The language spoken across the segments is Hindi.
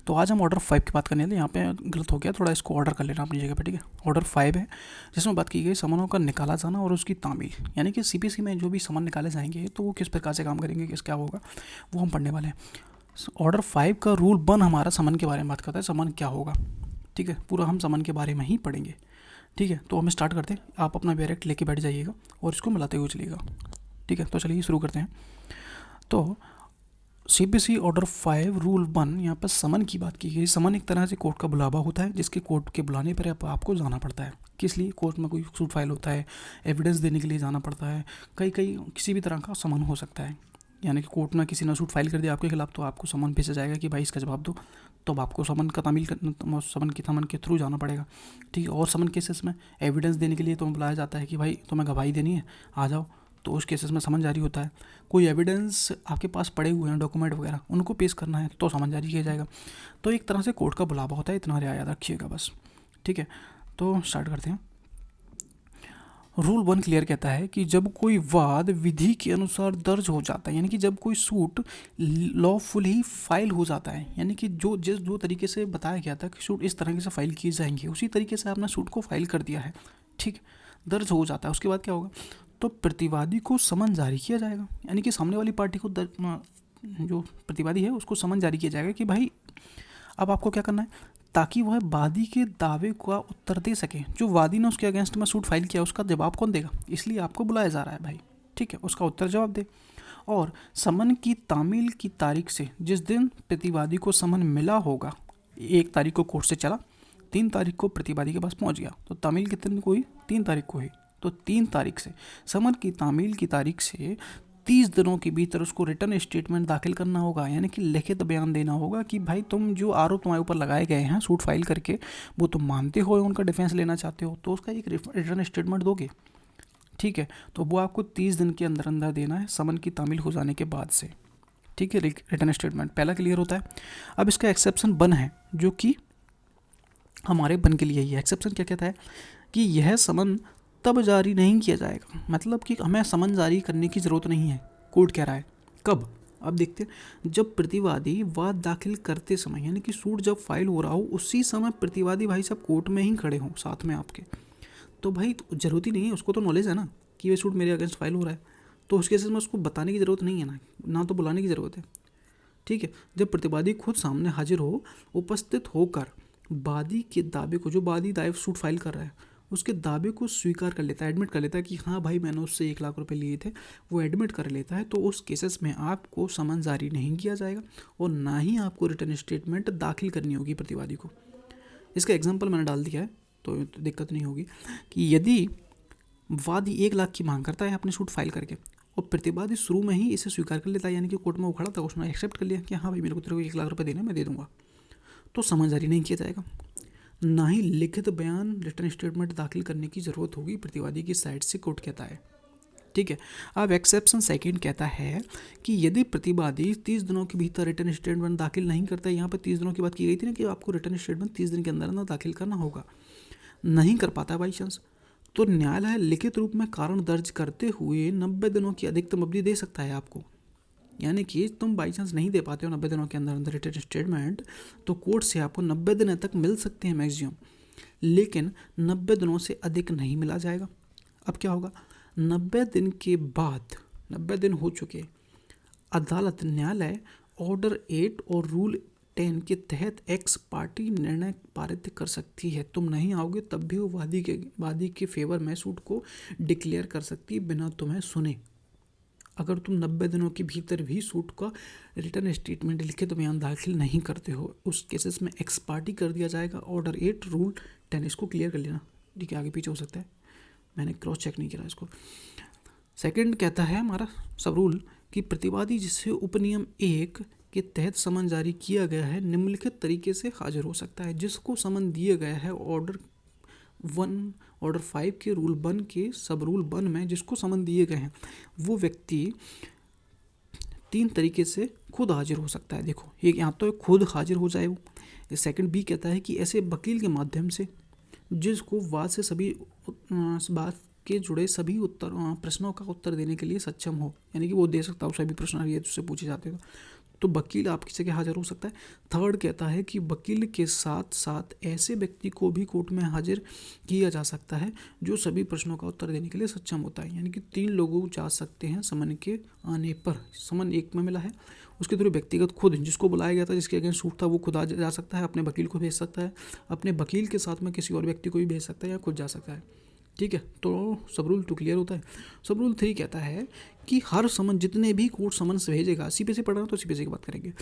तो आज हम ऑर्डर 5 की बात करने वाले हैं। यहाँ पे गलत हो गया थोड़ा, इसको ऑर्डर कर लेना अपनी जगह पे, ठीक है। ऑर्डर 5 है जिसमें बात की गई समनों का निकाला जाना और उसकी तामील, यानी कि सीपीसी में जो भी समन निकाले जाएंगे तो वो किस प्रकार से काम करेंगे, किस क्या होगा, वो हम पढ़ने वाले हैं। ऑर्डर 5 का रूल 1 हमारा समन के बारे में बात करता है, समन क्या होगा, ठीक है। पूरा हम समन के बारे में ही पढ़ेंगे, ठीक है। तो हम स्टार्ट करते हैं, आप अपना डायरेक्ट लेके बैठ जाइएगा और इसको मिलाते हुए चलिएगा, ठीक है। तो चलिए शुरू करते हैं। तो सीपीसी ऑर्डर 5 रूल 1, यहाँ पर समन की बात की गई। समन एक तरह से कोर्ट का बुलावा होता है जिसके कोर्ट के बुलाने पर आपको जाना पड़ता है। किस लिए? कोर्ट में कोई सूट फाइल होता है, एविडेंस देने के लिए जाना पड़ता है, कई किसी भी तरह का समन हो सकता है। यानी कि कोर्ट में किसी ने सूट फाइल कर दिया आपके खिलाफ तो आपको समन भेजा जाएगा कि भाई इसका जवाब दो, तो अब आपको समन का तामील समन के थ्रू जाना पड़ेगा, ठीक है। और समन केसेस में एविडेंस देने के लिए तुम्हें बुलाया जाता है कि भाई तुम्हें गवाही देनी है, आ जाओ, तो उस केसेस में समन जारी होता है। कोई एविडेंस आपके पास पड़े हुए हैं, डॉक्यूमेंट वगैरह, उनको पेश करना है तो समन जारी किया जाएगा। तो एक तरह से कोर्ट का बुलावा होता है, इतना याद रखिएगा बस, ठीक है। तो स्टार्ट करते हैं। रूल 1 क्लियर कहता है कि जब कोई वाद विधि के अनुसार दर्ज हो जाता है, यानी कि जब कोई सूट लॉफुली फाइल हो जाता है, यानी कि जो तरीके से बताया गया था कि सूट इस तरीके से फाइल किए जाएंगे, उसी तरीके से आपने सूट को फाइल कर दिया है, ठीक, दर्ज हो जाता है। उसके बाद क्या होगा, तो प्रतिवादी को समन जारी किया जाएगा, यानी कि सामने वाली पार्टी को जो प्रतिवादी है उसको समन जारी किया जाएगा कि भाई अब आपको क्या करना है, ताकि वह वादी के दावे का उत्तर दे सके। जो वादी ने उसके अगेंस्ट में सूट फाइल किया उसका जवाब कौन देगा, इसलिए आपको बुलाया जा रहा है भाई, ठीक है। उसका उत्तर जवाब दे। और समन की तामील की तारीख से, जिस दिन प्रतिवादी को समन मिला होगा, 1 तारीख को कोर्ट से चला, 3 तारीख को प्रतिवादी के पास पहुंच गया, तो तामील कितने दिन को हुई, 3 तारीख को हुई। तो 3 तारीख से, समन की तामील की तारीख से 30 दिनों के भीतर उसको रिटर्न स्टेटमेंट दाखिल करना होगा, यानी कि लिखित बयान देना होगा कि भाई तुम जो आरोप तुम्हारे ऊपर लगाए गए हैं सूट फाइल करके, वो तुम मानते हो, उनका डिफेंस लेना चाहते हो, तो उसका एक रिटर्न स्टेटमेंट दोगे, ठीक है। तो वो आपको 30 दिन के अंदर अंदर देना है समन की तामील हो जाने के बाद से, ठीक है। रिटर्न स्टेटमेंट पहला क्लियर होता है। अब इसका एक्सेप्शन 1 है, जो कि हमारे 1 के लिए ही है। एक्सेप्शन क्या कहता है कि यह समन तब जारी नहीं किया जाएगा, मतलब कि हमें समन जारी करने की ज़रूरत नहीं है, कोर्ट कह रहा है। कब? अब देखते हैं, जब प्रतिवादी वाद दाखिल करते समय, यानी कि सूट जब फाइल हो रहा हो उसी समय प्रतिवादी भाई साहब कोर्ट में ही खड़े हों साथ में आपके, तो भाई तो ज़रूरत ही नहीं है, उसको तो नॉलेज है ना कि ये सूट मेरे अगेंस्ट फाइल हो रहा है, तो उस केसेस में उसको बताने की ज़रूरत नहीं है ना तो बुलाने की ज़रूरत है, ठीक है। जब प्रतिवादी खुद सामने हाजिर हो, उपस्थित होकर वादी के दावे को, जो वादी दावे सूट फाइल कर रहा है उसके दावे को स्वीकार कर लेता है, एडमिट कर लेता है कि हाँ भाई मैंने उससे 1 लाख रुपए लिए थे, वो एडमिट कर लेता है, तो उस केसेस में आपको समन जारी नहीं किया जाएगा और ना ही आपको रिटर्न स्टेटमेंट दाखिल करनी होगी प्रतिवादी को। इसका एग्जाम्पल मैंने डाल दिया है तो दिक्कत नहीं होगी कि यदि वादी 1 लाख की मांग करता है अपने सूट फाइल करके और प्रतिवादी शुरू में ही इसे स्वीकार कर लेता है, यानी कि कोर्ट में वो खड़ा था, उसने एक्सेप्ट कर लिया कि हाँ भाई मेरे को तेरे को 1 लाख रुपए देने मैं दे दूंगा, तो समन जारी नहीं किया जाएगा। ना ही लिखित बयान रिटर्न स्टेटमेंट दाखिल करने की ज़रूरत होगी प्रतिवादी की साइड से, कोर्ट कहता है, ठीक है। अब एक्सेप्शन 2 कहता है कि यदि प्रतिवादी 30 दिनों के भीतर रिटर्न स्टेटमेंट दाखिल नहीं करता है, यहाँ पर 30 दिनों की बात की गई थी ना कि आपको रिटर्न स्टेटमेंट 30 दिन के अंदर अंदर दाखिल करना होगा, नहीं कर पाता बाई चांस, तो न्यायालय लिखित रूप में कारण दर्ज करते हुए 90 दिनों की अधिकतम अवधि दे सकता है आपको। यानी कि तुम बाई चांस नहीं दे पाते हो 90 दिनों के अंदर अंदर रिटर्न स्टेटमेंट, तो कोर्ट से आपको 90 दिन तक मिल सकते हैं मैक्सिमम, लेकिन 90 दिनों से अधिक नहीं मिला जाएगा। अब क्या होगा, 90 दिन के बाद, 90 दिन हो चुके, अदालत न्यायालय ऑर्डर 8 और रूल 10 के तहत एक्स पार्टी निर्णय पारित कर सकती है। तुम नहीं आओगे तब भी वो वादी के फेवर में सूट को डिक्लेयर कर सकती है बिना तुम्हें सुने। अगर तुम 90 दिनों के भीतर भी सूट का रिटर्न स्टेटमेंट लिखित बयान दाखिल नहीं करते हो, उस केसेस में एक्स पार्टी कर दिया जाएगा। ऑर्डर 8 रूल 10, इसको क्लियर कर लेना, ठीक है। आगे पीछे हो सकता है, मैंने क्रॉस चेक नहीं किया इसको। 2 कहता है हमारा सब रूल कि प्रतिवादी जिसे उपनियम 1 के तहत समन जारी किया गया है निम्नलिखित तरीके से हाजिर हो सकता है। जिसको समन दिया गया है ऑर्डर 5 के रूल 1 के सब रूल 1 में जिसको समन दिए गए हैं, वो व्यक्ति 3 तरीके से खुद हाजिर हो सकता है। देखो, एक यहाँ तो खुद हाजिर हो जाए वो। 2 कहता है कि ऐसे वकील के माध्यम से जिसको वाद से सभी बात के जुड़े सभी प्रश्नों का उत्तर देने के लिए सक्षम हो, यानी कि वो दे सकता हो सभी प्रश्न ये उससे पूछे जाते हैं तो वकील आपकी जगह हाजिर हो सकता है। थर्ड कहता है कि वकील के साथ साथ ऐसे व्यक्ति को भी कोर्ट में हाजिर किया जा सकता है जो सभी प्रश्नों का उत्तर देने के लिए सक्षम होता है। यानी कि 3 लोग जा सकते हैं समन के आने पर। समन एक में मिला है, उसके थ्रू व्यक्तिगत खुद जिसको बुलाया गया था, जिसके अगेंस्ट सूट था, वो खुद आ जा सकता है, अपने वकील को भेज सकता है, अपने वकील के साथ में किसी और व्यक्ति को भी भेज सकता है या खुद जा सकता है। ठीक है, तो सब रूल 2 क्लियर होता है। सब रूल 3 कहता है कि हर समन, जितने भी कोर्ट समन भेजेगा, सीपीसी पढ़ रहा हूँ तो सीपीसी की बात करेंगे,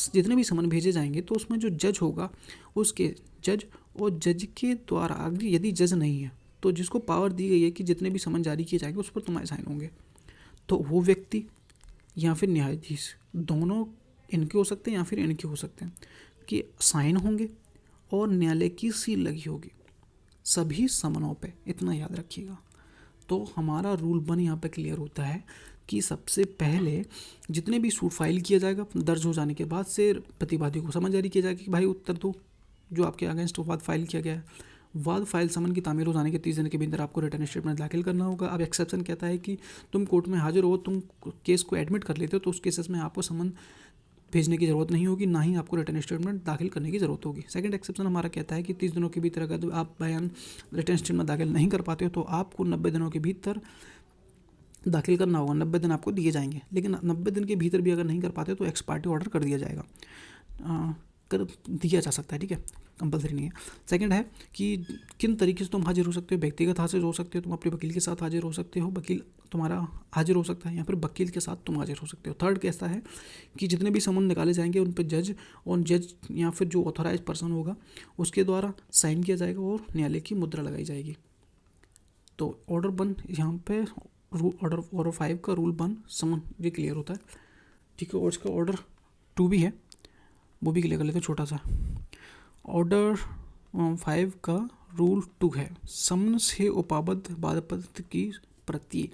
जितने भी समन भेजे जाएंगे तो उसमें जो जज होगा, उसके जज और जज के द्वारा, अगर यदि जज नहीं है तो जिसको पावर दी गई है कि जितने भी समन जारी किए जाएंगे उस पर तुम्हारे साइन होंगे, तो वो व्यक्ति या फिर न्यायाधीश, दोनों इनके हो सकते हैं या फिर इनके हो सकते हैं, कि साइन होंगे और न्यायालय की सील लगी होगी सभी समनों पे, इतना याद रखिएगा। तो हमारा रूल 1 यहाँ पे क्लियर होता है कि सबसे पहले जितने भी सूट फाइल किया जाएगा, दर्ज हो जाने के बाद से प्रतिवादी को समन जारी किया जाएगा कि भाई उत्तर दो जो आपके अगेंस्ट वाद फाइल किया गया है। वाद फाइल समन की तामील हो जाने के 30 दिन के भीतर आपको रिटर्न स्टेटमेंट दाखिल करना होगा। अब एक्सेप्शन कहता है कि तुम कोर्ट में हाजिर हो, तुम केस को एडमिट कर लेते हो, तो उस केसेस में आपको समन भेजने की ज़रूरत नहीं होगी, ना ही आपको रिटर्न स्टेटमेंट दाखिल करने की ज़रूरत होगी। सेकंड एक्सेप्शन हमारा कहता है कि 30 दिनों के भीतर अगर आप बयान रिटर्न स्टेटमेंट दाखिल नहीं कर पाते हो तो आपको 90 दिनों के भीतर दाखिल करना होगा। 90 दिन आपको दिए जाएंगे, लेकिन 90 दिन के भीतर भी अगर नहीं कर पाते तो एक्स पार्टी ऑर्डर कर दिया जाएगा, कर दिया जा सकता है। ठीक है, कंपलसरी नहीं है। सेकंड है कि किन तरीके से तुम हाजिर हो सकते हो। व्यक्तिगत हाजिर हो सकते हो, तुम अपने वकील के साथ हाजिर हो सकते हो, वकील तुम्हारा हाजिर हो सकता है, या फिर वकील के साथ तुम हाजिर हो सकते हो। थर्ड कैसा है कि जितने भी समन निकाले जाएंगे उन पर जज और जज या फिर जो ऑथोराइज पर्सन होगा उसके द्वारा साइन किया जाएगा और न्यायालय की मुद्रा लगाई जाएगी। तो ऑर्डर 1 यहाँ पे ऑर्डर 5 का रूल 1 समन ये क्लियर होता है। ठीक है, और इसका ऑर्डर 2 भी है, वो भी क्लियर कर लेते हैं छोटा सा। ऑर्डर 5 का रूल 2 है, समन से उपाबद्ध वादपत्र की प्रति,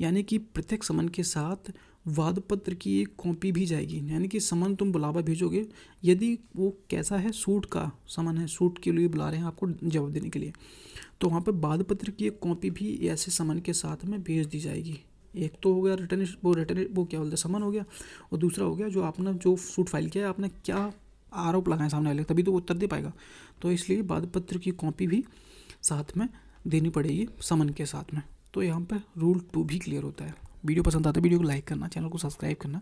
यानी कि प्रत्येक समन के साथ वादपत्र की एक कॉपी भी जाएगी। यानी कि समन तुम बुलावा भेजोगे, यदि वो कैसा है, सूट का समन है, सूट के लिए बुला रहे हैं आपको जवाब देने के लिए, तो वहाँ पे वादपत्र की एक कॉपी भी ऐसे समन के साथ में भेज दी जाएगी। एक तो हो गया रिटर्न वो क्या बोलते हैं समन हो गया, और दूसरा हो गया जो आपने जो सूट फाइल किया है, आपने क्या आरोप लगाए सामने वाले, तभी तो वो उत्तर दे पाएगा। तो इसलिए वादपत्र की कॉपी भी साथ में देनी पड़ेगी समन के साथ में। तो यहाँ पर रूल 2 भी क्लियर होता है। वीडियो पसंद आता है वीडियो को लाइक करना, चैनल को सब्सक्राइब करना।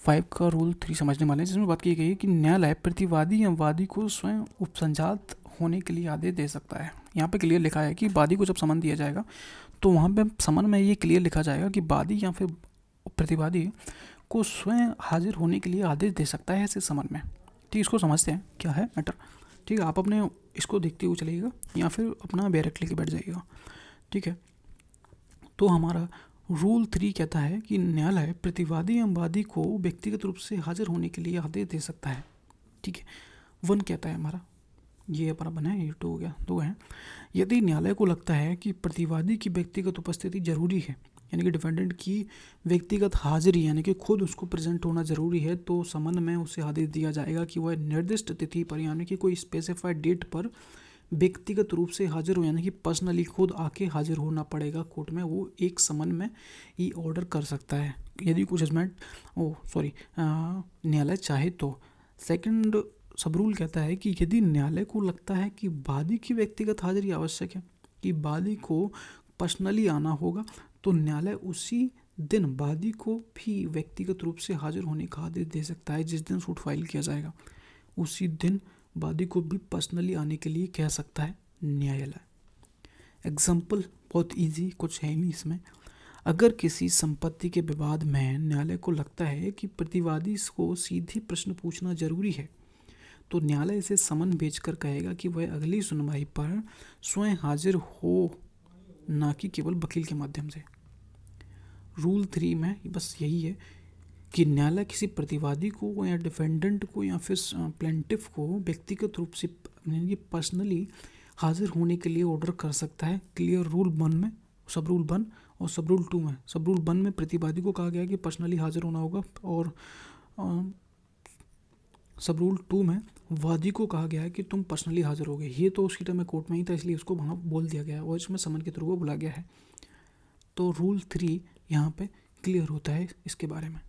5 का रूल 3 समझने वाले हैं, जिसमें बात की गई है कि न्यायालय प्रतिवादी या वादी को स्वयं उपसंजात होने के लिए आदेश दे सकता है। यहाँ पे क्लियर लिखा है कि वादी को जब समन दिया जाएगा तो वहाँ पे समन में ये क्लियर लिखा जाएगा कि वादी या फिर प्रतिवादी को स्वयं हाजिर होने के लिए आदेश दे सकता है ऐसे समन में। ठीक, इसको समझते हैं क्या है मैटर। ठीक है, आप अपने इसको देखते हुए चलिएगा या फिर अपना बैरक लेके बैठ जाइएगा। ठीक है, तो हमारा रूल 3 कहता है कि न्यायालय प्रतिवादी या वादी को व्यक्तिगत रूप से हाजिर होने के लिए आदेश दे सकता है। ठीक है, 1 कहता है हमारा, ये हमारा बना है, ये 2 हो गया, 2 है। यदि न्यायालय को लगता है कि प्रतिवादी की व्यक्तिगत उपस्थिति जरूरी है, यानी कि डिफेंडेंट की व्यक्तिगत हाजिरी, यानी कि खुद उसको प्रेजेंट होना जरूरी है, तो समन में उसे आदेश दिया जाएगा कि वह निर्दिष्ट तिथि पर, यानी कि कोई स्पेसिफाइड डेट पर व्यक्तिगत रूप से हाजिर हो, यानी कि पर्सनली खुद आके हाजिर होना पड़ेगा कोर्ट में। वो एक समन में ही ऑर्डर कर सकता है यदि कुछ जजमेंट न्यायालय चाहे तो। सेकंड सब रूल कहता है कि यदि न्यायालय को लगता है कि वादी की व्यक्तिगत हाजिरी आवश्यक है, कि वादी को पर्सनली आना होगा, तो न्यायालय उसी दिन वादी को भी व्यक्तिगत रूप से हाजिर होने का आदेश दे सकता है। जिस दिन सूट फाइल किया जाएगा उसी दिन वादी को भी पर्सनली आने के लिए कह सकता है न्यायालय। एग्जाम्पल बहुत इजी, कुछ है नहीं इसमें। अगर किसी संपत्ति के विवाद में न्यायालय को लगता है कि प्रतिवादी को सीधी प्रश्न पूछना जरूरी है, तो न्यायालय इसे समन भेजकर कहेगा कि वह अगली सुनवाई पर स्वयं हाजिर हो, ना कि केवल वकील के माध्यम से। रूल 3 में बस यही है कि न्यायालय किसी प्रतिवादी को या डिफेंडेंट को या फिर प्लेंटिफ को व्यक्तिगत रूप से यानी पर्सनली हाजिर होने के लिए ऑर्डर कर सकता है। क्लियर रूल 1 में, सब रूल 1 और सब रूल 2 में। सब रूल 1 में प्रतिवादी को कहा गया है कि पर्सनली हाजिर होना होगा, और सब रूल 2 में वादी को कहा गया है कि तुम पर्सनली हाजिर होगे। ये तो उसी टाइम में कोर्ट में ही था, इसलिए उसको वहाँ बोल दिया गया है और इसमें समन के थ्रू को बुला गया है। तो रूल 3 यहाँ पे क्लियर होता है इसके बारे में।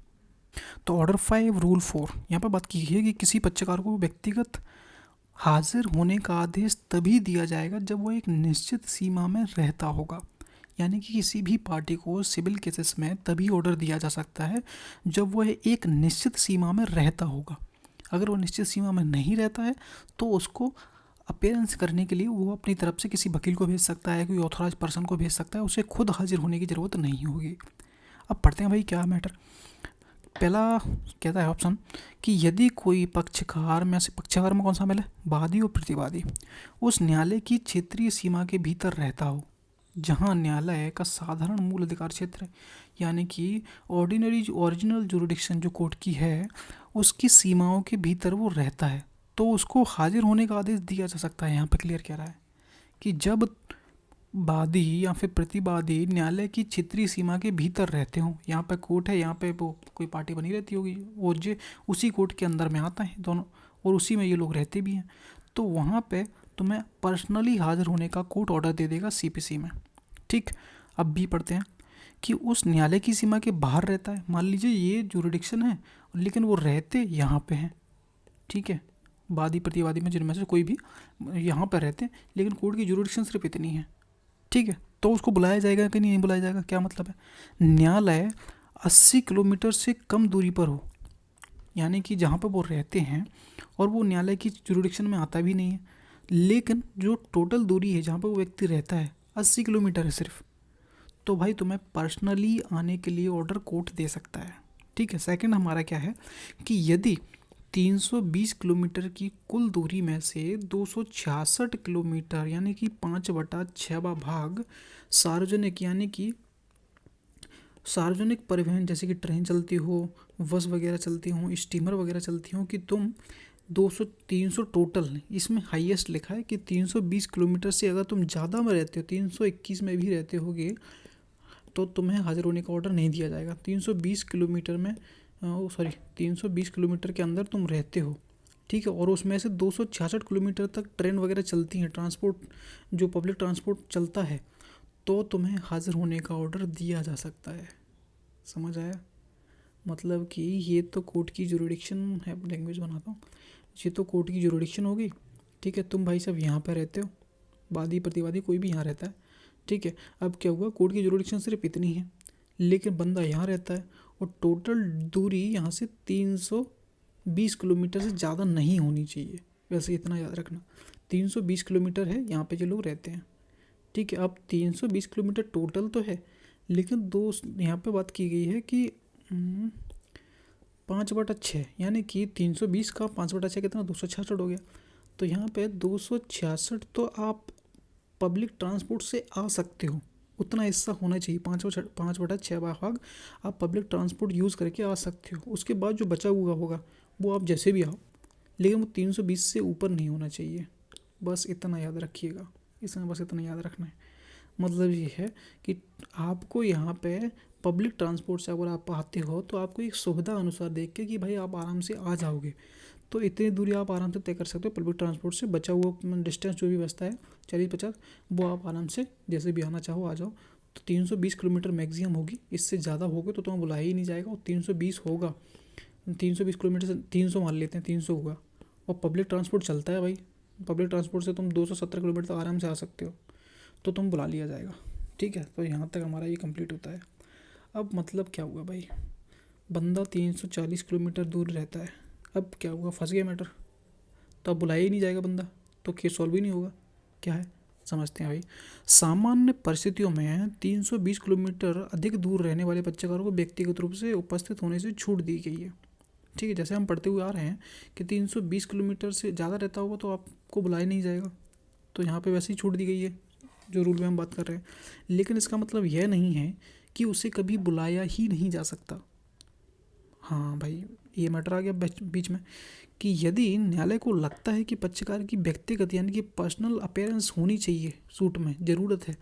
तो ऑर्डर 5 रूल 4 यहाँ पर बात की गई है कि किसी पक्षकार को व्यक्तिगत हाजिर होने का आदेश तभी दिया जाएगा जब वह एक निश्चित सीमा में रहता होगा। यानी कि किसी भी पार्टी को सिविल केसेस में तभी ऑर्डर दिया जा सकता है जब वह एक निश्चित सीमा में रहता होगा। अगर वो निश्चित सीमा में नहीं रहता है तो उसको अपीयरेंस करने के लिए वो अपनी तरफ से किसी वकील को भेज सकता है, कोई ऑथोराइज पर्सन को भेज सकता है, उसे खुद हाजिर होने की ज़रूरत नहीं होगी। अब पढ़ते हैं भाई क्या मैटर। पहला कहता है ऑप्शन कि यदि कोई पक्षकार में कौन शामिल है, वादी और प्रतिवादी, उस न्यायालय की क्षेत्रीय सीमा के भीतर रहता हो जहां न्यायालय का साधारण मूल अधिकार क्षेत्र है, यानी कि ओरिजिनल जुरिडिक्शन जो कोर्ट की है उसकी सीमाओं के भीतर वो रहता है, तो उसको हाजिर होने का आदेश दिया जा सकता है। यहाँ पे क्लियर कह रहा है कि जब वादी या फिर प्रतिवादी न्यायालय की क्षेत्रीय सीमा के भीतर रहते हों, यहाँ पे कोर्ट है, यहाँ पे वो कोई पार्टी बनी रहती होगी, वो जो उसी कोर्ट के अंदर में आता है दोनों, और उसी में ये लोग रहते भी हैं, तो वहाँ पे तुम्हें पर्सनली हाजिर होने का कोर्ट ऑर्डर दे देगा सीपीसी में। ठीक, अब भी पढ़ते हैं कि उस न्यायालय की सीमा के बाहर रहता है। मान लीजिए ये जुरिडिक्शन है लेकिन वो रहते यहाँ पे हैं, ठीक है, वादी प्रतिवादी में जिनमें से कोई भी यहाँ पर रहते हैं, लेकिन कोर्ट की जुरिडिक्शन सिर्फ इतनी है, ठीक है, तो उसको बुलाया जाएगा कि नहीं बुलाया जाएगा। क्या मतलब है, न्यायालय 80 किलोमीटर से कम दूरी पर हो, यानी कि जहाँ पर वो रहते हैं और वो न्यायालय की जुरिडिक्शन में आता भी नहीं है, लेकिन जो टोटल दूरी है जहाँ पर वो व्यक्ति रहता है 80 किलोमीटर है सिर्फ, तो भाई तुम्हें पर्सनली आने के लिए ऑर्डर कोर्ट दे सकता है। ठीक है, सेकंड हमारा क्या है कि यदि 320 किलोमीटर की कुल दूरी में से 266 किलोमीटर यानी कि 5/6वां भाग सार्वजनिक, यानी कि सार्वजनिक परिवहन जैसे कि ट्रेन चलती हो, बस वगैरह चलती हो, स्टीमर वगैरह चलती हो, कि तुम 300 टोटल, इसमें हाईएस्ट लिखा है कि 320 किलोमीटर से अगर तुम ज़्यादा में रहते हो, 321 में भी रहते होगे, तो तुम्हें हाजिर होने का ऑर्डर नहीं दिया जाएगा। 320 किलोमीटर में 320 किलोमीटर के अंदर तुम रहते हो, ठीक है, और उसमें से 266 किलोमीटर तक ट्रेन वगैरह चलती हैं, ट्रांसपोर्ट जो पब्लिक ट्रांसपोर्ट चलता है, तो तुम्हें हाजिर होने का ऑर्डर दिया जा सकता है। समझ आया, मतलब कि ये तो कोर्ट की जुरिडिक्शन है, लैंग्वेज बनाता हूँ, ये तो कोर्ट की जुरिडिक्शन होगी, ठीक है, तुम भाई सब यहाँ पर रहते हो, वादी प्रतिवादी कोई भी यहाँ रहता है, ठीक है। अब क्या हुआ, कोर्ट की जुरिडिक्शन सिर्फ इतनी है, लेकिन बंदा यहाँ रहता है और टोटल दूरी यहाँ से 320 किलोमीटर से ज़्यादा नहीं होनी चाहिए, वैसे इतना याद रखना 320 किलोमीटर है यहाँ पे जो लोग रहते हैं, ठीक है। अब 320 किलोमीटर टोटल तो है, लेकिन दो यहाँ पे बात की गई है कि 5/6, यानी कि 320 का 5/6 कितना, 266 हो गया, तो यहाँ पे 266 तो आप पब्लिक ट्रांसपोर्ट से आ सकते हो, उतना हिस्सा होना चाहिए, 5/6 भाग आप पब्लिक ट्रांसपोर्ट यूज़ करके आ सकते हो। उसके बाद जो बचा हुआ होगा वो आप जैसे भी आओ, लेकिन वो 320 से ऊपर नहीं होना चाहिए, बस इतना याद रखिएगा, इसमें बस इतना याद रखना है। मतलब ये है कि आपको यहाँ पे पब्लिक ट्रांसपोर्ट से अगर आप आते हो तो आपको एक सुविधा अनुसार देख के कि भाई आप आराम से आ जाओगे, तो इतनी दूरी आप आराम से तय कर सकते हो पब्लिक ट्रांसपोर्ट से, बचा हुआ डिस्टेंस जो भी बचता है 40-50 वो आप आराम से जैसे भी आना चाहो आ जाओ। तो 320 किलोमीटर मैक्सिमम होगी, इससे ज़्यादा होगे तो तुम्हें बुलाया ही नहीं जाएगा, और 320 होगा, 320 किलोमीटर से 300 मान लेते हैं, 300 होगा, और पब्लिक ट्रांसपोर्ट चलता है भाई, पब्लिक ट्रांसपोर्ट से तुम 270 किलोमीटर तक आराम से आ सकते हो, तो तुम बुला लिया जाएगा, ठीक है। तो यहाँ तक हमारा ये कंप्लीट होता है। अब मतलब क्या हुआ भाई, बंदा 340 किलोमीटर दूर रहता है, अब क्या हुआ, फंस गया मैटर, तो अब बुलाया ही नहीं जाएगा बंदा, तो केस सॉल्व ही नहीं होगा। क्या है समझते हैं भाई, सामान्य परिस्थितियों में 320 किलोमीटर अधिक दूर रहने वाले पक्षकारों को व्यक्तिगत रूप से उपस्थित होने से छूट दी गई है, ठीक है। जैसे हम पढ़ते हुए आ रहे हैं कि 320 किलोमीटर से ज़्यादा रहता होगा तो आपको बुलाया नहीं जाएगा, तो यहाँ पे वैसे ही छूट दी गई है जो रूल में हम बात कर रहे हैं, लेकिन इसका मतलब यह नहीं है कि उसे कभी बुलाया ही नहीं जा सकता। हाँ भाई, ये मैटर आ गया बीच में कि यदि न्यायालय को लगता है कि पक्षकार की व्यक्तिगत यानी कि पर्सनल अपीयरेंस होनी चाहिए, सूट में ज़रूरत है,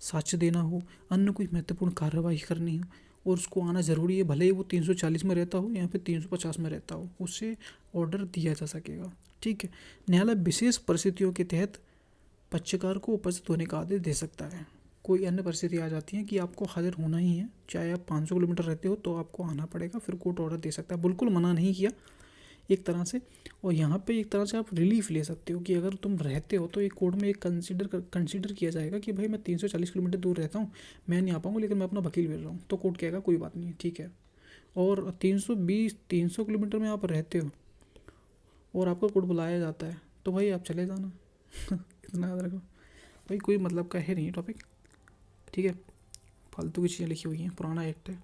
साक्ष्य देना हो, अन्य कोई महत्वपूर्ण कार्रवाई करनी हो और उसको आना ज़रूरी है, भले ही वो 340 में रहता हो या फिर 350 में रहता हो, उससे ऑर्डर दिया जा सकेगा, ठीक है। न्यायालय विशेष परिस्थितियों के तहत पक्षकार को उपस्थित होने का आदेश दे सकता है, कोई अन्य परिस्थिति आ जाती है कि आपको हाजिर होना ही है, चाहे आप 500 किलोमीटर रहते हो तो आपको आना पड़ेगा, फिर कोर्ट ऑर्डर दे सकता है। बिल्कुल मना नहीं किया एक तरह से। और यहाँ पे एक तरह से आप रिलीफ ले सकते हो कि अगर तुम रहते हो तो एक कोर्ट में एक कंसीडर किया जाएगा कि भाई मैं 340 किलोमीटर दूर रहता हूँ, मैं नहीं आ पाऊँगा, लेकिन मैं अपना वकील भेज रहा हूँ, तो कोर्ट कहेगा कोई बात नहीं, ठीक है। और 300 किलोमीटर में आप रहते हो और आपको कोर्ट बुलाया जाता है तो भाई आप चले जाना इतना याद रखो भाई, कोई मतलब का है नहीं टॉपिक, ठीक है। फालतू की चीज़ें लिखी हुई हैं, पुराना एक्ट है।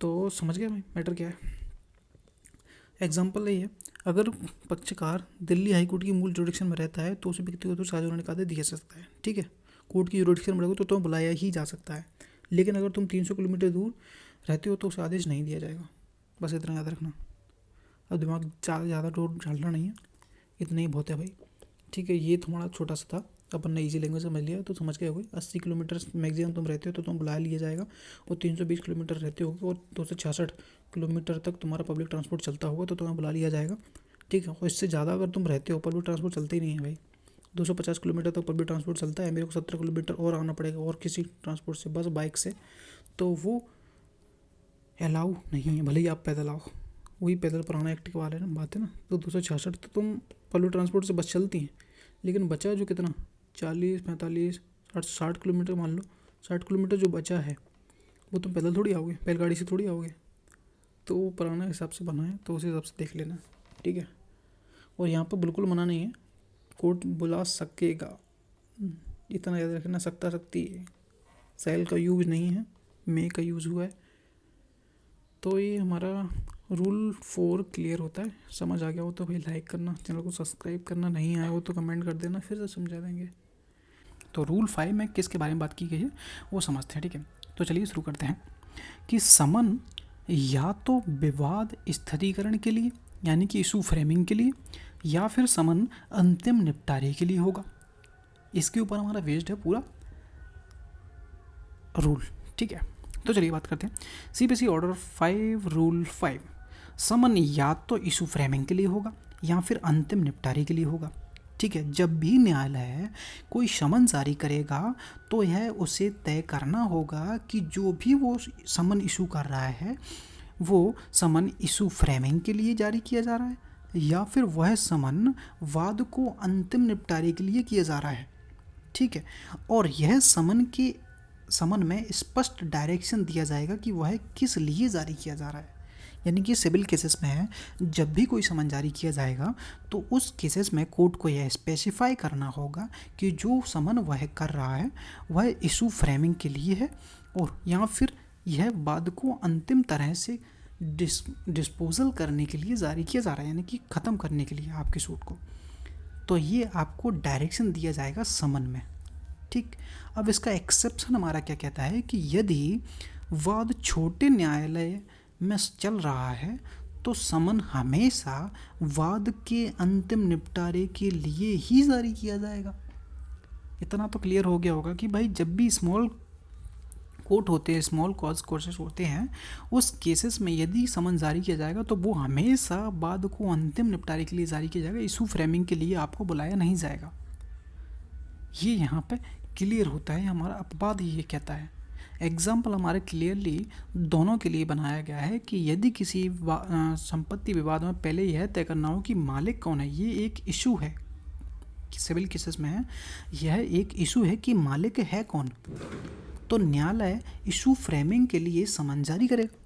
तो समझ गया भाई मैटर क्या है। एग्जाम्पल यही है, अगर पक्षकार दिल्ली हाई कोर्ट की मूल जुडिक्शन में रहता है तो उसे व्यक्तिगत रूप से हाजिर होने का आदेश दिया जा सकता है, ठीक है। कोर्ट की जुडिक्शन में रहोगे तो तुम्हें बुलाया ही जा सकता है, लेकिन अगर तुम 300 किलोमीटर दूर रहते हो तो उसे आदेश नहीं दिया जाएगा। बस इतना याद रखना। अब दिमाग ज़्यादा डोर डालना नहीं है, इतना ही बहुत है भाई, ठीक है। ये तुम्हारा छोटा सा था, अपन ने इजी लैंग्वेज समझ लिया तो समझ गए होगे। 80 किलोमीटर मैक्सिमम तुम रहते हो तो तुम बुला लिया जाएगा, और 320 किलोमीटर रहते हो और 266 किलोमीटर तक तुम्हारा पब्लिक ट्रांसपोर्ट चलता होगा तो तुम्हें बुला लिया जाएगा, ठीक है। और इससे ज़्यादा अगर तुम रहते हो, पब्लिक ट्रांसपोर्ट चलते ही नहीं है भाई, 250 किलोमीटर तक पब्लिक ट्रांसपोर्ट चलता है, मेरे को 70 किलोमीटर और आना पड़ेगा और किसी ट्रांसपोर्ट से, बस बाइक से, तो वो अलाउ नहीं है, भले ही आप पैदल आओ। वही पैदल पुराना एक्ट के वाले ना बात है ना। तो 266 तो तुम पब्लिक ट्रांसपोर्ट से बस चलती हैं, लेकिन बचा जो कितना 40 45 60 किलोमीटर, मान लो 60 किलोमीटर जो बचा है वो तुम पैदल थोड़ी आओगे, बैलगाड़ी से थोड़ी आओगे। तो वो पुराना हिसाब से बना है, तो उस हिसाब से देख लेना, ठीक है। और यहाँ पर बिल्कुल मना नहीं है, कोर्ट बुला सकेगा, इतना याद रखना। सकता सकती है, सेल का यूज़ नहीं है, मे का यूज़ हुआ है। तो ये हमारा रूल 4 क्लियर होता है। समझ आ गया हो तो भाई लाइक करना, चैनल को सब्सक्राइब करना, नहीं आया हो तो कमेंट कर देना, फिर से समझा देंगे। तो रूल 5 में किसके बारे में बात की गई है वो समझते हैं, ठीक है। तो चलिए शुरू करते हैं कि समन या तो विवाद स्थिरीकरण के लिए यानी कि इशू फ्रेमिंग के लिए, या फिर समन अंतिम निपटारे के लिए होगा। इसके ऊपर हमारा बेस्ड है पूरा रूल, ठीक है। तो चलिए बात करते हैं CPC ऑर्डर 5 रूल 5। समन या तो इशू फ्रेमिंग के लिए होगा या फिर अंतिम निपटारे के लिए होगा, ठीक है। जब भी न्यायालय कोई समन जारी करेगा तो यह उसे तय करना होगा कि जो भी वो समन इशू कर रहा है वो समन इशू फ्रेमिंग के लिए जारी किया जा रहा है या फिर वह समन वाद को अंतिम निपटारे के लिए किया जा रहा है, ठीक है। और यह समन में स्पष्ट डायरेक्शन दिया जाएगा कि वह किस लिए जारी किया जा रहा है। यानी कि सिविल केसेस में है, जब भी कोई समन जारी किया जाएगा तो उस केसेस में कोर्ट को यह स्पेसिफाई करना होगा कि जो समन वह कर रहा है वह इशू फ्रेमिंग के लिए है, और या फिर यह वाद को अंतिम तरह से डिस्पोजल करने के लिए जारी किया जा रहा है, यानी कि ख़त्म करने के लिए आपके सूट को। तो ये आपको डायरेक्शन दिया जाएगा समन में, ठीक। अब इसका एक्सेप्शन हमारा क्या कहता है कि यदि वाद छोटे न्यायालय में चल रहा है तो समन हमेशा वाद के अंतिम निपटारे के लिए ही जारी किया जाएगा। इतना तो क्लियर हो गया होगा कि भाई जब भी स्मॉल कोर्ट होते हैं, स्मॉल कॉज कोर्सेस होते हैं, उस केसेस में यदि समन जारी किया जाएगा तो वो हमेशा वाद को अंतिम निपटारे के लिए जारी किया जाएगा, इशू फ्रेमिंग के लिए आपको बुलाया नहीं जाएगा। ये यहाँ पे क्लियर होता है, हमारा अपवाद ये कहता है। एग्जाम्पल हमारे क्लियरली दोनों के लिए बनाया गया है कि यदि किसी संपत्ति विवाद में पहले यह तय करना हो कि मालिक कौन है, ये एक इशू है सिविल केसेस में है, यह एक इशू है कि मालिक है कौन, तो न्यायालय इशू फ्रेमिंग के लिए समन जारी करेगा,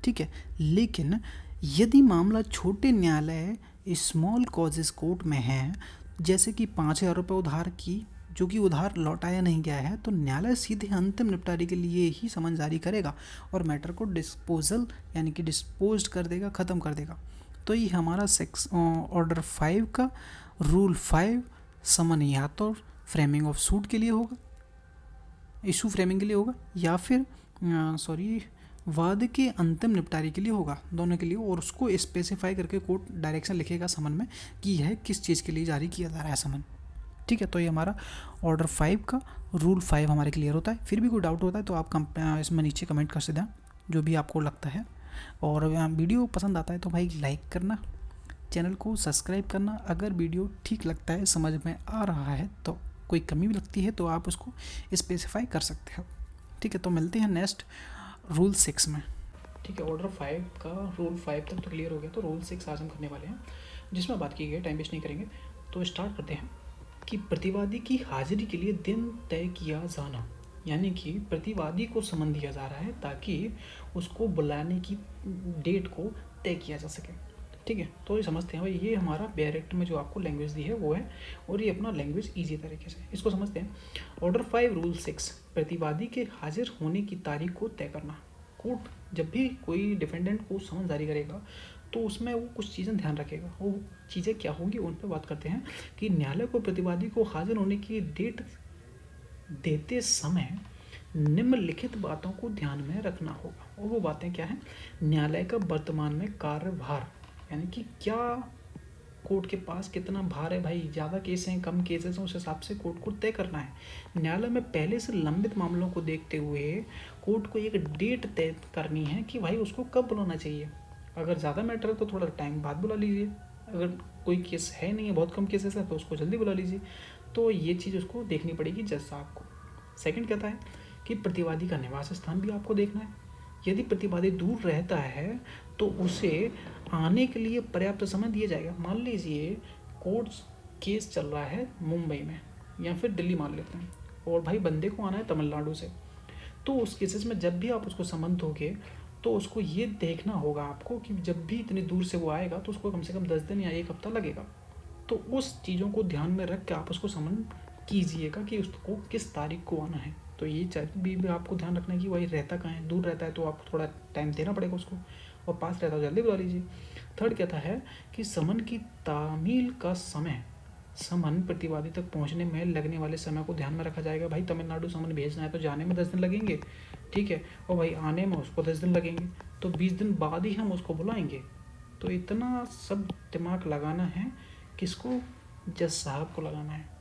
ठीक है। लेकिन यदि मामला छोटे न्यायालय स्मॉल कॉजेस कोर्ट में है, जैसे कि 5,000 रुपये उधार की जो कि उधार लौटाया नहीं गया है, तो न्यायालय सीधे अंतिम निपटारे के लिए ही समन जारी करेगा और मैटर को डिस्पोजल यानी कि डिस्पोज कर देगा, ख़त्म कर देगा। तो ये हमारा ऑर्डर 5 का रूल 5 समन या तो फ्रेमिंग ऑफ सूट के लिए होगा, इशू फ्रेमिंग के लिए होगा, या फिर वाद के अंतिम निपटारे के लिए होगा, दोनों के लिए। और उसको स्पेसिफाई करके कोर्ट डायरेक्शन लिखेगा समन में कि यह किस चीज़ के लिए जारी किया जा रहा है समन, ठीक है। तो ये हमारा ऑर्डर 5 का रूल 5 हमारे क्लियर होता है। फिर भी कोई डाउट होता है तो आप इसमें नीचे कमेंट कर सकते हैं जो भी आपको लगता है। और वीडियो पसंद आता है तो भाई लाइक करना, चैनल को सब्सक्राइब करना। अगर वीडियो ठीक लगता है, समझ में आ रहा है तो कोई कमी भी लगती है तो आप उसको स्पेसिफाई कर सकते हो। ठीक है, तो मिलते हैं नेक्स्ट रूल 6 में। ठीक है, ऑर्डर 5 का रूल 5 तक तो क्लियर हो गया, तो रूल 6 आज हम करने वाले हैं, जिसमें बात की गई, टाइम वेस्ट नहीं करेंगे, तो स्टार्ट करते हैं कि प्रतिवादी की हाजिरी के लिए दिन तय किया जाना, यानी कि प्रतिवादी को समन दिया जा रहा है ताकि उसको बुलाने की डेट को तय किया जा सके। ठीक है, तो ये समझते हैं भाई, ये हमारा डायरेक्ट में जो आपको लैंग्वेज दी है वो है, और ये अपना लैंग्वेज ईजी तरीके से, इसको समझते हैं। ऑर्डर 5 रूल 6, प्रतिवादी के हाजिर होने की तारीख को तय करना। कोर्ट जब भी कोई डिफेंडेंट को समन जारी करेगा तो उसमें वो कुछ चीज़ें ध्यान रखेगा, वो चीज़ें क्या होंगी उन पर बात करते हैं कि न्यायालय को प्रतिवादी को हाजिर होने की डेट देते समय निम्नलिखित बातों को ध्यान में रखना होगा, और वो बातें क्या हैं? न्यायालय का वर्तमान में कार्यभार, यानी कि क्या कोर्ट के पास कितना भार है भाई, ज़्यादा केस हैं, कम केसेस हैं, उस हिसाब से कोर्ट को तय करना है। न्यायालय में पहले से लंबित मामलों को देखते हुए कोर्ट को एक डेट तय करनी है कि भाई उसको कब बुलाना चाहिए। अगर ज़्यादा मैटर है तो थोड़ा टाइम बाद बुला लीजिए, अगर कोई केस है नहीं है, बहुत कम केसेस है, तो उसको जल्दी बुला लीजिए। तो ये चीज़ उसको देखनी पड़ेगी जज साहब को। सेकंड कहता है कि प्रतिवादी का निवास स्थान भी आपको देखना है। यदि प्रतिवादी दूर रहता है तो उसे आने के लिए पर्याप्त समय दिया जाएगा। मान लीजिए कोर्ट केस चल रहा है मुंबई में या फिर दिल्ली मान लेते हैं, और भाई बंदे को आना है तमिलनाडु से, तो उस केसेस में जब भी आप उसको समन दोगे तो उसको ये देखना होगा आपको कि जब भी इतनी दूर से वो आएगा तो उसको कम से कम 10 दिन या 1 हफ्ता लगेगा। तो उस चीज़ों को ध्यान में रख के आप उसको समन कीजिएगा कि उसको किस तारीख को आना है। तो ये चीज़ भी आपको ध्यान रखना है कि वही रहता कहाँ है, दूर रहता है तो आपको थोड़ा टाइम देना पड़ेगा उसको, और पास रहता है तो जल्दी बुला लीजिए। थर्ड कहता है कि समन की तामील का समय, समन प्रतिवादी तक पहुंचने में लगने वाले समय को ध्यान में रखा जाएगा। भाई तमिलनाडु समन भेजना है तो जाने में 10 दिन लगेंगे, ठीक है, और भाई आने में उसको 10 दिन लगेंगे, तो 20 दिन बाद ही हम उसको बुलाएंगे। तो इतना सब दिमाग लगाना है, किसको? जज साहब को लगाना है।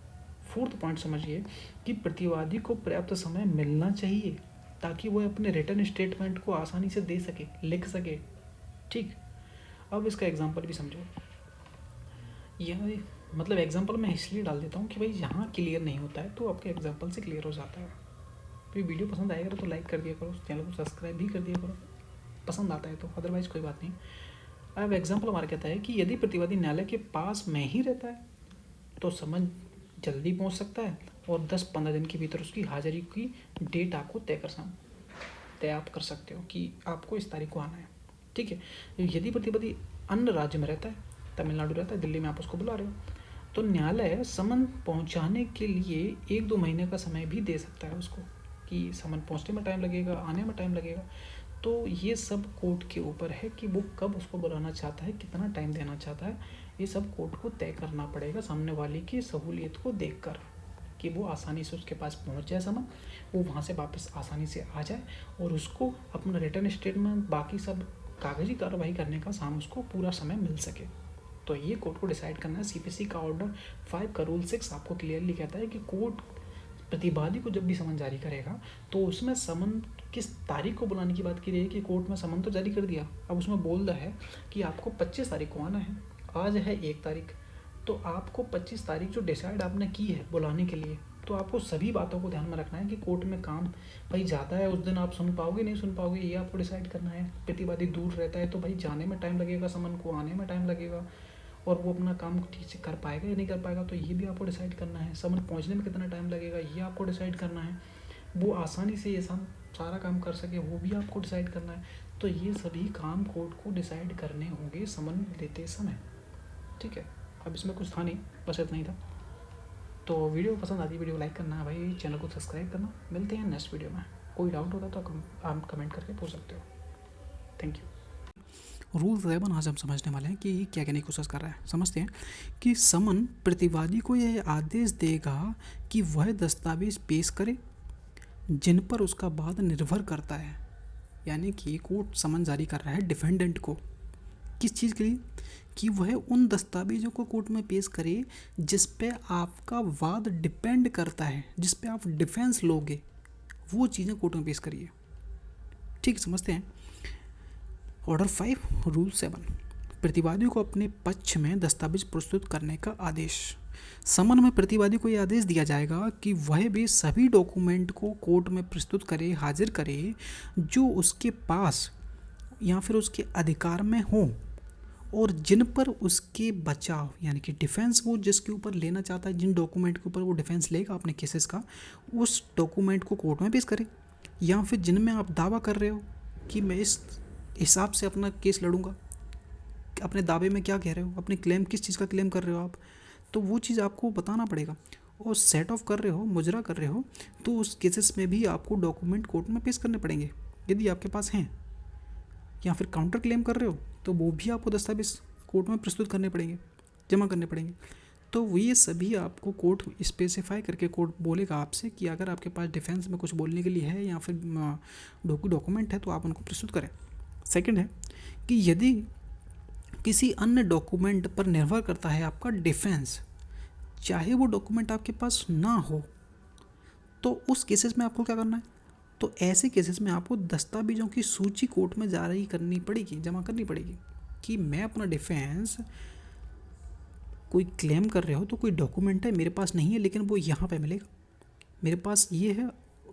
फोर्थ पॉइंट समझिए कि प्रतिवादी को पर्याप्त समय मिलना चाहिए ताकि वह अपने रिटर्न स्टेटमेंट को आसानी से दे सके, लिख सके। ठीक, अब इसका एग्जांपल भी समझो। यह मतलब एग्जांपल मैं इसलिए डाल देता हूँ कि भाई यहाँ क्लियर नहीं होता है तो आपके एग्जांपल से क्लियर हो जाता है। तो ये वीडियो पसंद आएगा तो लाइक कर दिया करो, चैनल को सब्सक्राइब भी कर दिया करो पसंद आता है तो, अदरवाइज़ कोई बात नहीं। अब एग्जांपल हमारा कहता है कि यदि प्रतिवादी न्यायालय के पास में ही रहता है तो समन जल्दी पहुंच सकता है, और 10-15 दिन के भीतर उसकी हाजिरी की डेट आपको तय आप कर सकते हो कि आपको इस तारीख को आना है। ठीक है, यदि प्रतिवादी अन्य राज्य में रहता है, तमिलनाडु रहता है, दिल्ली में आप उसको बुला रहे हो, तो न्यायालय समन पहुंचाने के लिए 1-2 महीने का समय भी दे सकता है उसको, कि समन पहुंचने में टाइम लगेगा, आने में टाइम लगेगा। तो ये सब कोर्ट के ऊपर है कि वो कब उसको बुलाना चाहता है, कितना टाइम देना चाहता है, ये सब कोर्ट को तय करना पड़ेगा सामने वाले की सहूलियत को देखकर, कि वो आसानी से उसके पास पहुंच जाए समन, वो वहाँ से वापस आसानी से आ जाए, और उसको अपना रिटर्न स्टेटमेंट बाकी सब कागजी कार्रवाई करने का शाम उसको पूरा समय मिल सके। तो ये कोर्ट को डिसाइड करना है। सीपीसी का ऑर्डर 5 का रूल 6 आपको क्लियरली कहता है कि कोर्ट प्रतिवादी को जब भी समन जारी करेगा तो उसमें समन किस तारीख को बुलाने की बात की रही है कि कोर्ट में समन तो जारी कर दिया, अब उसमें बोल रहा है कि आपको 25 तारीख को आना है, आज है 1 तारीख, तो आपको 25 तारीख जो डिसाइड आपने की है बुलाने के लिए, तो आपको सभी बातों को ध्यान में रखना है कि कोर्ट में काम भाई ज़्यादा है, उस दिन आप सुन पाओगे नहीं सुन पाओगे, ये आपको डिसाइड करना है। प्रतिवादी दूर रहता है तो भाई जाने में टाइम लगेगा, समन को आने में टाइम लगेगा, और वो अपना काम ठीक से कर पाएगा या नहीं कर पाएगा, तो ये भी आपको डिसाइड करना है। समन पहुंचने में कितना टाइम लगेगा ये आपको डिसाइड करना है। वो आसानी से ये सारा काम कर सके वो भी आपको डिसाइड करना है। तो ये सभी काम कोर्ट को डिसाइड करने होंगे समन देते समय। ठीक है, अब इसमें कुछ था नहीं, बस इतना ही था। तो वीडियो पसंद आती है, वीडियो लाइक करना है भाई, चैनल को सब्सक्राइब करना। मिलते हैं नेक्स्ट वीडियो में। कोई डाउट होता तो आप कमेंट करके पूछ सकते हो। Thank you. रूल 7 आज हम समझने वाले हैं कि ये क्या कहने की कोशिश कर रहा है। समझते हैं कि समन प्रतिवादी को यह आदेश देगा कि वह दस्तावेज पेश करे जिन पर उसका वाद निर्भर करता है। यानी कि कोर्ट समन जारी कर रहा है डिफेंडेंट को, किस चीज़ के लिए? कि वह उन दस्तावेजों को कोर्ट में पेश करे जिस पे आपका वाद डिपेंड करता है, जिस पे आप डिफेंस लोगे, वो चीज़ें कोर्ट में पेश करिए। ठीक, समझते हैं। ऑर्डर 5 रूल 7 प्रतिवादी को अपने पक्ष में दस्तावेज प्रस्तुत करने का आदेश। समन में प्रतिवादी को यह आदेश दिया जाएगा कि वह भी सभी डॉक्यूमेंट को कोर्ट में प्रस्तुत करे, हाजिर करे, जो उसके पास या फिर उसके अधिकार में हो और जिन पर उसके बचाव यानी कि डिफेंस वो जिसके ऊपर लेना चाहता है, जिन डॉक्यूमेंट के ऊपर वो डिफेंस लेगा अपने केसेस का, उस डॉक्यूमेंट को कोर्ट में पेश करे। या फिर जिनमें आप दावा कर रहे हो कि मैं इस हिसाब से अपना केस लड़ूंगा, अपने दावे में क्या कह रहे हो, अपने क्लेम किस चीज़ का क्लेम कर रहे हो आप, तो वो चीज़ आपको बताना पड़ेगा। और सेट ऑफ कर रहे हो, मुजरा कर रहे हो, तो उस केसेस में भी आपको डॉक्यूमेंट कोर्ट में पेश करने पड़ेंगे यदि आपके पास हैं। या फिर काउंटर क्लेम कर रहे हो तो वो भी आपको दस्तावेज कोर्ट में प्रस्तुत करने पड़ेंगे, जमा करने पड़ेंगे। तो ये सभी आपको कोर्ट स्पेसिफाई करके कोर्ट बोलेगा आपसे कि अगर आपके पास डिफेंस में कुछ बोलने के लिए है या फिर डॉक्यूमेंट है तो आप उनको प्रस्तुत करें। सेकंड है कि यदि किसी अन्य डॉक्यूमेंट पर निर्भर करता है आपका डिफेंस, चाहे वो डॉक्यूमेंट आपके पास ना हो, तो उस केसेस में आपको क्या करना है, तो ऐसे केसेस में आपको दस्तावेजों की सूची कोर्ट में जारी करनी पड़ेगी, जमा करनी पड़ेगी कि मैं अपना डिफेंस कोई क्लेम कर रहे हो तो कोई डॉक्यूमेंट है मेरे पास नहीं है लेकिन वो यहाँ पे मिलेगा, मेरे पास ये है,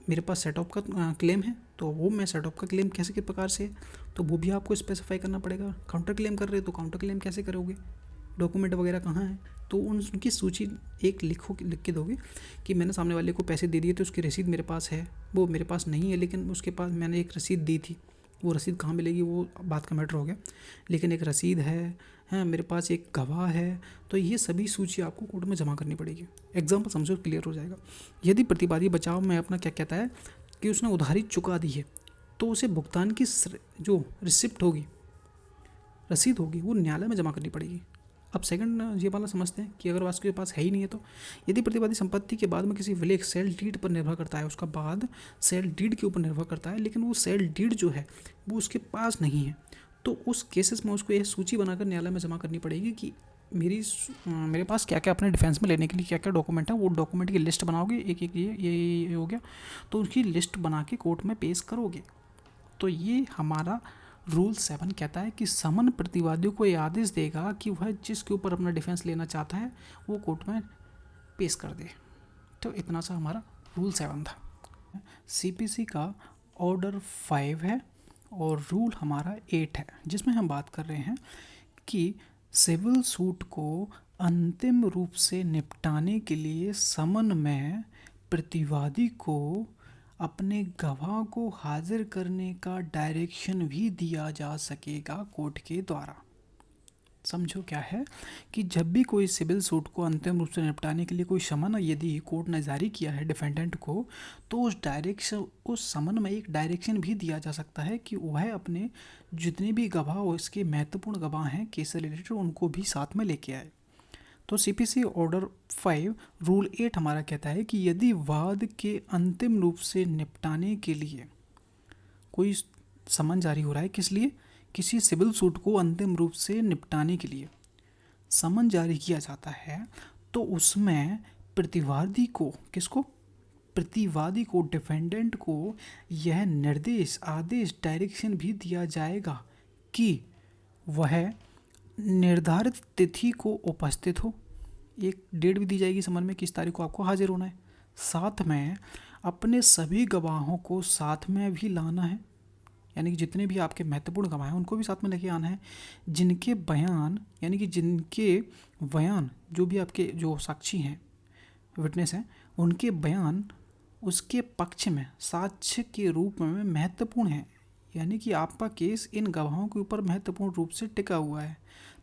मेरे पास सेट ऑफ का क्लेम है, तो वो मैं सेट ऑफ का क्लेम कैसे किस प्रकार से है तो वो भी आपको स्पेसिफाई करना पड़ेगा। काउंटर क्लेम कर रहे हो तो काउंटर क्लेम कैसे करोगे, डॉक्यूमेंट वगैरह कहाँ है, तो उनकी सूची एक लिख के दोगे कि मैंने सामने वाले को पैसे दे दिए तो उसकी रसीद मेरे पास है, वो मेरे पास नहीं है लेकिन उसके पास मैंने एक रसीद दी थी, वो रसीद कहाँ मिलेगी वो बात का मैटर हो गया, लेकिन एक रसीद है मेरे पास एक गवाह है, तो ये सभी सूची आपको कोर्ट में जमा करनी पड़ेगी। एग्जाम्पल समझो, क्लियर हो जाएगा। यदि प्रतिवादी बचाव में अपना क्या कहता है कि उसने उधारी चुका दी है तो उसे भुगतान की जो रिसिप्ट होगी, रसीद होगी, वो न्यायालय में जमा करनी पड़ेगी। अब सेकंड ये वाला समझते हैं कि अगर उसके पास है ही नहीं है तो यदि प्रतिवादी संपत्ति के बाद में किसी विलेख सेल डीड पर निर्भर करता है, उसका बाद सेल डीड के ऊपर निर्भर करता है, लेकिन वो सेल डीड जो है वो उसके पास नहीं है, तो उस केसेस में उसको यह सूची बनाकर न्यायालय में जमा करनी पड़ेगी कि मेरे पास क्या क्या अपने डिफेंस में लेने के लिए क्या क्या डॉक्यूमेंट है, वो डॉक्यूमेंट की लिस्ट बनाओगे, एक एक ये हो गया, तो उसकी लिस्ट बना के कोर्ट में पेश करोगे। तो ये हमारा रूल 7 कहता है कि समन प्रतिवादियों को यह आदेश देगा कि वह जिसके ऊपर अपना डिफेंस लेना चाहता है वो कोर्ट में पेश कर दे। तो इतना सा हमारा रूल 7 था। सीपीसी का ऑर्डर 5 है और रूल हमारा 8 है, जिसमें हम बात कर रहे हैं कि सिविल सूट को अंतिम रूप से निपटाने के लिए समन में प्रतिवादी को अपने गवाह को हाजिर करने का डायरेक्शन भी दिया जा सकेगा कोर्ट के द्वारा। समझो क्या है कि जब भी कोई सिविल सूट को अंतिम रूप से निपटाने के लिए कोई समन यदि कोर्ट ने जारी किया है डिफेंडेंट को, तो उस समन में एक डायरेक्शन भी दिया जा सकता है कि वह अपने जितने भी गवाह इसके महत्वपूर्ण गवाह हैं केस से रिलेटेड उनको भी साथ में लेके आए। तो सीपीसी ऑर्डर 5 रूल 8 हमारा कहता है कि यदि वाद के अंतिम रूप से निपटाने के लिए कोई समन जारी हो रहा है, किस लिए, किसी सिविल सूट को अंतिम रूप से निपटाने के लिए समन जारी किया जाता है, तो उसमें प्रतिवादी को, किसको, प्रतिवादी को, डिफेंडेंट को यह निर्देश, आदेश, डायरेक्शन भी दिया जाएगा कि वह निर्धारित तिथि को उपस्थित हो, एक डेट भी दी जाएगी समन में किस तारीख को आपको हाजिर होना है, साथ में अपने सभी गवाहों को साथ में भी लाना है, यानी कि जितने भी आपके महत्वपूर्ण गवाह हैं उनको भी साथ में लेके आना है, जिनके बयान, यानी कि जिनके बयान, जो भी आपके जो साक्षी हैं, विटनेस हैं, उनके बयान उसके पक्ष में साक्ष्य के रूप में महत्वपूर्ण है, यानी कि आपका केस इन गवाहों के ऊपर महत्वपूर्ण रूप से टिका हुआ है,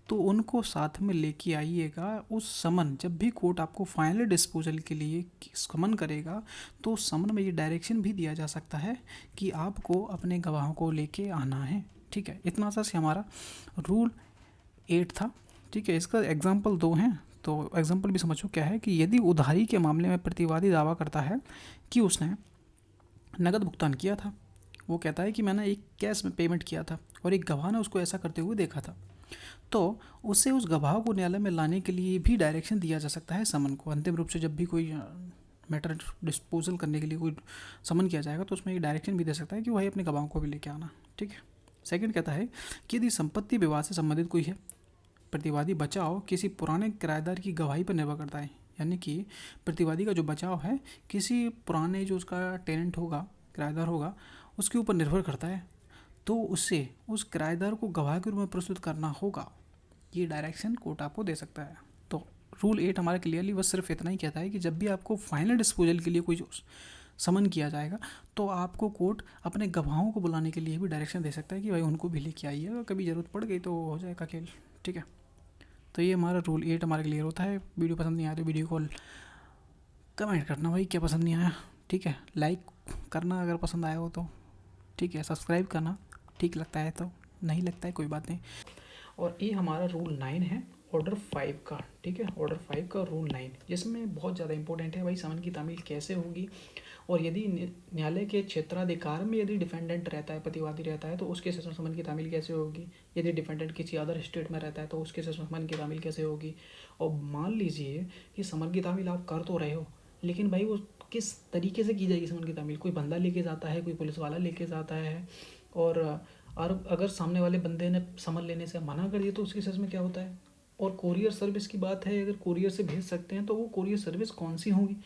तो उनको साथ में लेके आइएगा। उस समन, जब भी कोर्ट आपको फाइनल डिस्पोजल के लिए समन करेगा तो समन में ये डायरेक्शन भी दिया जा सकता है कि आपको अपने गवाहों को लेके आना है। ठीक है, इतना सा से हमारा रूल 8 था। ठीक है, इसका एग्जाम्पल 2 हैं, तो एग्जाम्पल भी समझो क्या है कि यदि उधारी के मामले में प्रतिवादी दावा करता है कि उसने नकद भुगतान किया था, वो कहता है कि मैंने एक कैश में पेमेंट किया था और एक गवाह ने उसको ऐसा करते हुए देखा था, तो उसे उस गवाह को न्यायालय में लाने के लिए भी डायरेक्शन दिया जा सकता है समन को। अंतिम रूप से जब भी कोई मैटर डिस्पोजल करने के लिए कोई समन किया जाएगा तो उसमें एक डायरेक्शन भी दे सकता है कि वही अपने गवाहों को भी लेके आना। ठीक है। सेकंड कहता है कि यदि संपत्ति विवाद से संबंधित कोई है, प्रतिवादी बचाव किसी पुराने किराएदार की गवाही पर निर्भर करता है। यानी कि प्रतिवादी का जो बचाव है किसी पुराने जो उसका टेनेंट होगा, किराएदार होगा, उसके ऊपर निर्भर करता है। तो उससे उस किराएदार को गवाह के रूप में प्रस्तुत करना होगा। ये डायरेक्शन कोर्ट आपको दे सकता है। तो रूल 8 हमारा क्लियरली बस सिर्फ इतना ही कहता है कि जब भी आपको फाइनल डिस्पोजल के लिए कोई समन किया जाएगा तो आपको कोर्ट अपने गवाहों को बुलाने के लिए भी डायरेक्शन दे सकता है कि भाई उनको भी लेके आइए, अगर कभी ज़रूरत पड़ गई तो हो जाएगा खेल। ठीक है, तो ये हमारा रूल 8 हमारा क्लियर होता है। वीडियो पसंद नहीं आया तो वीडियो को कमेंट करना भाई क्या पसंद नहीं आया। ठीक है, लाइक करना अगर पसंद आया हो तो। ठीक है, सब्सक्राइब करना ठीक लगता है तो, नहीं लगता है कोई बात नहीं। और ये हमारा रूल 9 है ऑर्डर 5 का। ठीक है, ऑर्डर 5 का रूल 9 जिसमें बहुत ज़्यादा इंपॉर्टेंट है भाई समन की तामील कैसे होगी, और यदि न्यायालय के क्षेत्राधिकार में यदि डिफेंडेंट रहता है, प्रतिवादी रहता है, तो उसके केस में समन की तामील कैसे होगी। यदि डिफेंडेंट किसी अदर स्टेट में रहता है तो उसके केस में समन की तामील कैसे होगी। और मान लीजिए कि समन की तामील आप कर तो रहे हो, लेकिन भाई वो किस तरीके से की जाएगी समन की तामील। कोई बंदा लेके जाता है, कोई पुलिस वाला लेके जाता है, और अगर सामने वाले बंदे ने समन लेने से मना कर दिया तो उसके केस में क्या होता है। और कोरियर सर्विस की बात है, अगर कोरियर से भेज सकते हैं तो वो कोरियर सर्विस कौन सी होगी,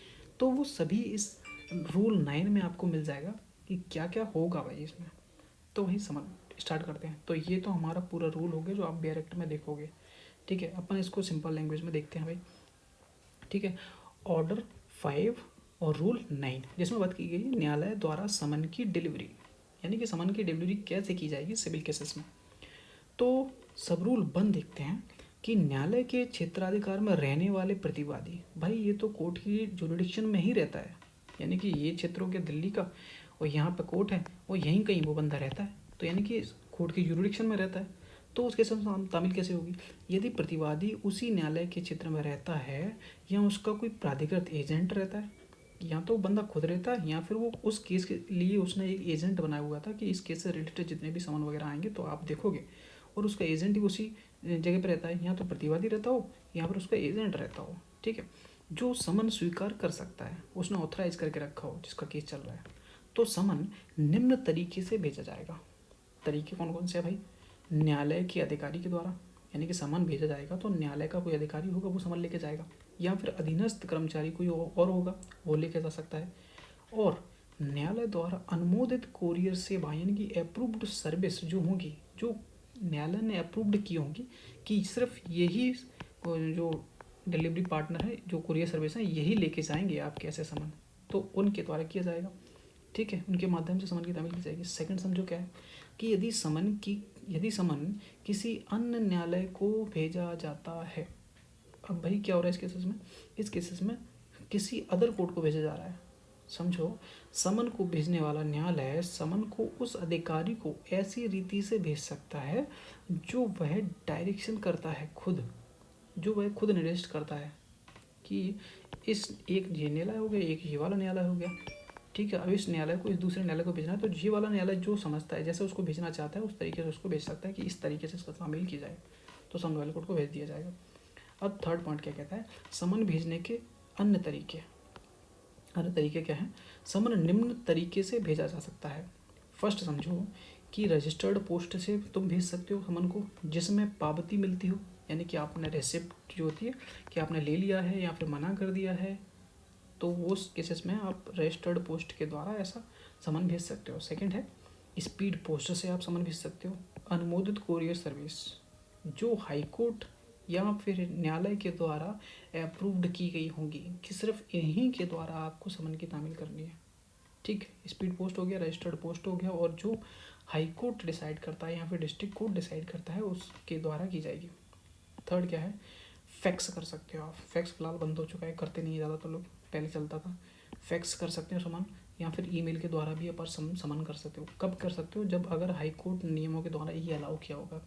तो वो सभी इस रूल 9 में आपको मिल जाएगा कि क्या क्या होगा भाई इसमें। तो वही समझ स्टार्ट करते हैं। तो ये तो हमारा पूरा रूल हो गया जो आप बेयर एक्ट में देखोगे। ठीक है, अपन इसको सिंपल लैंग्वेज में देखते हैं भाई। ठीक है, ऑर्डर 5 और रूल 9 जिसमें बात की गई न्यायालय द्वारा समन की डिलीवरी, यानी कि समन की डिलीवरी कैसे की जाएगी सिविल केसेस में। तो सब रूल 1 देखते हैं कि न्यायालय के क्षेत्राधिकार में रहने वाले प्रतिवादी, भाई ये तो कोर्ट की जुरिडिक्शन में ही रहता है, यानी कि ये क्षेत्रों के दिल्ली का और यहाँ पे कोर्ट है और यहीं कहीं वो बंदा रहता है, तो यानी कि कोर्ट की जुरिडिक्शन में रहता है। तो उसके साथ तामील कैसे होगी। यदि प्रतिवादी उसी न्यायालय के क्षेत्र में रहता है या उसका कोई प्राधिकृत एजेंट रहता है, या तो बंदा खुद रहता है या फिर वो उस केस के लिए उसने एक एजेंट बनाया हुआ था कि इस केस से रिलेटेड जितने भी समन वगैरह आएंगे तो आप देखोगे, और उसका एजेंट ही उसी जगह पर रहता है, या तो प्रतिवादी रहता हो या फिर उसका एजेंट रहता हो। ठीक है, जो समन स्वीकार कर सकता है, उसने ऑथराइज करके रखा हो जिसका केस चल रहा है, तो समन निम्न तरीके से भेजा जाएगा। तरीके कौन कौन से है भाई। न्यायालय के अधिकारी के द्वारा, यानी कि समन भेजा जाएगा तो न्यायालय का कोई अधिकारी होगा वो समन लेके जाएगा, या फिर अधीनस्थ कर्मचारी कोई और होगा वो लेके जा सकता है। और न्यायालय द्वारा अनुमोदित कोरियर सेवा, यानी कि अप्रूव्ड सर्विस जो होगी, जो न्यायालय ने अप्रूव्ड की होंगी कि सिर्फ यही जो डिलीवरी पार्टनर है, जो कुरियर सर्विस है, यही लेके जाएंगे आपके ऐसे समन, तो उनके द्वारा किया जाएगा। ठीक है, उनके माध्यम से समन की तामील की जाएगी। सेकंड समझो क्या है कि यदि समन किसी अन्य न्यायालय को भेजा जाता है। अब भाई क्या हो रहा है इस केसेस में, इस केसेस में किसी अदर कोर्ट को भेजा जा रहा है। समझो, समन को भेजने वाला न्यायालय समन को उस अधिकारी को ऐसी रीति से भेज सकता है जो वह डायरेक्शन करता है खुद, जो वह खुद निर्दिष्ट करता है कि इस एक ये न्यायालय हो गया, एक ये वाला न्यायालय हो गया। ठीक है, अब इस न्यायालय को इस दूसरे न्यायालय को भेजना है तो ये वाला न्यायालय जो समझता है, जैसे उसको भेजना चाहता है उस तरीके से उसको भेज सकता है कि इस तरीके से इसका तामील की जाए, तो सामने वाले कोर्ट को भेज दिया जाएगा। अब थर्ड पॉइंट क्या कहता है, समन भेजने के अन्य तरीके क्या हैं। समन निम्न तरीके से भेजा जा सकता है। फर्स्ट समझो कि रजिस्टर्ड पोस्ट से तुम भेज सकते हो समन को, जिसमें पावती मिलती हो, यानी कि आपने रेसिप्ट जो होती है कि आपने ले लिया है या फिर मना कर दिया है, तो उस केसेस में आप रजिस्टर्ड पोस्ट के द्वारा ऐसा समन भेज सकते हो। सेकंड है स्पीड पोस्ट से आप समन भेज सकते हो। अनुमोदित कोरियर सर्विस जो हाई कोर्ट या फिर न्यायालय के द्वारा अप्रूव्ड की गई होंगी कि सिर्फ इन्हीं के द्वारा आपको समन की तामील करनी है। ठीक, स्पीड पोस्ट हो गया, रजिस्टर्ड पोस्ट हो गया, और जो हाई कोर्ट डिसाइड करता है या फिर डिस्ट्रिक्ट कोर्ट डिसाइड करता है उसके द्वारा की जाएगी। थर्ड क्या है, फैक्स कर सकते हो आप। फैक्स फिलहाल बंद हो चुका है, करते नहीं ज़्यादा तो लोग, पहले चलता था। फैक्स कर सकते हो समन, या फिर ईमेल के द्वारा भी आप समन कर सकते हो। कब कर सकते हो, जब अगर हाई कोर्ट नियमों के द्वारा ये अलाउ किया होगा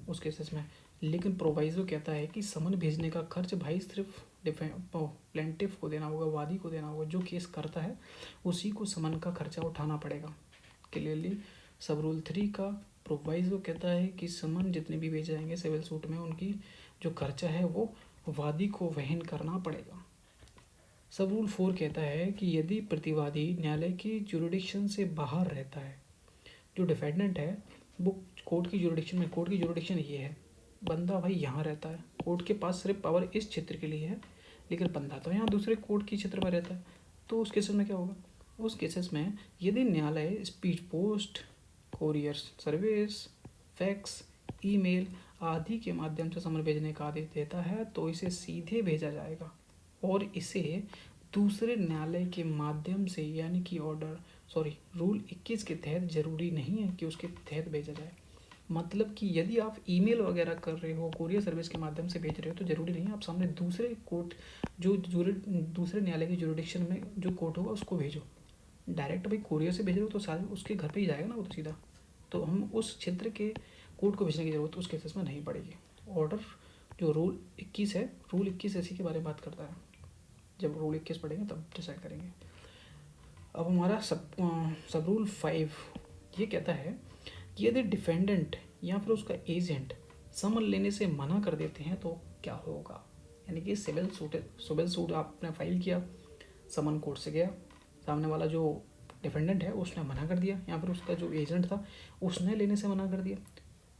उस केसेस में। लेकिन प्रोवाइजो कहता है कि समन भेजने का खर्च भाई सिर्फ प्लेंटिफ को देना होगा, वादी को देना होगा, जो केस करता है उसी को समन का खर्चा उठाना पड़ेगा। क्लियरली सब रूल 3 का प्रोवाइजो कहता है कि समन जितने भी भेजे जाएंगे सिविल सूट में, उनकी जो खर्चा है वो वादी को वहन करना पड़ेगा। सब रूल 4 कहता है कि यदि प्रतिवादी न्यायालय की जुरिडिक्शन से बाहर रहता है, जो डिफेंडेंट है वो कोर्ट की जुरिडिक्शन में, कोर्ट की जुरिडिक्शन ये है, बंदा भाई यहाँ रहता है, कोर्ट के पास सिर्फ पावर इस क्षेत्र के लिए है, लेकिन बंदा तो यहाँ दूसरे कोर्ट के क्षेत्र में रहता है। तो उस केसेस में क्या होगा? उस केसेस में यदि न्यायालय speed post, courier service, fax, email आदि के माध्यम से समन भेजने का आदेश देता है तो इसे सीधे भेजा जाएगा और इसे दूसरे न्यायालय के माध्यम से, यानी कि रूल 21 के तहत जरूरी नहीं है कि उसके तहत भेजा जाए। मतलब कि यदि आप ईमेल वगैरह कर रहे हो, कोरियर सर्विस के माध्यम से भेज रहे हो, तो ज़रूरी नहीं है आप सामने दूसरे कोर्ट दूसरे न्यायालय के जुरिडिक्शन में जो कोर्ट होगा उसको भेजो। डायरेक्ट भाई कोरियर से भेज रहे हो तो सारे उसके घर पे ही जाएगा ना वो तो सीधा, तो हम उस क्षेत्र के कोर्ट को भेजने की ज़रूरत उस केसेस में नहीं पड़ेगी। ऑर्डर जो रूल 21 है, रूल 21 इसी के बारे में बात करता है। जब रूल 21 पढ़ेंगे तब डिसाइड करेंगे। अब हमारा सब रूल 5 ये कहता है कि यदि डिफेंडेंट या फिर उसका एजेंट समन लेने से मना कर देते हैं तो क्या होगा। यानी कि सिविल सूट आपने फाइल किया, समन कोर्ट से गया, सामने वाला जो डिफेंडेंट है उसने मना कर दिया या फिर उसका जो एजेंट था उसने लेने से मना कर दिया,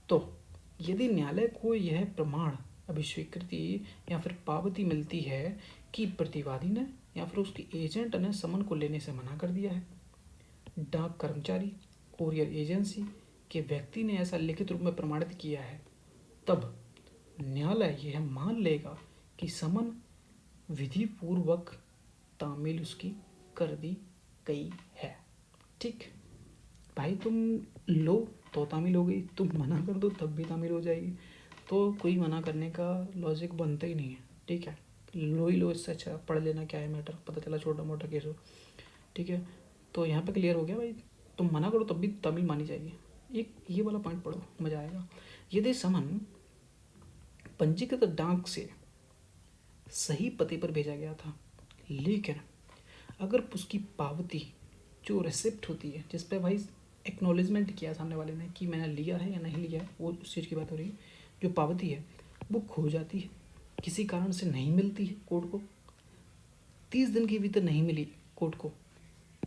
तो यदि न्यायालय को यह प्रमाण अभिस्वीकृति या फिर पावती मिलती है कि प्रतिवादी ने या फिर उसके एजेंट ने समन को लेने से मना कर दिया है, डाक कर्मचारी, कोरियर एजेंसी के व्यक्ति ने ऐसा लिखित रूप में प्रमाणित किया है, तब न्यायालय यह मान लेगा कि समन विधि पूर्वक तामील उसकी कर दी गई है। ठीक भाई, तुम लो तो तामील हो गई, तुम मना कर दो तब भी तामील हो जाएगी, तो कोई मना करने का लॉजिक बनता ही नहीं है। ठीक है, लो ही लो, इससे अच्छा पढ़ लेना क्या है मैटर, पता चला छोटा मोटा केस हो। ठीक है, तो यहाँ पे क्लियर हो गया भाई, तुम मना करो तब भी तामील मानी जाएगी। एक ये वाला पॉइंट पढ़ो, मज़ा आएगा। यदि समन पंजीकृत डाक से सही पते पर भेजा गया था, लेकिन अगर उसकी पावती जो रिसिप्ट होती है जिस पे भाई एक्नॉलेजमेंट किया सामने वाले ने कि मैंने लिया है या नहीं लिया है, वो उस चीज़ की बात हो रही है, जो पावती है वो खो जाती है, किसी कारण से नहीं मिलती है कोर्ट को, 30 दिन के भीतर नहीं मिली कोर्ट को,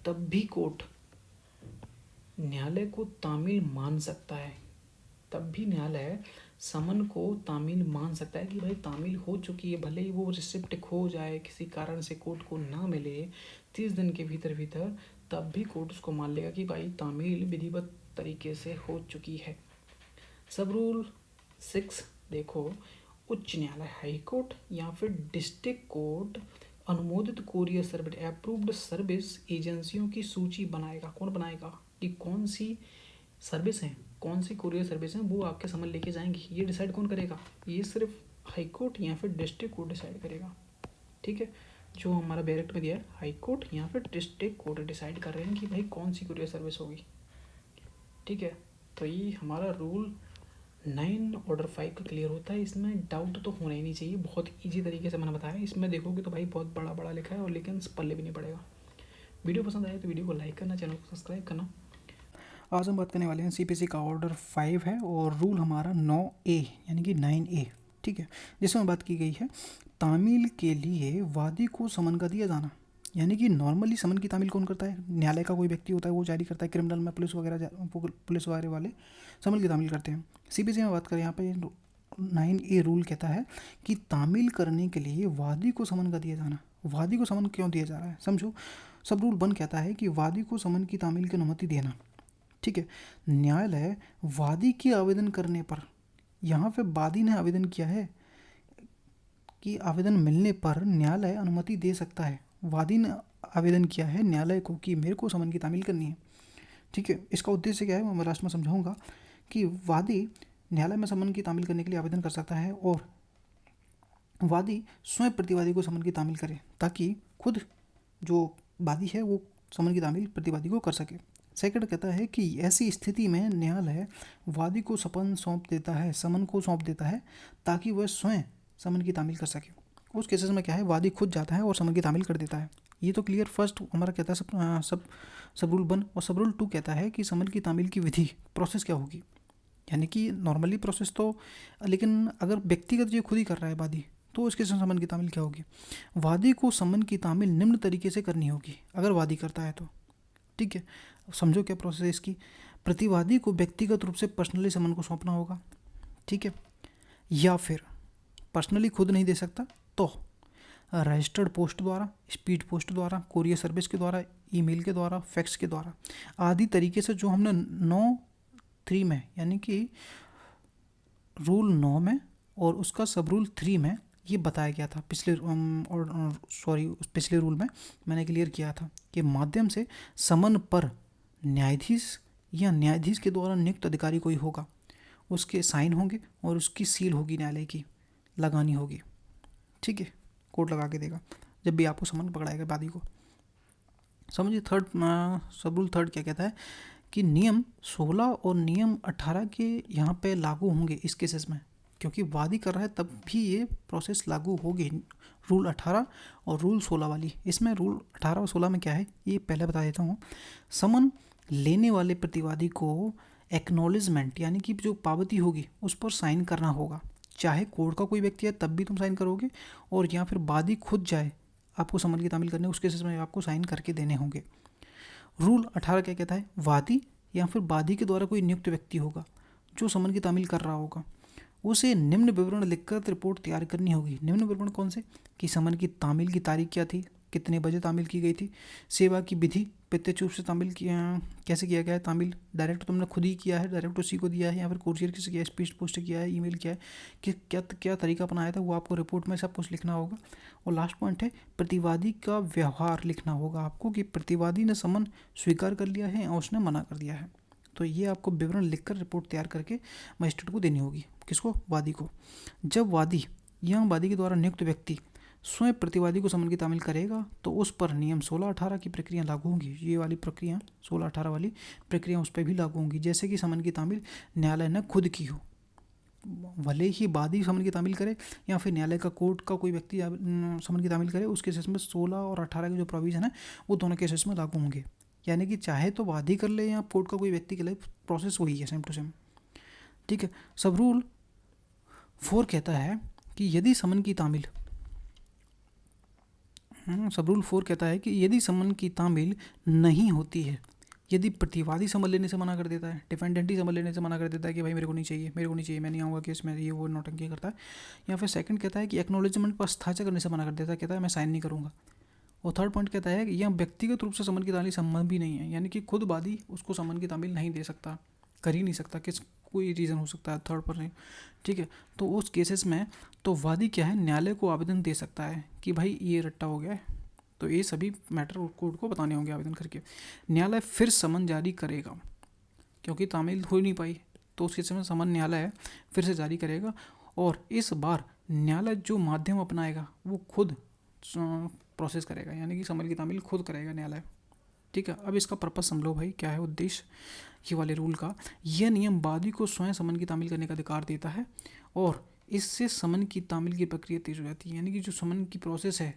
तब भी कोर्ट न्यायालय को तामील मान सकता है। तब भी न्यायालय समन को तामील मान सकता है कि भाई तामील हो चुकी है, भले ही वो रिसिप्ट खो जाए, किसी कारण से कोर्ट को ना मिले 30 दिन के भीतर, तब भी कोर्ट उसको मान लेगा कि भाई तामील विधिवत तरीके से हो चुकी है। सब रूल 6 देखो, उच्च न्यायालय, हाई कोर्ट या फिर डिस्ट्रिक्ट कोर्ट अनुमोदित कोरियर सर्विस अप्रूव्ड सर्विस एजेंसियों की सूची बनाएगा। कौन बनाएगा कि कौन सी सर्विस हैं, कौन सी कोरियर सर्विस हैं वो आपके समन लेके जाएंगी, ये डिसाइड कौन करेगा? ये सिर्फ हाई कोर्ट या फिर डिस्ट्रिक्ट कोर्ट डिसाइड करेगा। ठीक है, जो हमारा बैरेक्ट में दिया है हाई कोर्ट या फिर डिस्ट्रिक्ट कोर्ट डिसाइड कर रहे हैं कि भाई कौन सी कुरियर सर्विस होगी। ठीक है, तो ये हमारा रूल 9 ऑर्डर 5 का क्लियर होता है। इसमें डाउट तो होना ही नहीं चाहिए, बहुत ईजी तरीके से मैंने बताया। इसमें देखोगे तो भाई बहुत बड़ा बड़ा लिखा है और लेकिन पल्ले भी नहीं पड़ेगा। वीडियो पसंद आए तो वीडियो को लाइक करना, चैनल को सब्सक्राइब करना। आज हम बात करने वाले हैं सीपीसी का ऑर्डर 5 है और रूल हमारा 9A यानी कि 9A। ठीक है, जिसमें बात की गई है तामील के लिए वादी को समन का दिया जाना। यानी कि नॉर्मली समन की तामील कौन करता है? न्यायालय का कोई व्यक्ति होता है, वो जारी करता है। क्रिमिनल में पुलिस वगैरह वाले समन की तामील करते हैं। सीपीसी में बात करें, यहाँ पे 9A रूल कहता है कि तामील करने के लिए वादी को समन का दिया जाना। वादी को समन क्यों दिया जा रहा है समझो। सब रूल 1 कहता है कि वादी को समन की तामील की अनुमति देना। ठीक है, न्यायालय वादी के आवेदन करने पर, यहाँ पे वादी ने आवेदन किया है कि आवेदन मिलने पर न्यायालय अनुमति दे सकता है। वादी ने आवेदन किया है न्यायालय को कि मेरे को समन की तामील करनी है। ठीक है, इसका उद्देश्य क्या है मैं लास्ट में समझाऊंगा कि वादी न्यायालय में समन की तामील करने के लिए आवेदन कर सकता है और वादी स्वयं प्रतिवादी को समन की तामील करे, ताकि खुद जो वादी है वो समन की तामील प्रतिवादी को कर सके। सेकंड कहता है कि ऐसी स्थिति में न्यायालय वादी को समन को सौंप देता है ताकि वह स्वयं समन की तामील कर सके। उस केसेस में क्या है, वादी खुद जाता है और समन की तामील कर देता है। ये तो क्लियर फर्स्ट हमारा कहता है सब रूल 1। और सब रूल 2 कहता है कि समन की तामील की विधि प्रोसेस क्या होगी। यानी कि नॉर्मली प्रोसेस तो, लेकिन अगर व्यक्तिगत ये खुद ही कर रहा है वादी, तो उसके समन की तामील क्या होगी? वादी को समन की तामील निम्न तरीके से करनी होगी अगर वादी करता है तो। ठीक है, समझो क्या प्रोसेस है इसकी। प्रतिवादी को व्यक्तिगत रूप से पर्सनली समन को सौंपना होगा। ठीक है, या फिर पर्सनली खुद नहीं दे सकता तो रजिस्टर्ड पोस्ट द्वारा, स्पीड पोस्ट द्वारा, कोरियर सर्विस के द्वारा, ईमेल के द्वारा, फैक्स के द्वारा आदि तरीके से, जो हमने 9(3) में यानी कि रूल 9 में और उसका सब रूल 3 में ये बताया गया था पिछले पिछले रूल में मैंने क्लियर किया था कि माध्यम से समन पर न्यायाधीश या न्यायाधीश के द्वारा नियुक्त अधिकारी कोई होगा, उसके साइन होंगे और उसकी सील होगी, न्यायालय की लगानी होगी। ठीक है, कोर्ट लगा के देगा जब भी आपको समन पकड़ाएगा वादी को। समझिए थर्ड सब रूल थर्ड क्या कहता है कि नियम 16 और नियम 18 के यहाँ पे लागू होंगे इस केसेस में, क्योंकि वादी कर रहा है तब भी ये प्रोसेस लागू होगी। रूल 18 और रूल 16 वाली, इसमें रूल 18 और 16 में क्या है ये पहले बता देता हूँ। समन लेने वाले प्रतिवादी को एक्नॉलेजमेंट यानी कि जो पावती होगी उस पर साइन करना होगा, चाहे कोर्ट का कोई व्यक्ति है तब भी तुम साइन करोगे, और या फिर वादी खुद जाए आपको समन की तामील करने, उस केसेस में आपको साइन करके देने होंगे। रूल 18 क्या कहता है, वादी या फिर वादी के द्वारा कोई नियुक्त व्यक्ति होगा जो समन की तामील कर रहा होगा, उसे निम्न विवरण लिखकर रिपोर्ट तैयार करनी होगी। निम्न विवरण कौन से, कि समन की तामील की तारीख क्या थी, कितने बजे तामील की गई थी, सेवा की विधि, प्रत्यक्ष रूप से तामील किया कैसे किया गया है, तामील डायरेक्ट तुमने खुद ही किया है, डायरेक्ट उसी को दिया है, या फिर कोरियर किसे किया है, स्पीड पोस्ट किया है, ईमेल किया है, कि क्या तरीका अपनाया था, वो आपको रिपोर्ट में सब कुछ लिखना होगा। और लास्ट पॉइंट है प्रतिवादी का व्यवहार लिखना होगा आपको, कि प्रतिवादी ने समन स्वीकार कर लिया है या उसने मना कर दिया है। तो ये आपको विवरण लिखकर रिपोर्ट तैयार करके मजिस्ट्रेट को देनी होगी। किसको, वादी को। जब वादी या वादी के द्वारा नियुक्त व्यक्ति स्वयं प्रतिवादी को समन की तामील करेगा तो उस पर नियम 16-18 की प्रक्रिया लागू होंगी। ये वाली प्रक्रिया 16-18 वाली प्रक्रिया उस पर भी लागू होंगी, जैसे कि समन की तामील न्यायालय ने खुद की हो, भले ही वादी समन की तामील करे या फिर न्यायालय का कोर्ट का कोई व्यक्ति समन की तामील करे, उस केसेस में 16 और 18 के जो प्रोविजन है वो दोनों केसेस में लागू होंगे। यानी कि चाहे तो वादी कर ले या कोर्ट का कोई व्यक्ति के लिए, प्रोसेस वही है, सेम टू सेम। ठीक है। सब रूल 4 कहता है कि यदि समन की तामील सब रूल 4 कहता है कि यदि समन की तामील नहीं होती है, यदि प्रतिवादी समन लेने से मना कर देता है, डिफेंडेंट ही समन लेने से मना कर देता है कि भाई मेरे को नहीं चाहिए, मैं नहीं आऊँगा केस में, ये वो नौटंकी करता है, या फिर सेकंड कहता है कि एक्नॉलेजमेंट पर हस्ताक्षर करने से मना कर देता है, कहता है मैं साइन नहीं करूँगा। और थर्ड पॉइंट कहता है कि यह व्यक्तिगत रूप से समन की तामील संभव भी नहीं है, यानी कि खुद वादी उसको समन की तामील नहीं दे सकता, कर ही नहीं सकता, किस कोई रीज़न हो सकता है थर्ड पर्सन। ठीक है, तो उस केसेस में तो वादी क्या है, न्यायालय को आवेदन दे सकता है कि भाई ये रट्टा हो गया है, तो ये सभी मैटर कोर्ट को बताने होंगे आवेदन करके। न्यायालय फिर समन जारी करेगा, क्योंकि तामील हो ही नहीं पाई, तो उस केस में समन न्यायालय फिर से जारी करेगा, और इस बार न्यायालय जो माध्यम अपनाएगा वो खुद प्रोसेस करेगा, यानी कि समन की तामील खुद करेगा न्यायालय। ठीक है, अब इसका पर्पस समझो भाई, क्या है उद्देश्य ये वाले रूल का। यह नियम वादी को स्वयं समन की तामील करने का अधिकार देता है, और इससे समन की तामील की प्रक्रिया तेज हो जाती है, यानी कि जो समन की प्रोसेस है,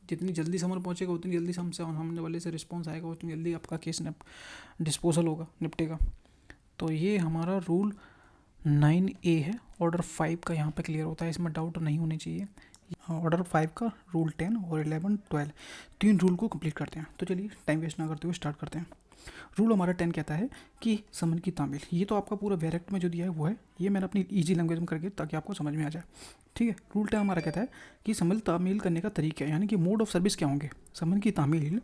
जितनी जल्दी समन पहुंचेगा उतनी जल्दी सामने वाले से रिस्पॉन्स आएगा, उतनी जल्दी आपका केस डिस्पोजल होगा, निपटेगा। तो ये हमारा रूल 9A है। ऑर्डर 5 का यहाँ पे क्लियर होता है, इसमें डाउट नहीं होनी चाहिए। ऑर्डर 5 का रूल 10 और 11, 12 तीन रूल को कंप्लीट करते हैं। तो चलिए टाइम वेस्ट ना करते हुए स्टार्ट करते हैं। रूल हमारा 10 कहता है कि समन की तामील, ये तो आपका पूरा डायरेक्ट में जो दिया है वो है, ये मैंने अपनी ईजी लैंग्वेज में करके ताकि आपको समझ में आ जाए। ठीक है, रूल 10 हमारा कहता है कि समन तामील करने का तरीका, यानी कि मोड ऑफ सर्विस क्या होंगे। समन की तामील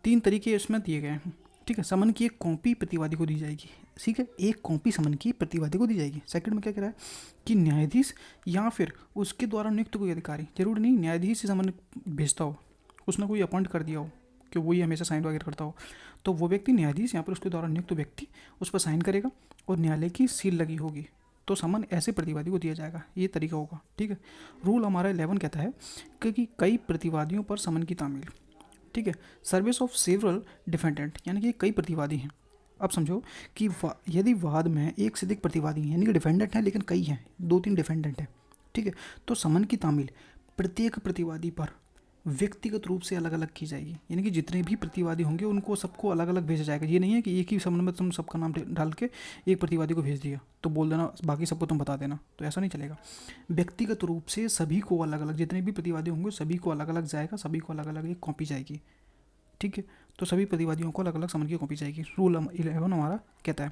3 तरीके इसमें दिए गए हैं। ठीक है, समन की एक कॉपी प्रतिवादी को दी जाएगी। ठीक है, एक कॉपी समन की प्रतिवादी को दी जाएगी। सेकंड में क्या कह रहा है कि न्यायाधीश या फिर उसके द्वारा नियुक्त कोई अधिकारी, जरूर नहीं न्यायाधीश से समन भेजता हो, उसने कोई अपॉइंट कर दिया हो कि वही हमेशा साइन वगैरह करता हो, तो वो व्यक्ति न्यायाधीश या फिर उसके द्वारा नियुक्त व्यक्ति उस पर साइन करेगा और न्यायालय की सील लगी होगी, तो समन ऐसे प्रतिवादी को दिया जाएगा। ये तरीका होगा। ठीक है, रूल हमारा 11 कहता है कि कई प्रतिवादियों पर समन की तामील। ठीक है, सर्विस ऑफ सेवरल डिफेंडेंट, यानी कि कई प्रतिवादी हैं। अब समझो कि यदि वाद में एक से अधिक प्रतिवादी हैं, यानी कि डिफेंडेंट हैं लेकिन कई हैं, 2-3 डिफेंडेंट हैं। ठीक है, तो समन की तामील प्रत्येक प्रतिवादी पर व्यक्तिगत रूप से अलग अलग की जाएगी, यानी कि जितने भी प्रतिवादी होंगे उनको सबको अलग अलग भेजा जाएगा। ये नहीं है कि एक ही समन में तुम सबका नाम डाल के एक प्रतिवादी को भेज दिया तो बोल देना बाकी सबको तुम बता देना, तो ऐसा नहीं चलेगा। व्यक्तिगत रूप से सभी को अलग अलग, जितने भी प्रतिवादी होंगे सभी को अलग अलग जाएगा, सभी को अलग अलग एक कॉपी जाएगी। ठीक है, तो सभी प्रतिवादियों को अलग अलग समन की कॉपी जाएगी। रूल 11 हमारा कहता है।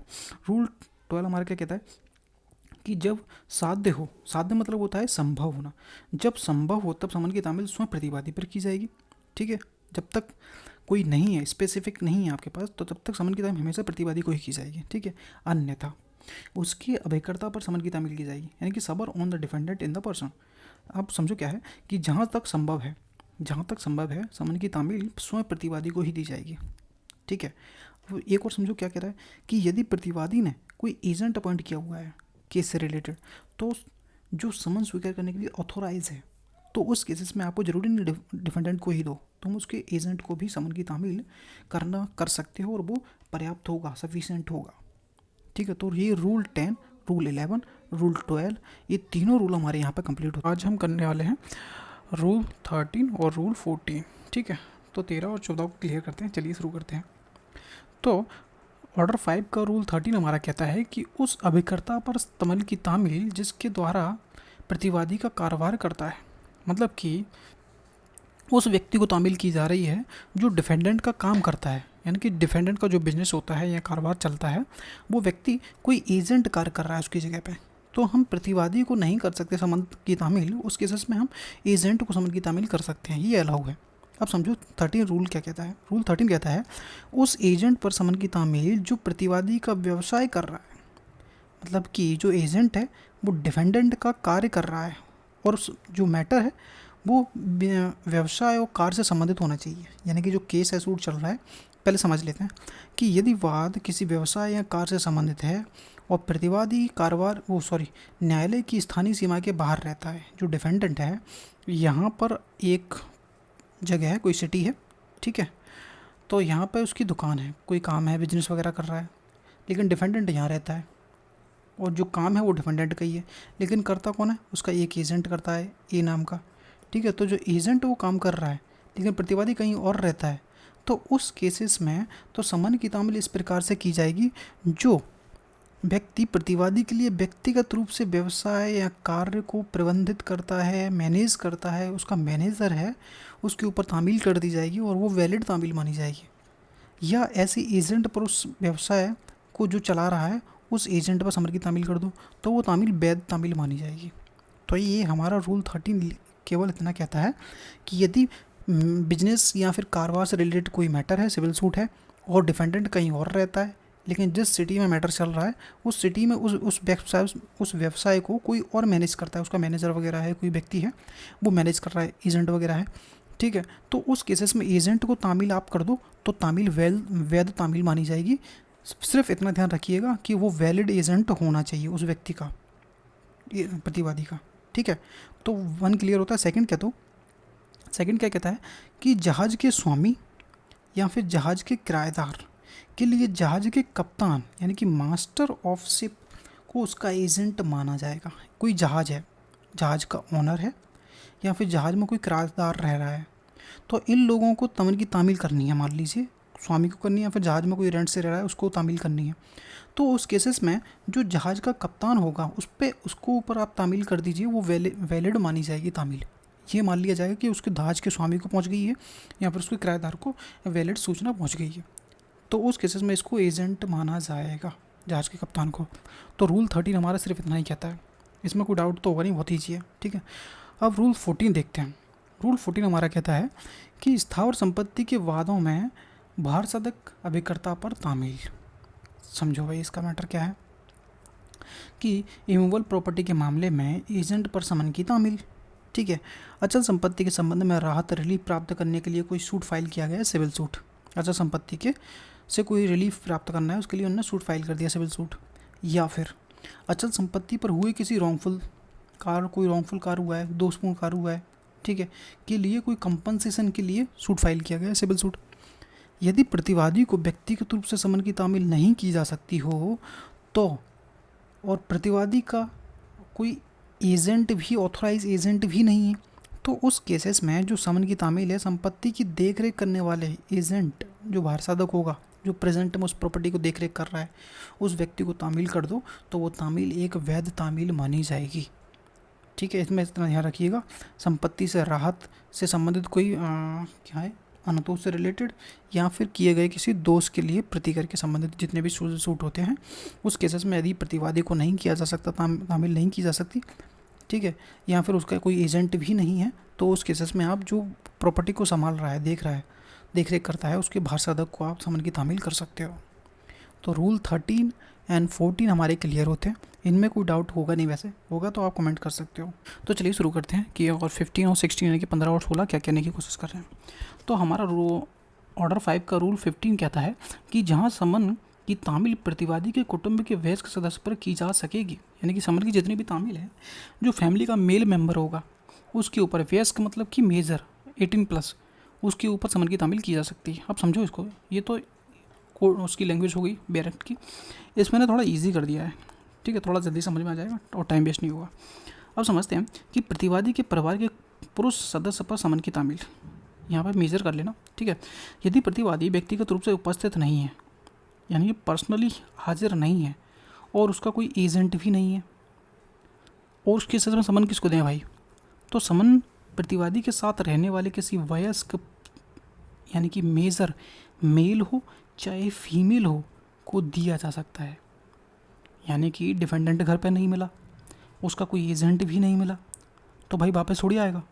रूल 12 हमारा क्या कहता है कि जब साध्य हो, साध्य मतलब होता है संभव होना, जब संभव हो तब समन की तामील स्वयं प्रतिवादी पर की जाएगी। ठीक है, जब तक कोई नहीं है, स्पेसिफिक नहीं है आपके पास, तो तब तक समन की तामील हमेशा प्रतिवादी को ही की जाएगी। ठीक है, अन्यथा उसकी अभिकर्ता पर समन की तामील की जाएगी, यानी कि सबर on the defendant in the person. आप समझो क्या है कि जहाँ तक संभव है, जहाँ तक संभव है समन की तामील स्वयं प्रतिवादी को ही दी जाएगी। ठीक है, अब एक और समझो क्या कह रहा है कि यदि प्रतिवादी ने कोई एजेंट अपॉइंट किया हुआ है केस से रिलेटेड, तो जो समन स्वीकार करने के लिए ऑथोराइज है, तो उस केसेस में आपको जरूरी नहीं डिफेंडेंट को ही दो, तुम उसके एजेंट को भी समन की तामील कर सकते हो और वो पर्याप्त होगा, सफिशिएंट होगा। ठीक है, तो ये रूल 10, रूल 11, रूल 12, ये तीनों रूल हमारे यहाँ पे कंप्लीट हो। आज हम करने वाले हैं रूल 13 और रूल 14। ठीक है, तो 13 और 14 को क्लियर करते हैं। चलिए शुरू करते हैं। तो ऑर्डर 5 का रूल 13 हमारा कहता है कि उस अभिकर्ता पर समन की तामील जिसके द्वारा प्रतिवादी का कारोबार करता है, मतलब कि उस व्यक्ति को तामील की जा रही है जो डिफेंडेंट का काम करता है, यानी कि डिफेंडेंट का जो बिजनेस होता है या कारोबार चलता है, वो व्यक्ति कोई एजेंट कार्य कर रहा है उसकी जगह पे, तो हम प्रतिवादी को नहीं कर सकते समन की तामील। उस केसेस में हम एजेंट को समन की तामील कर सकते हैं, ये अलाउ है। अब समझो 13 रूल क्या कहता है। रूल 13 कहता है उस एजेंट पर समन की तामील जो प्रतिवादी का व्यवसाय कर रहा है, मतलब कि जो एजेंट है वो डिफेंडेंट का कार्य कर रहा है और जो मैटर है वो व्यवसाय और कार्य से संबंधित होना चाहिए। यानी कि जो केस है, सूट चल रहा है, पहले समझ लेते हैं कि यदि वाद किसी व्यवसाय या कार्य से संबंधित है और प्रतिवादी कारोबार न्यायालय की स्थानीय सीमा के बाहर रहता है, जो डिफेंडेंट है, यहाँ पर एक जगह है, कोई सिटी है, ठीक है, तो यहाँ पे उसकी दुकान है, कोई काम है, बिजनेस वगैरह कर रहा है, लेकिन डिफेंडेंट यहाँ रहता है और जो काम है वो डिफेंडेंट का ही है, लेकिन करता कौन है, उसका एक एजेंट करता है ए नाम का। ठीक है, तो जो एजेंट वो काम कर रहा है लेकिन प्रतिवादी कहीं और रहता है, तो उस केसेस में तो समन की तामील इस प्रकार से की जाएगी, जो व्यक्ति प्रतिवादी के लिए व्यक्तिगत रूप से व्यवसाय या कार्य को प्रबंधित करता है, मैनेज करता है, उसका मैनेजर है, उसके ऊपर तामील कर दी जाएगी और वो वैलिड तामील मानी जाएगी। या ऐसे एजेंट पर उस व्यवसाय को जो चला रहा है उस एजेंट पर समन की तामील कर दो तो वो तामील वैध तामील मानी जाएगी। तो ये हमारा रूल 13 केवल इतना कहता है कि यदि बिजनेस या फिर कारोबार से रिलेटेड कोई मैटर है, सिविल सूट है, और डिफेंडेंट कहीं और रहता है, लेकिन जिस सिटी में मैटर चल रहा है उस सिटी में उस व्यवसाय को कोई और मैनेज करता है, उसका मैनेजर वगैरह है, कोई व्यक्ति है वो मैनेज कर रहा है, एजेंट वगैरह है, ठीक है, तो उस केसेस में एजेंट को तामील आप कर दो तो तामील वैध तामील मानी जाएगी। सिर्फ इतना ध्यान रखिएगा कि वो वैलिड एजेंट होना चाहिए उस व्यक्ति का, प्रतिवादी का। ठीक है, तो 1 क्लियर होता है। सेकंड क्या कहता है कि जहाज़ के स्वामी या फिर जहाज़ के किराएदार के लिए जहाज़ के कप्तान यानी कि मास्टर ऑफ शिप को उसका एजेंट माना जाएगा। कोई जहाज़ है, जहाज़ का ओनर है या फिर जहाज़ में कोई किराएदार रह रहा है, तो इन लोगों को समन की तामील करनी है। मान लीजिए स्वामी को करनी है या फिर जहाज़ में कोई रेंट से रह रहा है उसको तामील करनी है, तो उस केसेस में जो जहाज़ का कप्तान होगा उसको ऊपर आप तामील कर दीजिए, वो वैलिड मानी जाएगी तामील। ये मान लिया जाएगा कि उसके जहाज़ के स्वामी को पहुंच गई है या फिर उसके किराएदार को वैलिड सूचना पहुंच गई है, तो उस केसेस में इसको एजेंट माना जाएगा, जहाज़ के कप्तान को। तो रूल 13 हमारा सिर्फ इतना ही कहता है, इसमें कोई डाउट तो होगा नहीं, बहुत ईजी है। ठीक है, अब रूल 14 देखते हैं। रूल 14 हमारा कहता है कि स्थावर संपत्ति के वादों में भार साधक अभिकर्ता पर तामील। समझो भाई इसका मैटर क्या है कि इमूवेबल प्रॉपर्टी के मामले में एजेंट पर समन की तामील। ठीक है, अचल संपत्ति के संबंध में राहत रिलीफ प्राप्त करने के लिए कोई सूट फाइल किया गया है, सिविल सूट। अचल संपत्ति के से कोई रिलीफ प्राप्त करना है, उसके लिए उन्होंने सूट फाइल कर दिया, सिविल सूट। या फिर अचल संपत्ति पर हुए किसी कोई रॉन्गफुल कार्य हुआ है, दोषपूर्ण कार्य हुआ है, ठीक है, के लिए कोई कंपनसेशन के लिए सूट फाइल किया गया है, सिविल सूट। यदि प्रतिवादी को व्यक्तिगत रूप से समन की तामील नहीं की जा सकती हो तो, और प्रतिवादी का कोई एजेंट भी, ऑथोराइज एजेंट भी नहीं है, तो उस केसेस में जो समन की तामील है संपत्ति की देखरेख करने वाले एजेंट जो भार साधक होगा, जो प्रेजेंट में उस प्रॉपर्टी को देखरेख कर रहा है, उस व्यक्ति को तामील कर दो तो वो तामील एक वैध तामील मानी जाएगी। ठीक है, इसमें इतना ध्यान रखिएगा, संपत्ति से राहत से संबंधित कोई क्या है, अनतोष से रिलेटेड या फिर किए गए किसी दोष के लिए प्रतिकर के संबंधित जितने भी सूट होते हैं, उस केसेस में यदि प्रतिवादी को नहीं किया जा सकता, तामील नहीं की जा सकती, ठीक है, या फिर उसका कोई एजेंट भी नहीं है, तो उस केसेस में आप जो प्रॉपर्टी को संभाल रहा है, देख रेख करता है, उसके भारसाधक को आप समन की तामील कर सकते हो। तो रूल 13 एंड 14 हमारे क्लियर होते हैं, इनमें कोई डाउट होगा नहीं, वैसे होगा तो आप कमेंट कर सकते हो। तो चलिए शुरू करते हैं कि और 15 और 16 यानी कि 15 और 16 क्या कहने की कोशिश कर रहे हैं। तो हमारा ऑर्डर 5 का रूल 15 कहता है कि जहाँ समन की तामील प्रतिवादी के कुटुंब के वयस्क सदस्य पर की जा सकेगी, यानी कि समन की जितनी भी तामील है जो फैमिली का मेल मेंबर होगा उसके ऊपर, वयस्क मतलब कि मेजर 18+, उसके ऊपर समन की तामील की जा सकती है। अब समझो इसको, ये तो उसकी लैंग्वेज हो गई बैरेक्ट की, इसमें ना थोड़ा इजी कर दिया है, ठीक है, थोड़ा जल्दी समझ में आ जाएगा और टाइम वेस्ट नहीं होगा। अब समझते हैं कि प्रतिवादी के परिवार के पुरुष सदस्य पर समन की तामील, यहाँ पर मेजर कर लेना, ठीक है। यदि प्रतिवादी व्यक्तिगत रूप से उपस्थित नहीं है, यानी कि पर्सनली हाजिर नहीं है और उसका कोई एजेंट भी नहीं है, और उसके केस में समन किसको दें भाई, तो समन प्रतिवादी के साथ रहने वाले किसी वयस्क यानी कि मेजर मेल हो चाहे फीमेल हो को दिया जा सकता है। यानी कि डिफेंडेंट घर पे नहीं मिला, उसका कोई एजेंट भी नहीं मिला, तो भाई वापस थोड़ी आएगा,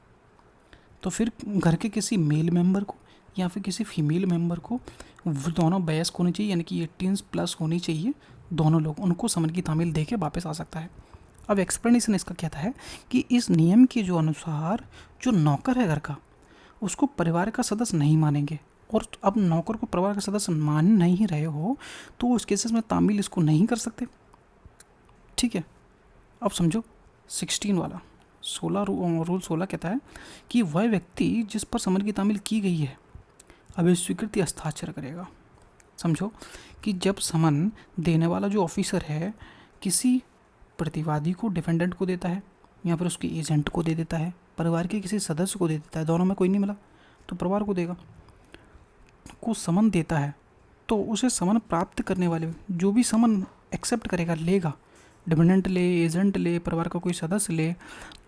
तो फिर घर के किसी मेल मेंबर को या फिर किसी फीमेल मेंबर को, दोनों वयस्क होनी चाहिए, यानी कि 18+ होनी चाहिए दोनों लोग, उनको समन की तामील दे के वापस आ सकता है। अब एक्सप्लेनेशन इसका कहता है कि इस नियम के जो अनुसार जो नौकर है घर का, उसको परिवार का सदस्य नहीं मानेंगे, और अब नौकर को परिवार का सदस्य मान नहीं रहे हो तो उस केसेस में तामील इसको नहीं कर सकते, ठीक है। अब समझो 16 वाला रूल 16 कहता है कि वह व्यक्ति जिस पर समन की तामील की गई है अब स्वीकृति हस्ताक्षर करेगा। समझो कि जब समन देने वाला जो ऑफिसर है किसी प्रतिवादी को, डिफेंडेंट को देता है या फिर उसके एजेंट को दे देता है, परिवार के किसी सदस्य को दे देता है, दोनों में कोई नहीं मिला तो परिवार को देगा, को समन देता है, तो उसे समन प्राप्त करने वाले जो भी समन एक्सेप्ट करेगा, लेगा, डिपेंडेंट ले, एजेंट ले, परिवार का कोई सदस्य ले,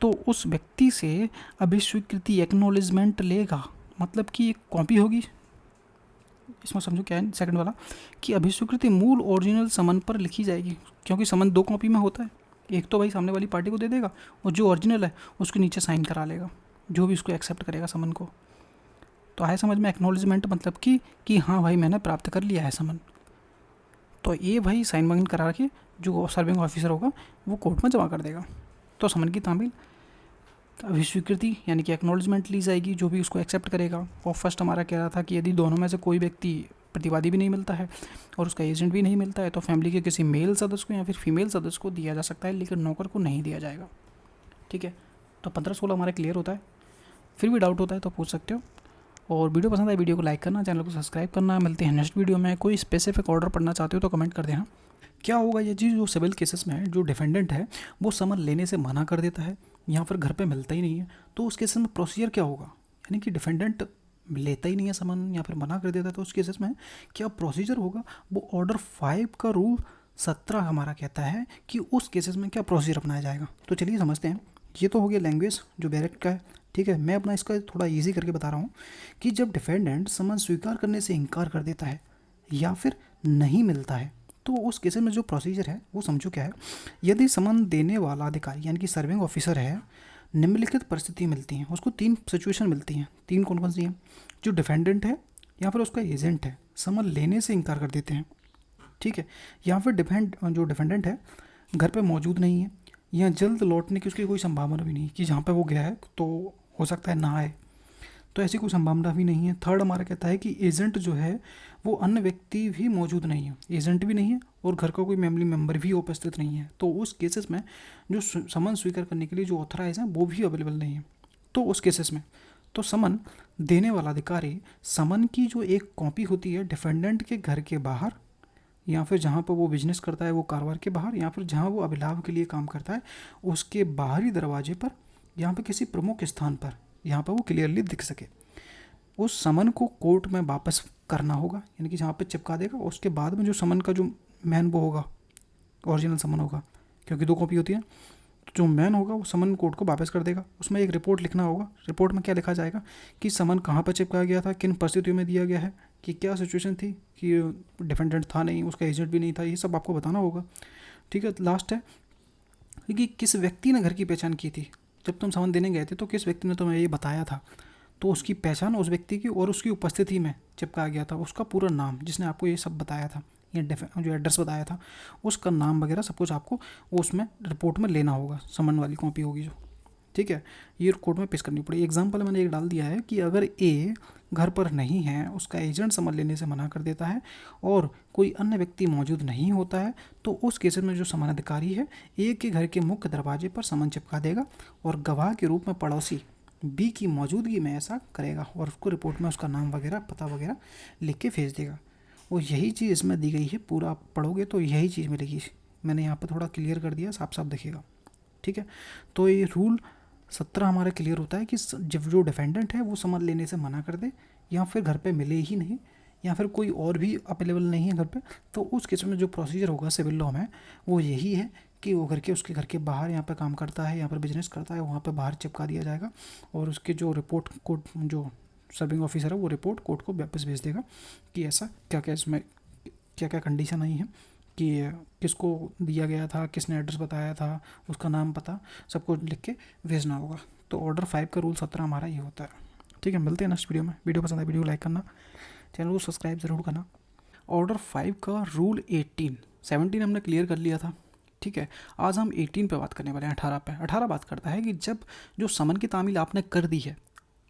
तो उस व्यक्ति से अभिस्वीकृति एक्नॉलेजमेंट लेगा, मतलब कि एक कॉपी होगी। इसमें समझो क्या है सेकंड वाला, कि अभिस्वीकृति मूल ओरिजिनल समन पर लिखी जाएगी, क्योंकि समन 2 कॉपी में होता है, एक तो भाई सामने वाली पार्टी को दे देगा और जो ओरिजिनल है उसके नीचे साइन करा लेगा जो भी उसको एक्सेप्ट करेगा समन को। तो आए समझ में एक्नॉलेजमेंट मतलब कि हाँ भाई मैंने प्राप्त कर लिया है समन, तो ये भाई साइन वाइन करा के जो सर्विंग ऑफिसर होगा वो कोर्ट में जमा कर देगा। तो समन की तामील अभिस्वीकृति यानी कि एक्नॉलेजमेंट ली जाएगी जो भी उसको एक्सेप्ट करेगा। और फर्स्ट हमारा कह रहा था कि यदि दोनों में से कोई व्यक्ति, प्रतिवादी भी नहीं मिलता है और उसका एजेंट भी नहीं मिलता है, तो फैमिली के किसी मेल सदस्य को या फिर फीमेल सदस्य को दिया जा सकता है, लेकिन नौकर को नहीं दिया जाएगा, ठीक है। तो 15-16 हमारा क्लियर होता है। फिर भी डाउट होता है तो पूछ सकते हो, और वीडियो पसंद आए वीडियो को लाइक करना, चैनल को सब्सक्राइब करना। मिलते हैं नेक्स्ट वीडियो में। कोई स्पेसिफिक ऑर्डर पढ़ना चाहते हो तो कमेंट कर देना। क्या होगा ये चीज़ जो सिविल केसेस में है, जो डिफेंडेंट है वो समन लेने से मना कर देता है या फिर घर पे मिलता ही नहीं है, तो उस केसेस में प्रोसीजर क्या होगा, यानी कि डिफेंडेंट लेता ही नहीं है समन या फिर मना कर देता है, तो उस केसेस में क्या प्रोसीजर होगा, वो ऑर्डर 5 का रूल 17 हमारा कहता है कि उस केसेस में क्या प्रोसीजर अपनाया जाएगा। तो चलिए समझते हैं। ये तो हो गया लैंग्वेज जो डायरेक्ट का है, ठीक है। मैं अपना इसका थोड़ा ईजी करके बता रहा हूँ कि जब डिफेंडेंट समन स्वीकार करने से इनकार कर देता है या फिर नहीं मिलता है, तो उस केस में जो प्रोसीजर है वो समझो क्या है। यदि समन देने वाला अधिकारी यानी कि सर्विंग ऑफिसर है, निम्नलिखित परिस्थिति मिलती हैं उसको, 3 सिचुएशन मिलती हैं। 3 कौन कौन सी हैं, जो डिफेंडेंट है या फिर उसका एजेंट है समन लेने से इनकार कर देते हैं, ठीक है, या फिर जो डिफेंडेंट है घर पे मौजूद नहीं है या जल्द लौटने की उसकी कोई संभावना भी नहीं कि जहाँ पे वो गया है तो हो सकता है ना आए, तो ऐसी कोई संभावना भी नहीं है। थर्ड हमारा कहता है कि एजेंट जो है वो अन्य व्यक्ति भी मौजूद नहीं है, एजेंट भी नहीं है और घर का कोई फैमिली मेम्बर भी उपस्थित नहीं है, तो उस केसेस में जो समन स्वीकार करने के लिए जो ऑथराइज हैं वो भी अवेलेबल नहीं है। तो उस केसेस में तो समन देने वाला अधिकारी समन की जो एक कॉपी होती है डिफेंडेंट के घर के बाहर या फिर जहाँ पर वो बिजनेस करता है वो कारोबार के बाहर या फिर जहाँ वो अभिलाभ के लिए काम करता है उसके बाहरी दरवाजे पर, यहाँ पर किसी प्रमुख स्थान पर, यहाँ पर वो क्लियरली दिख सके, उस समन को कोर्ट में वापस करना होगा, यानी कि जहाँ पे चिपका देगा। उसके बाद में जो समन का जो मैन वो होगा ओरिजिनल समन होगा, क्योंकि 2 कॉपी होती है, जो मैन होगा वो समन कोड को वापस कर देगा। उसमें एक रिपोर्ट लिखना होगा। रिपोर्ट में क्या लिखा जाएगा कि समन कहाँ पर चिपकाया गया था, किन परिस्थितियों में दिया गया है, कि क्या सिचुएशन थी, कि डिफेंडेंट था नहीं, उसका एजेंट भी नहीं था, ये सब आपको बताना होगा। ठीक है, लास्ट है कि किस व्यक्ति ने घर की पहचान की थी। जब तुम समन देने गए थे तो किस व्यक्ति ने तुम्हें ये बताया था, तो उसकी पहचान उस व्यक्ति की और उसकी उपस्थिति में चिपकाया गया था। उसका पूरा नाम, जिसने आपको ये सब बताया था, ये जो एड्रेस बताया था, उसका नाम वगैरह सब कुछ आपको वो उसमें रिपोर्ट में लेना होगा। समन वाली कॉपी होगी जो, ठीक है, ये कोर्ट में पेश करनी पड़ेगी। एग्जाम्पल मैंने एक डाल दिया है कि अगर ए घर पर नहीं है, उसका एजेंट समन लेने से मना कर देता है और कोई अन्य व्यक्ति मौजूद नहीं होता है, तो उस केस में जो समन अधिकारी है ए के घर के मुख्य दरवाजे पर समन चिपका देगा और गवाह के रूप में पड़ोसी बी की मौजूदगी में ऐसा करेगा और उसको रिपोर्ट में उसका नाम वगैरह पता वगैरह लिख के भेज देगा। और यही चीज़ इसमें दी गई है, पूरा आप पढ़ोगे तो यही चीज़ मिलेगी। मैंने यहाँ पर थोड़ा क्लियर कर दिया, साफ साफ दिखेगा। ठीक है, तो ये रूल 17 हमारा क्लियर होता है कि जब जो डिफेंडेंट है वो समन लेने से मना कर दे या फिर घर पे मिले ही नहीं या फिर कोई और भी अवेलेबल नहीं है घर पे, तो उस केस में जो प्रोसीजर होगा सिविल लॉ में वो यही है कि वो उसके घर के बाहर यहाँ पे काम करता है, यहाँ पर बिजनेस करता है, वहाँ पे बाहर चिपका दिया जाएगा और उसके जो रिपोर्ट कोर्ट जो सर्विंग ऑफिसर है वो रिपोर्ट कोर्ट को वापस भेज देगा कि ऐसा क्या क्या इसमें क्या क्या कंडीशन आई है, कि किसको दिया गया था, किसने एड्रेस बताया था, उसका नाम पता सब कुछ लिख के भेजना होगा। तो ऑर्डर 5 का रूल 17 हमारा ये होता है। ठीक है, मिलते हैं नेक्स्ट वीडियो में। वीडियो पसंद है वीडियो लाइक करना, चैनल को सब्सक्राइब ज़रूर करना। ऑर्डर 5 का रूल 18, 17 हमने क्लियर कर लिया था। ठीक है, आज हम 18 पे बात करने वाले हैं। 18 पे 18 बात करता है कि जब जो समन की तामील आपने कर दी है,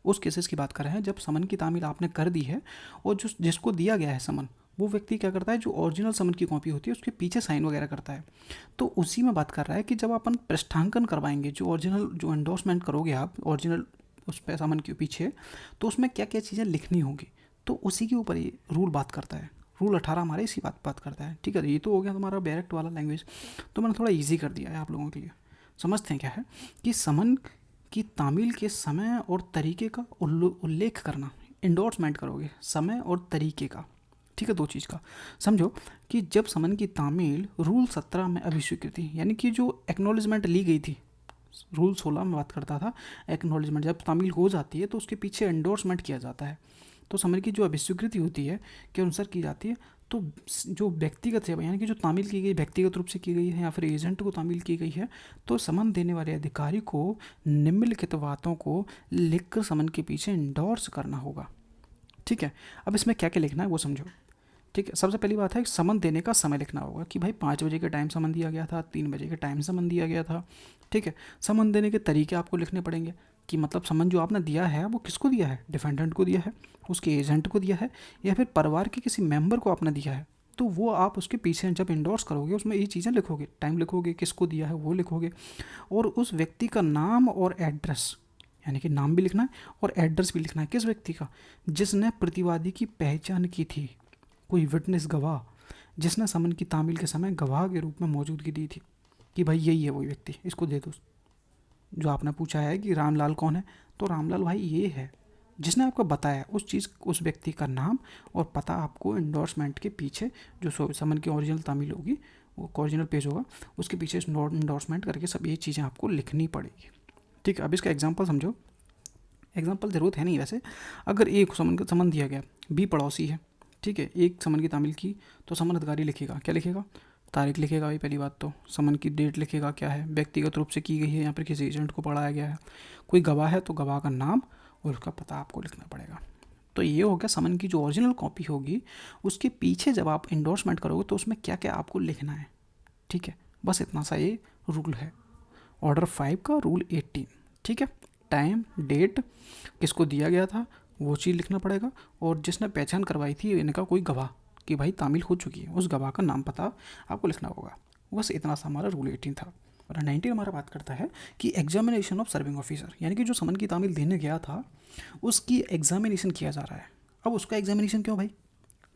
उस केसेस की बात कर रहे हैं जब समन की तामील आपने कर दी है और जो जिसको दिया गया है समन, वो व्यक्ति क्या करता है, जो ओरिजिनल समन की कॉपी होती है उसके पीछे साइन वगैरह करता है। तो उसी में बात कर रहा है कि जब अपन पृष्ठांकन करवाएंगे, जो ओरिजिनल जो एंडोर्समेंट करोगे आप ओरिजिनल उस पे समन के पीछे, तो उसमें क्या क्या चीज़ें लिखनी होगी, तो उसी के ऊपर ये रूल बात करता है। रूल 18 हमारे इसी बात करता है। ठीक है, ये तो हो गया तुम्हारा डायरेक्ट वाला लैंग्वेज, तो मैंने थोड़ा ईजी कर दिया है आप लोगों के लिए। समझते हैं क्या है कि समन की तामील के समय और तरीके का उल्लेख करना, इंडोर्समेंट करोगे समय और तरीके का। ठीक है, दो चीज़ का समझो कि जब समन की तामील रूल 17 में अभिस्वीकृति यानी कि जो एक्नॉलेजमेंट ली गई थी, रूल 16 में बात करता था एक्नॉलेजमेंट, जब तामील हो जाती है तो उसके पीछे एंडोर्समेंट किया जाता है। तो समन की जो अभिस्वीकृति होती है के अनुसार की जाती है, तो जो व्यक्तिगत है यानी कि जो तामील की गई व्यक्तिगत रूप से की गई है या फिर एजेंट को तामील की गई है, तो समन देने वाले अधिकारी को निम्नलिखित बातों को लिखकर समन के पीछे इंडोर्स करना होगा। ठीक है, अब इसमें क्या क्या लिखना है वो समझो। ठीक है, सबसे पहली बात है समन देने का समय लिखना होगा कि भाई 5 बजे के टाइम समन दिया गया था, 3 बजे के टाइम समन दिया गया था। ठीक है, समन देने के तरीके आपको लिखने पड़ेंगे कि मतलब समन जो आपने दिया है वो किसको दिया है, डिफेंडेंट को दिया है, उसके एजेंट को दिया है या फिर परिवार के किसी मेंबर को आपने दिया है, तो वो आप उसके पीछे जब इंडोर्स करोगे उसमें ये चीज़ें लिखोगे, टाइम लिखोगे, किसको दिया है वो लिखोगे, और उस व्यक्ति का नाम और एड्रेस, यानी कि नाम भी लिखना है और एड्रेस भी लिखना है किस व्यक्ति का, जिसने प्रतिवादी की पहचान की थी, कोई विटनेस गवाह जिसने समन की तामील के समय गवाह के रूप में मौजूदगी दी थी कि भाई यही है वही व्यक्ति, इसको दे दो। जो आपने पूछा है कि रामलाल कौन है, तो रामलाल भाई ये है जिसने आपको बताया उस चीज़, उस व्यक्ति का नाम और पता आपको इंडोर्समेंट के पीछे जो समन की ओरिजिनल तामील होगी, वो ओरिजिनल पेज होगा उसके पीछे इंडोर्समेंट करके सब ये चीज़ें आपको लिखनी पड़ेगी। ठीक है, अब इसका एग्जाम्पल समझो। एग्जाम्पल ज़रूरत है नहीं वैसे। अगर एक समन दिया गया, बी पड़ोसी है, ठीक है, एक समन की तामील की, तो समन अधिकारी लिखेगा, क्या लिखेगा, तारीख लिखेगा भाई पहली बात, तो समन की डेट लिखेगा क्या है, व्यक्तिगत रूप से की गई है या फिर किसी एजेंट को पढ़ाया गया है, कोई गवाह है तो गवाह का नाम और उसका पता आपको लिखना पड़ेगा। तो ये हो गया समन की जो ओरिजिनल कॉपी होगी, उसके पीछे जब आप इंडोर्समेंट करोगे तो उसमें क्या क्या आपको लिखना है। ठीक है, बस इतना सा ये रूल है ऑर्डर 5 का रूल 18। ठीक है, टाइम, डेट, किसको दिया गया था वो चीज़ लिखना पड़ेगा, और जिसने पहचान करवाई थी इनका कोई गवाह कि भाई तामील हो चुकी है, उस गवाह का नाम पता आपको लिखना होगा। बस इतना सा हमारा रूल 18 था। और 19 हमारा बात करता है कि एग्जामिनेशन ऑफ सर्विंग ऑफिसर, यानी कि जो समन की तामील देने गया था उसकी एग्जामिनेशन किया जा रहा है। अब उसका एग्जामिनेशन क्यों भाई,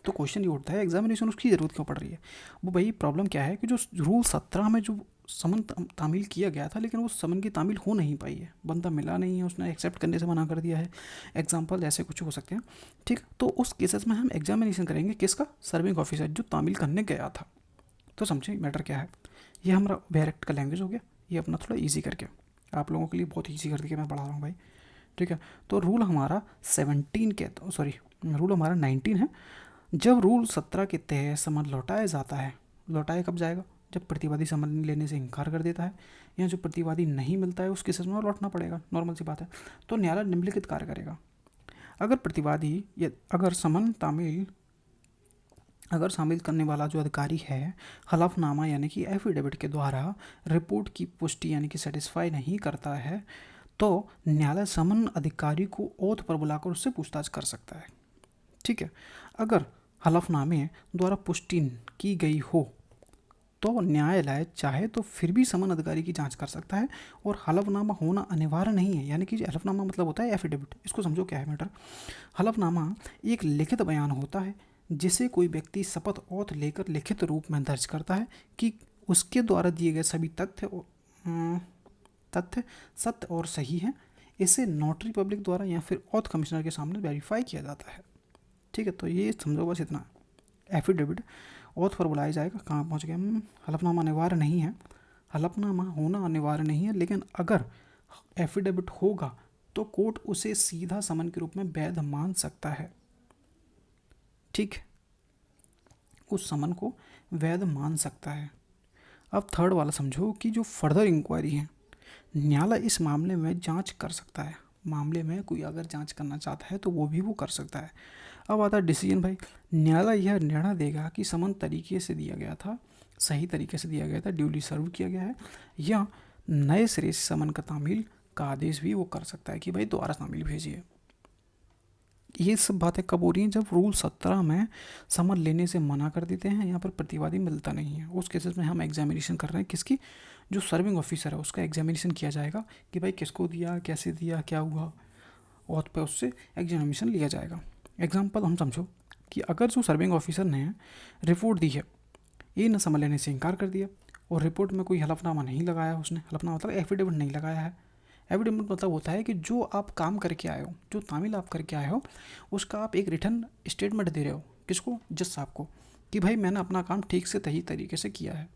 तो क्वेश्चन ये उठता है एग्जामिनेशन उसकी ज़रूरत क्यों पड़ रही है। वो भाई प्रॉब्लम क्या है कि जो रूल 17 में जो समन तामील किया गया था लेकिन वो समन की तामील हो नहीं पाई है, बंदा मिला नहीं है, उसने एक्सेप्ट करने से मना कर दिया है, एग्जाम्पल ऐसे कुछ हो सकते हैं। ठीक, तो उस केसेस में हम एग्जामिनेशन करेंगे किसका, सर्विंग ऑफिसर जो तामील करने गया था। तो समझे मैटर क्या है, ये हमारा डायरेक्ट का लैंग्वेज हो गया, ये अपना थोड़ा ईजी करके आप लोगों के लिए बहुत ईजी कर के मैं पढ़ा रहा हूँ भाई, ठीक है। तो रूल हमारा 17 के सॉरी रूल हमारा 19 है। जब रूल 17 के तहत समन लौटाया जाता है, लौटाया कब जाएगा, जब प्रतिवादी समन लेने से इनकार कर देता है या जो प्रतिवादी नहीं मिलता है उस केसेस में लौटना पड़ेगा, नॉर्मल सी बात है। तो न्यायालय निम्नलिखित कार्य करेगा। अगर प्रतिवादी या अगर समन तामील अगर शामिल करने वाला जो अधिकारी है हलफनामा यानी कि एफिडेविट के द्वारा रिपोर्ट की पुष्टि यानी कि सेटिस्फाई नहीं करता है, तो न्यायालय समन अधिकारी को ओथ पर बुलाकर उससे पूछताछ कर सकता है, ठीक है। अगर हलफनामे द्वारा पुष्टि की गई हो तो न्यायालय चाहे तो फिर भी समन अधिकारी की जांच कर सकता है और हलफनामा होना अनिवार्य नहीं है। यानी कि हलफनामा मतलब होता है एफिडेविट, इसको समझो क्या है मैटर। हलफनामा एक लिखित बयान होता है जिसे कोई व्यक्ति शपथ ओथ लेकर लिखित रूप में दर्ज करता है कि उसके द्वारा दिए गए सभी तथ्य सत्य और सही हैं। इसे नोटरी पब्लिक द्वारा या फिर ओथ कमिश्नर के सामने वेरीफाई किया जाता है, ठीक है। तो ये समझो बस इतना, एफिडेविट ओथ पर बुलाया जाएगा। कहाँ पहुँच गए हम, हलफनामा अनिवार्य नहीं है, हलफनामा होना अनिवार्य नहीं है, लेकिन अगर एफिडेविट होगा तो कोर्ट उसे सीधा समन के रूप में वैध मान सकता है, ठीक, उस समन को वैध मान सकता है। अब थर्ड वाला समझो कि जो फर्दर इंक्वायरी है, न्यायालय इस मामले में जांच कर सकता है। मामले में कोई अगर जांच करना चाहता है तो वो भी वो कर सकता है। अब आता है डिसीजन भाई, न्यायालय यह निर्णय देगा कि समन तरीके से दिया गया था, सही तरीके से दिया गया था, ड्यूली सर्व किया गया है, या नए सिरे से समन का तामील का आदेश भी वो कर सकता है कि भाई दोबारा तामील भेजिए। ये सब बातें कब हो रही हैं, जब रूल 17 में समन लेने से मना कर देते हैं, यहाँ पर प्रतिवादी मिलता नहीं है, उस केसेस में हम एग्जामिनेशन कर रहे हैं किसकी, जो सर्विंग ऑफिसर है उसका एग्जामिनेशन किया जाएगा कि भाई किसको दिया, कैसे दिया, क्या हुआ, और पे उससे एग्जामिनेशन लिया जाएगा। एग्जाम्पल हम समझो कि अगर जो सर्विंग ऑफिसर ने रिपोर्ट दी है, ये न समन लेने से इनकार कर दिया और रिपोर्ट में कोई हलफनामा नहीं लगाया, उसने हलफनामा मतलब एफिडेविट नहीं लगाया है। एफिडेविट मतलब होता है कि जो आप काम करके आए हो, जो तामील आप करके आए हो, उसका आप एक रिटर्न स्टेटमेंट दे रहे हो, किसको, जज साहब को, कि भाई मैंने अपना काम ठीक से सही तरीके से किया है,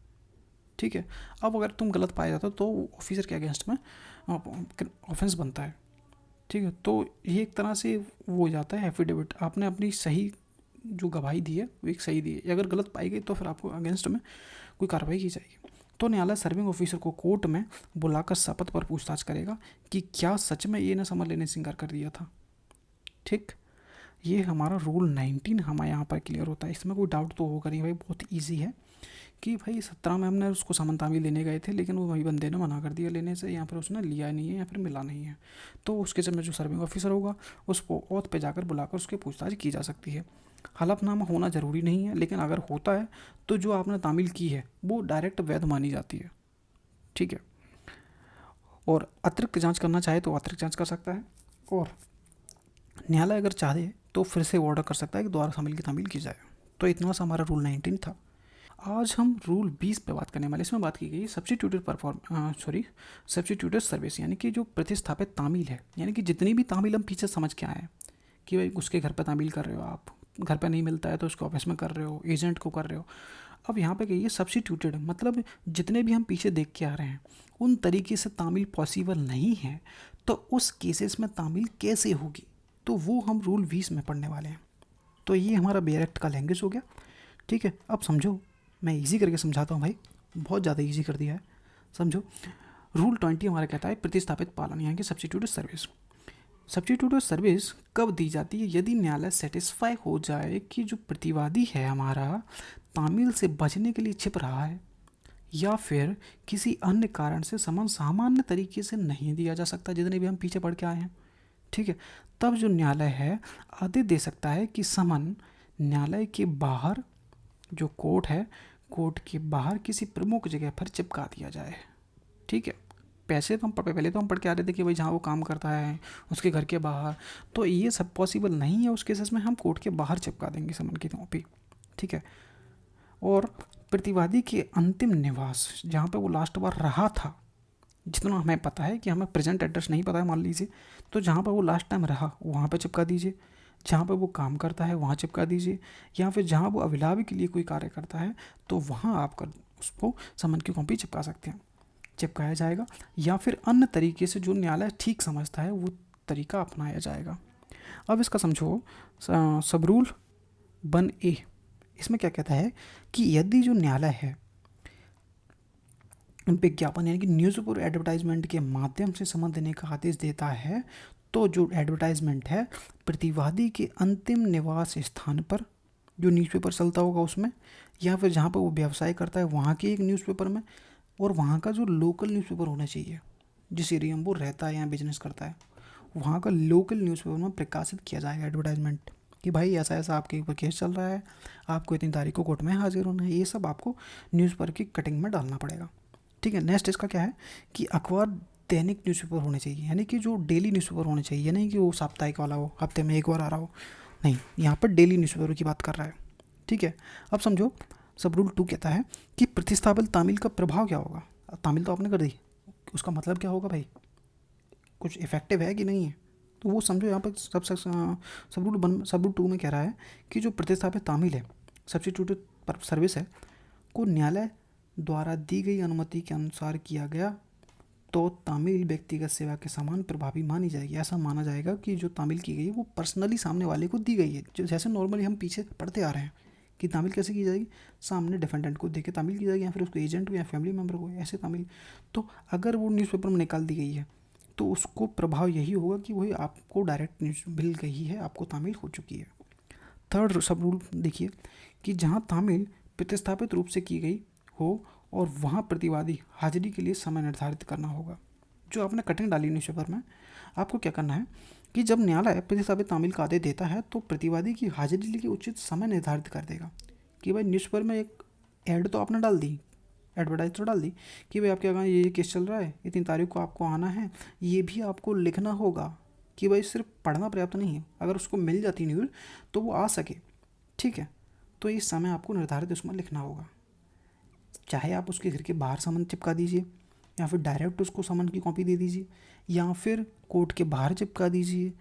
ठीक है। अब अगर तुम गलत पाया जाता तो ऑफिसर के अगेंस्ट में ऑफेंस बनता है, ठीक है। तो ये एक तरह से वो हो जाता है एफिडेविट, आपने अपनी सही जो गवाही दी है वो एक सही दी है, अगर गलत पाई गई तो फिर आपको अगेंस्ट में कोई कार्रवाई की जाएगी। तो न्यायालय सर्विंग ऑफिसर को कोर्ट में बुलाकर शपथ पर पूछताछ करेगा कि क्या सच में ये ना समझ लेने से इनकार कर दिया था, ठीक। ये हमारा रूल 19 हमारे यहाँ पर क्लियर होता है, इसमें कोई डाउट तो होगा नहीं भाई, बहुत ईजी है कि भाई 17 में हमने उसको समन तामील लेने गए थे लेकिन वो वही बंदे ने मना कर दिया लेने से, यहाँ पर उसने लिया नहीं है या फिर मिला नहीं है, तो उसके समय जो सर्विंग ऑफिसर होगा उसको ओथ पे जाकर बुलाकर उसके पूछताछ की जा सकती है। हलफनामा होना ज़रूरी नहीं है, लेकिन अगर होता है तो जो आपने तामील की है वो डायरेक्ट वैध मानी जाती है, ठीक है। और अतिरिक्त जांच करना चाहे तो अतिरिक्त जांच कर सकता है, और न्यायालय अगर चाहे तो फिर से ऑर्डर कर सकता है कि दोबारा शामिल की तामील की जाए। तो इतना सा हमारा रूल 19 था। आज हम रूल 20 पे बात करने वाले, इसमें बात की गई सब्स्टिट्यूटेड सर्विस, यानी कि जो प्रतिस्थापित तामील है, यानी कि जितनी भी तामील हम पीछे समझ के आए हैं कि भाई उसके घर पर तामील कर रहे हो, आप घर पे नहीं मिलता है तो उसको ऑफिस में कर रहे हो, एजेंट को कर रहे हो। अब यहाँ पे कहिए सब्स्टिट्यूटेड मतलब जितने भी हम पीछे देख के आ रहे हैं उन तरीके से तामील पॉसिबल नहीं है, तो उस केसेस में तामील कैसे होगी, तो वो हम रूल 20 में पढ़ने वाले हैं। तो ये हमारा बेयर एक्ट का लैंग्वेज हो गया, ठीक है। अब समझो, मैं इजी करके समझाता हूँ भाई, बहुत ज़्यादा इजी कर दिया है, समझो। रूल 20 हमारा कहता है प्रतिस्थापित पालन, यहाँ की सब्स्टिट्यूटेड सर्विस। सब्स्टिट्यूटेड सर्विस कब दी जाती है, यदि न्यायालय सेटिस्फाई हो जाए कि जो प्रतिवादी है हमारा तामील से बचने के लिए छिप रहा है या फिर किसी अन्य कारण से समन सामान्य तरीके से नहीं दिया जा सकता, जितने भी हम पीछे पढ़ के आए हैं, ठीक है। तब जो न्यायालय है आदेश दे सकता है कि समन न्यायालय के बाहर, जो कोर्ट है, कोर्ट के बाहर किसी प्रमुख जगह पर चिपका दिया जाए, ठीक है। पहले तो हम पढ़ के आ रहे थे कि भाई जहाँ वो काम करता है उसके घर के बाहर, तो ये सब पॉसिबल नहीं है, उस केसेस में हम कोर्ट के बाहर चिपका देंगे समन की कॉपी, ठीक है। और प्रतिवादी के अंतिम निवास, जहाँ पे वो लास्ट बार रहा था, जितना हमें पता है कि हमें प्रेजेंट एड्रेस नहीं पता है मान लीजिए, तो जहाँ पर वो लास्ट टाइम रहा वहाँ पे चिपका दीजिए, जहाँ पर वो काम करता है वहाँ चिपका दीजिए, या फिर जहाँ वो अभिलावी के लिए कोई कार्य करता है तो वहाँ आप कर उसको समन की कॉपी चिपका सकते हैं। चिपकाया जाएगा, या फिर अन्य तरीके से जो न्यायालय ठीक समझता है वो तरीका अपनाया जाएगा। अब इसका समझो सब रूल 1A, इसमें क्या कहता है कि यदि जो न्यायालय है विज्ञापन यानी कि न्यूज़पेपर एडवर्टाइजमेंट के माध्यम से समन देने का आदेश देता है, तो जो एडवर्टाइजमेंट है प्रतिवादी के अंतिम निवास स्थान पर जो न्यूज़पेपर चलता होगा उसमें, या फिर जहाँ पर वो व्यवसाय करता है वहाँ के एक न्यूज़पेपर में, और वहाँ का जो लोकल न्यूज़पेपर होना चाहिए जिस एरिया में वो रहता है या बिजनेस करता है वहाँ का लोकल न्यूज़पेपर में प्रकाशित किया जाएगा एडवर्टाइजमेंट कि भाई ऐसा ऐसा आपके ऊपर केस चल रहा है, आपको इतनी तारीख को कोर्ट में हाजिर होना है। ये सब आपको न्यूज़पेपर की कटिंग में डालना पड़ेगा। ठीक है। नेक्स्ट इसका क्या है कि अखबार दैनिक न्यूज़पेपर होने चाहिए, यानी कि जो डेली न्यूज़पेपर होने चाहिए, यानी कि वो साप्ताहिक वाला हो, हफ्ते में एक बार आ रहा हो, नहीं, यहाँ पर डेली न्यूज़पेपर की बात कर रहा है। ठीक है। अब समझो सब रूल 2 कहता है कि प्रतिस्थापित तामील का प्रभाव क्या होगा। तामील तो आपने कर दी, उसका मतलब क्या होगा भाई, कुछ इफेक्टिव है कि नहीं है, तो वो समझो। यहाँ पर सब रूल 2 में कह रहा है कि जो प्रतिस्थापित तामील है, सब्स्टिट्यूटेड सर्विस है, को न्यायालय द्वारा दी गई अनुमति के अनुसार किया गया तो तामील व्यक्तिगत सेवा के समान प्रभावी मानी जाएगी। ऐसा माना जाएगा कि जो तामील की गई है वो पर्सनली सामने वाले को दी गई है, जो जैसे नॉर्मली हम पीछे पढ़ते आ रहे हैं कि तामील कैसे की जाएगी, सामने डिफेंडेंट को देके तामील की जाएगी, या फिर उसको एजेंट को या फैमिली मेम्बर को ऐसे तामील। तो अगर वो न्यूज़पेपर में निकाल दी गई है तो उसको प्रभाव यही होगा कि वही आपको डायरेक्ट न्यूज़ मिल गई है, आपको तामील हो चुकी है। थर्ड सब रूल देखिए कि जहाँ तामील प्रतिस्थापित रूप से की गई हो और वहाँ प्रतिवादी हाजिरी के लिए समय निर्धारित करना होगा। जो आपने कटिंग डाली न्यूज़पेपर में, आपको क्या करना है कि जब न्यायालय प्रतिस्थापित तामील का आदेश देता है तो प्रतिवादी की हाजिरी के लिए उचित समय निर्धारित कर देगा कि भाई न्यूज़पेपर में एक ऐड तो आपने डाल दी, एडवर्टाइज तो डाल दी कि भाई आपके यहाँ ये केस चल रहा है, इतनी तारीख को आपको आना है, ये भी आपको लिखना होगा कि भाई सिर्फ पढ़ना पर्याप्त नहीं है, अगर उसको मिल जाती न्यूज़ तो वो आ सके। ठीक है। तो इस समय आपको निर्धारित उसमें लिखना होगा, चाहे आप उसके घर के बाहर समन चिपका दीजिए, या फिर डायरेक्ट उसको समन की कॉपी दे दीजिए, या फिर कोर्ट के बाहर चिपका दीजिए,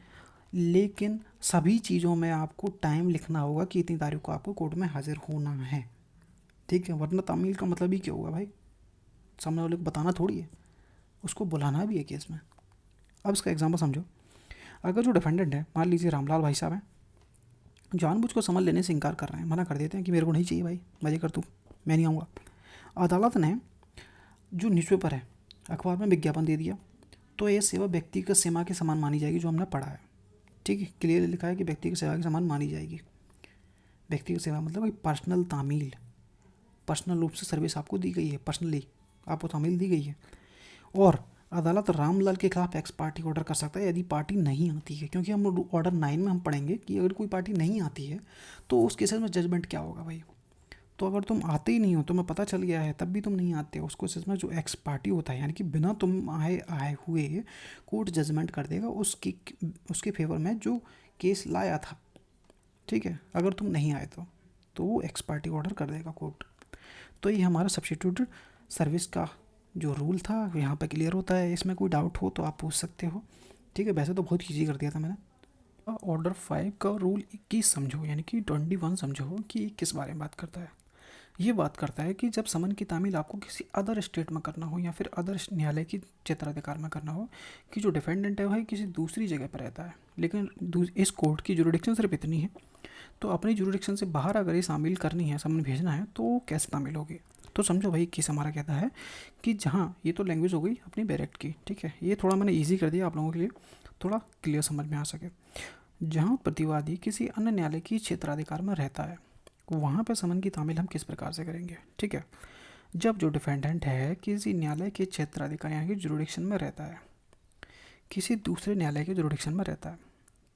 लेकिन सभी चीज़ों में आपको टाइम लिखना होगा कि इतनी तारीख को आपको कोर्ट में हाजिर होना है। ठीक है। वरना तामील का मतलब ही क्या होगा भाई, सामने वाले को बताना थोड़ी है, उसको बुलाना भी है केस में। अब इसका एग्जाम्पल समझो। अगर जो डिफेंडेंट है, मान लीजिए रामलाल भाई साहब हैं, जानबूझ को समन लेने से इनकार कर रहे हैं, मना कर देते हैं कि मेरे को नहीं चाहिए भाई, मजे कर तू, मैं नहीं आऊँगा। अदालत ने जो न्यूज़पेपर है अखबार में विज्ञापन दे दिया, तो ये सेवा व्यक्तिगत सेवा के समान मानी जाएगी, जो हमने पढ़ा है। ठीक है। क्लियर लिखा है कि व्यक्तिगत सेवा के समान मानी जाएगी। व्यक्तिगत सेवा मतलब भाई पर्सनल तामील, पर्सनल रूप से सर्विस आपको दी गई है, पर्सनली आपको तामील दी गई है। और अदालत रामलाल के खिलाफ एक्स पार्टी ऑर्डर कर सकता है यदि पार्टी नहीं आती है, क्योंकि हम ऑर्डर 9 में हम पढ़ेंगे कि अगर कोई पार्टी नहीं आती है तो उस केस में जजमेंट क्या होगा भाई। तो अगर तुम आते ही नहीं हो, तुम्हें पता चल गया है तब भी तुम नहीं आते हो, उसको इसमें जो एक्स पार्टी होता है, यानी कि बिना तुम आए हुए कोर्ट जजमेंट कर देगा उसके फेवर में जो केस लाया था। ठीक है। अगर तुम नहीं आए तो वो एक्स पार्टी ऑर्डर कर देगा कोर्ट। तो ये हमारा सब्स्टिट्यूटेड सर्विस का जो रूल था यहाँ पे क्लियर होता है। इसमें कोई डाउट हो तो आप पूछ सकते हो। ठीक है। वैसे तो बहुत ईजी कर दिया था मैंने। ऑर्डर 5 का रूल 21 समझो, यानी कि 21 समझो कि किस बारे में बात करता है। ये बात करता है कि जब समन की तामील आपको किसी अदर स्टेट में करना हो या फिर अदर न्यायालय की क्षेत्राधिकार में करना हो, कि जो डिफेंडेंट है भाई किसी दूसरी जगह पर रहता है, लेकिन इस कोर्ट की जुरिडिक्शन सिर्फ इतनी है, तो अपनी जुरिडिक्शन से बाहर अगर ये शामिल करनी है, समन भेजना है, तो कैसे तामील होगी। तो समझो भाई केस हमारा कहता है कि जहाँ ये तो लैंग्वेज हो गई अपनी डायरेक्ट की। ठीक है। ये थोड़ा मैंने ईजी कर दिया आप लोगों के लिए, थोड़ा क्लियर समझ में आ सके। जहाँ प्रतिवादी किसी अन्य न्यायालय की क्षेत्राधिकार में रहता है वहाँ पर समन की तामील हम किस प्रकार से करेंगे। ठीक है। जब जो डिफेंडेंट है किसी न्यायालय के क्षेत्राधिकार यानी कि जुरिडिक्शन में रहता है, किसी दूसरे न्यायालय के जुरिडिक्शन में रहता है।